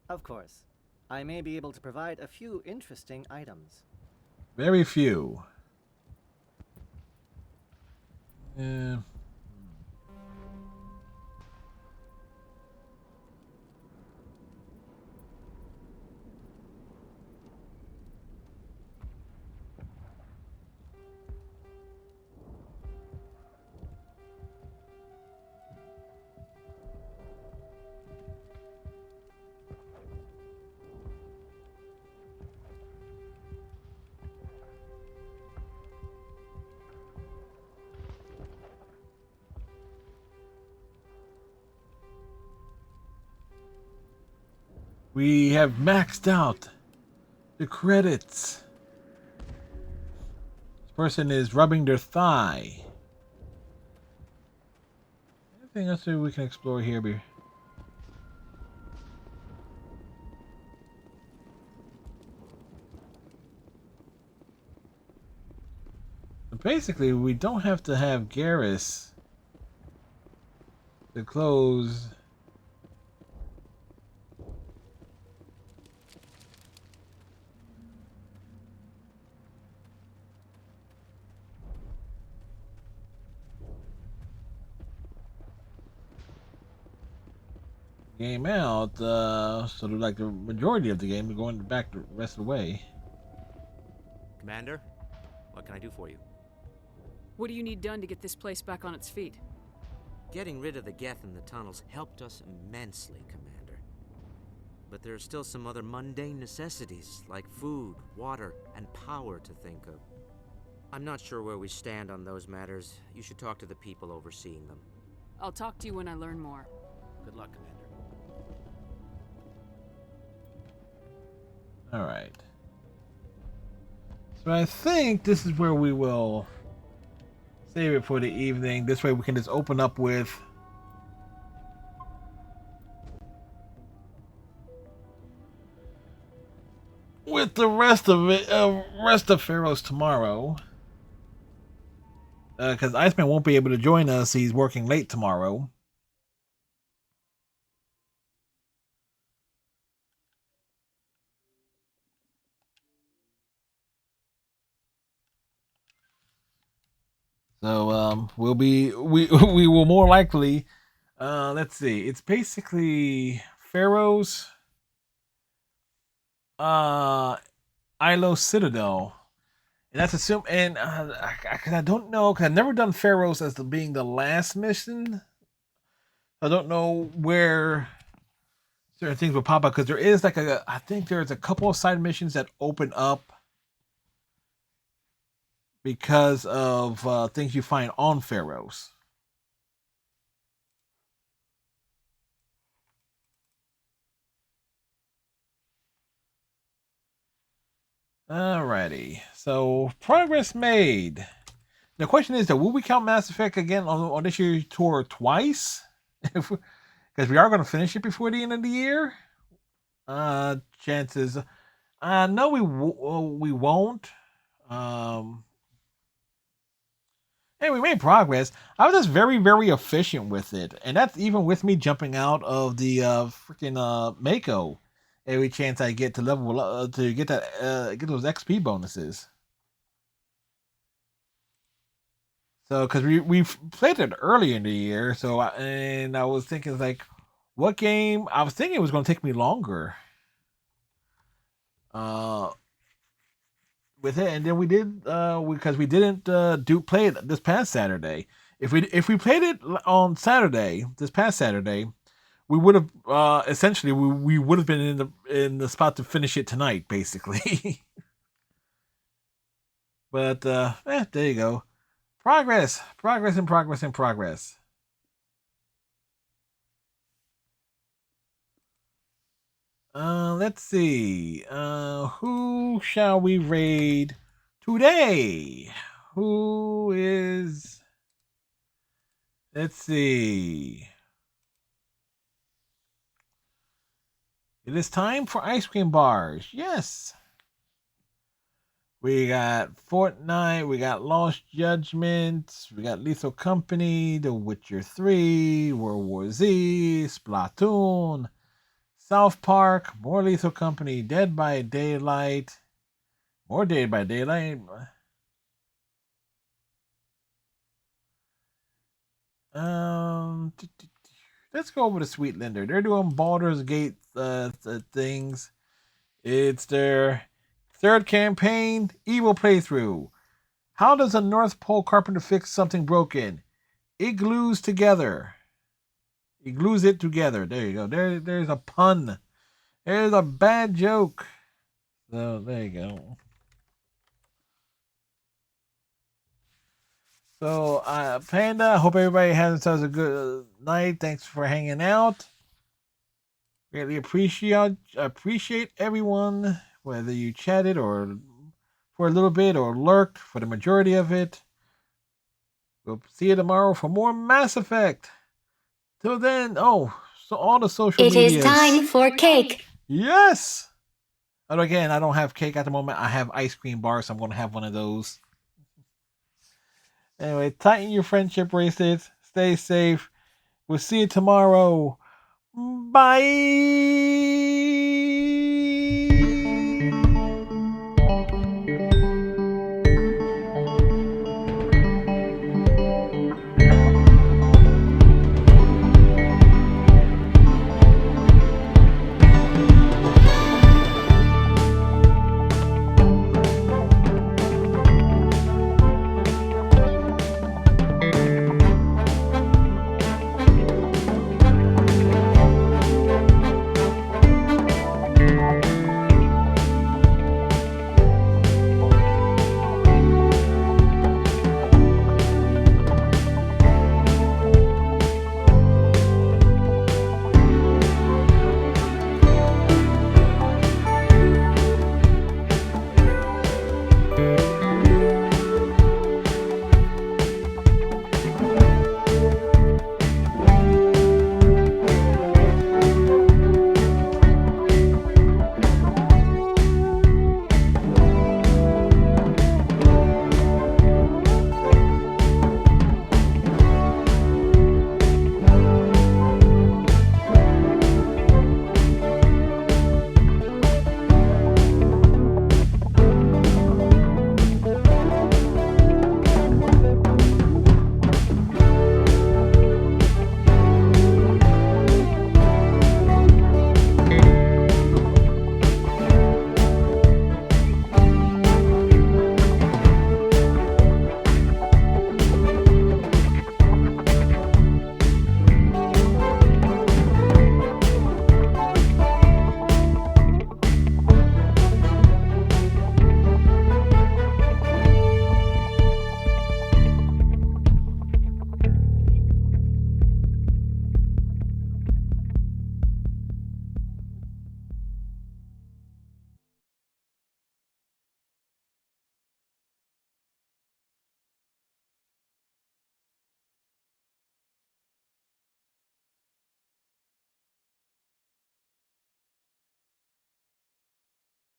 Of course. I may be able to provide a few interesting items. Very few. Yeah. We have maxed out the credits. This person is rubbing their thigh. Anything else that we can explore here? Basically, we don't have to have Garrus to close. Game out, sort of like the majority of the game, we're going back the rest of the way. Commander, what can I do for you? What do you need done to get this place back on its feet? Getting rid of the Geth in the tunnels helped us immensely, Commander. But there are still some other mundane necessities, like food, water, and power to think of. I'm not sure where we stand on those matters. You should talk to the people overseeing them. I'll talk to you when I learn more. Good luck, Commander. All right. So I think this is where we will save it for the evening. This way we can just open up with with the rest of it, rest of Pharaoh's tomorrow. Because Iceman won't be able to join us. He's working late tomorrow. So we will more likely let's see. It's basically Pharaoh's Ilo Citadel. And that's assumed, and I don't know, because I've never done Pharaoh's as being the last mission. I don't know where certain things will pop up, because there is like I think there's a couple of side missions that open up because of things you find on Pharaoh's. Alrighty, so progress made. The question is, will we count Mass Effect again on this year's tour twice? Because we are going to finish it before the end of the year. Chances, no, we won't. Hey, we made progress. I was just very, very efficient with it, and that's even with me jumping out of the freaking Mako every chance I get to level to get that get those XP bonuses. So, because we played it early in the year, so I was thinking like, what game? I was thinking it was going to take me longer. With it, and then we did because we didn't play it this past Saturday. If we played it on Saturday, this past Saturday, we would have essentially we would have been in the spot to finish it tonight, basically. But there you go. Progress, progress, and progress, and progress. Let's see. Who shall we raid today? Who is? Let's see. It is time for ice cream bars. Yes. We got Fortnite. We got Lost Judgment. We got Lethal Company. The Witcher 3. World War Z. Splatoon. South Park. More Lethal Company. Dead by Daylight. More Dead by Daylight. Let's go over to Sweet Linder. They're doing Baldur's Gate things. It's their third campaign, Evil Playthrough. How does a North Pole carpenter fix something broken? It glues together. He glues it together. There you go. There's a pun. There's a bad joke. So there you go. So Panda, I hope everybody has themselves a good night. Thanks for hanging out. Really appreciate everyone, whether you chatted or for a little bit or lurked for the majority of it. We'll see you tomorrow for more Mass Effect. Till then, so all the social medias. It is time for cake. Yes. And again, I don't have cake at the moment. I have ice cream bars, so I'm going to have one of those. Anyway, tighten your friendship bracelets. Stay safe. We'll see you tomorrow. Bye.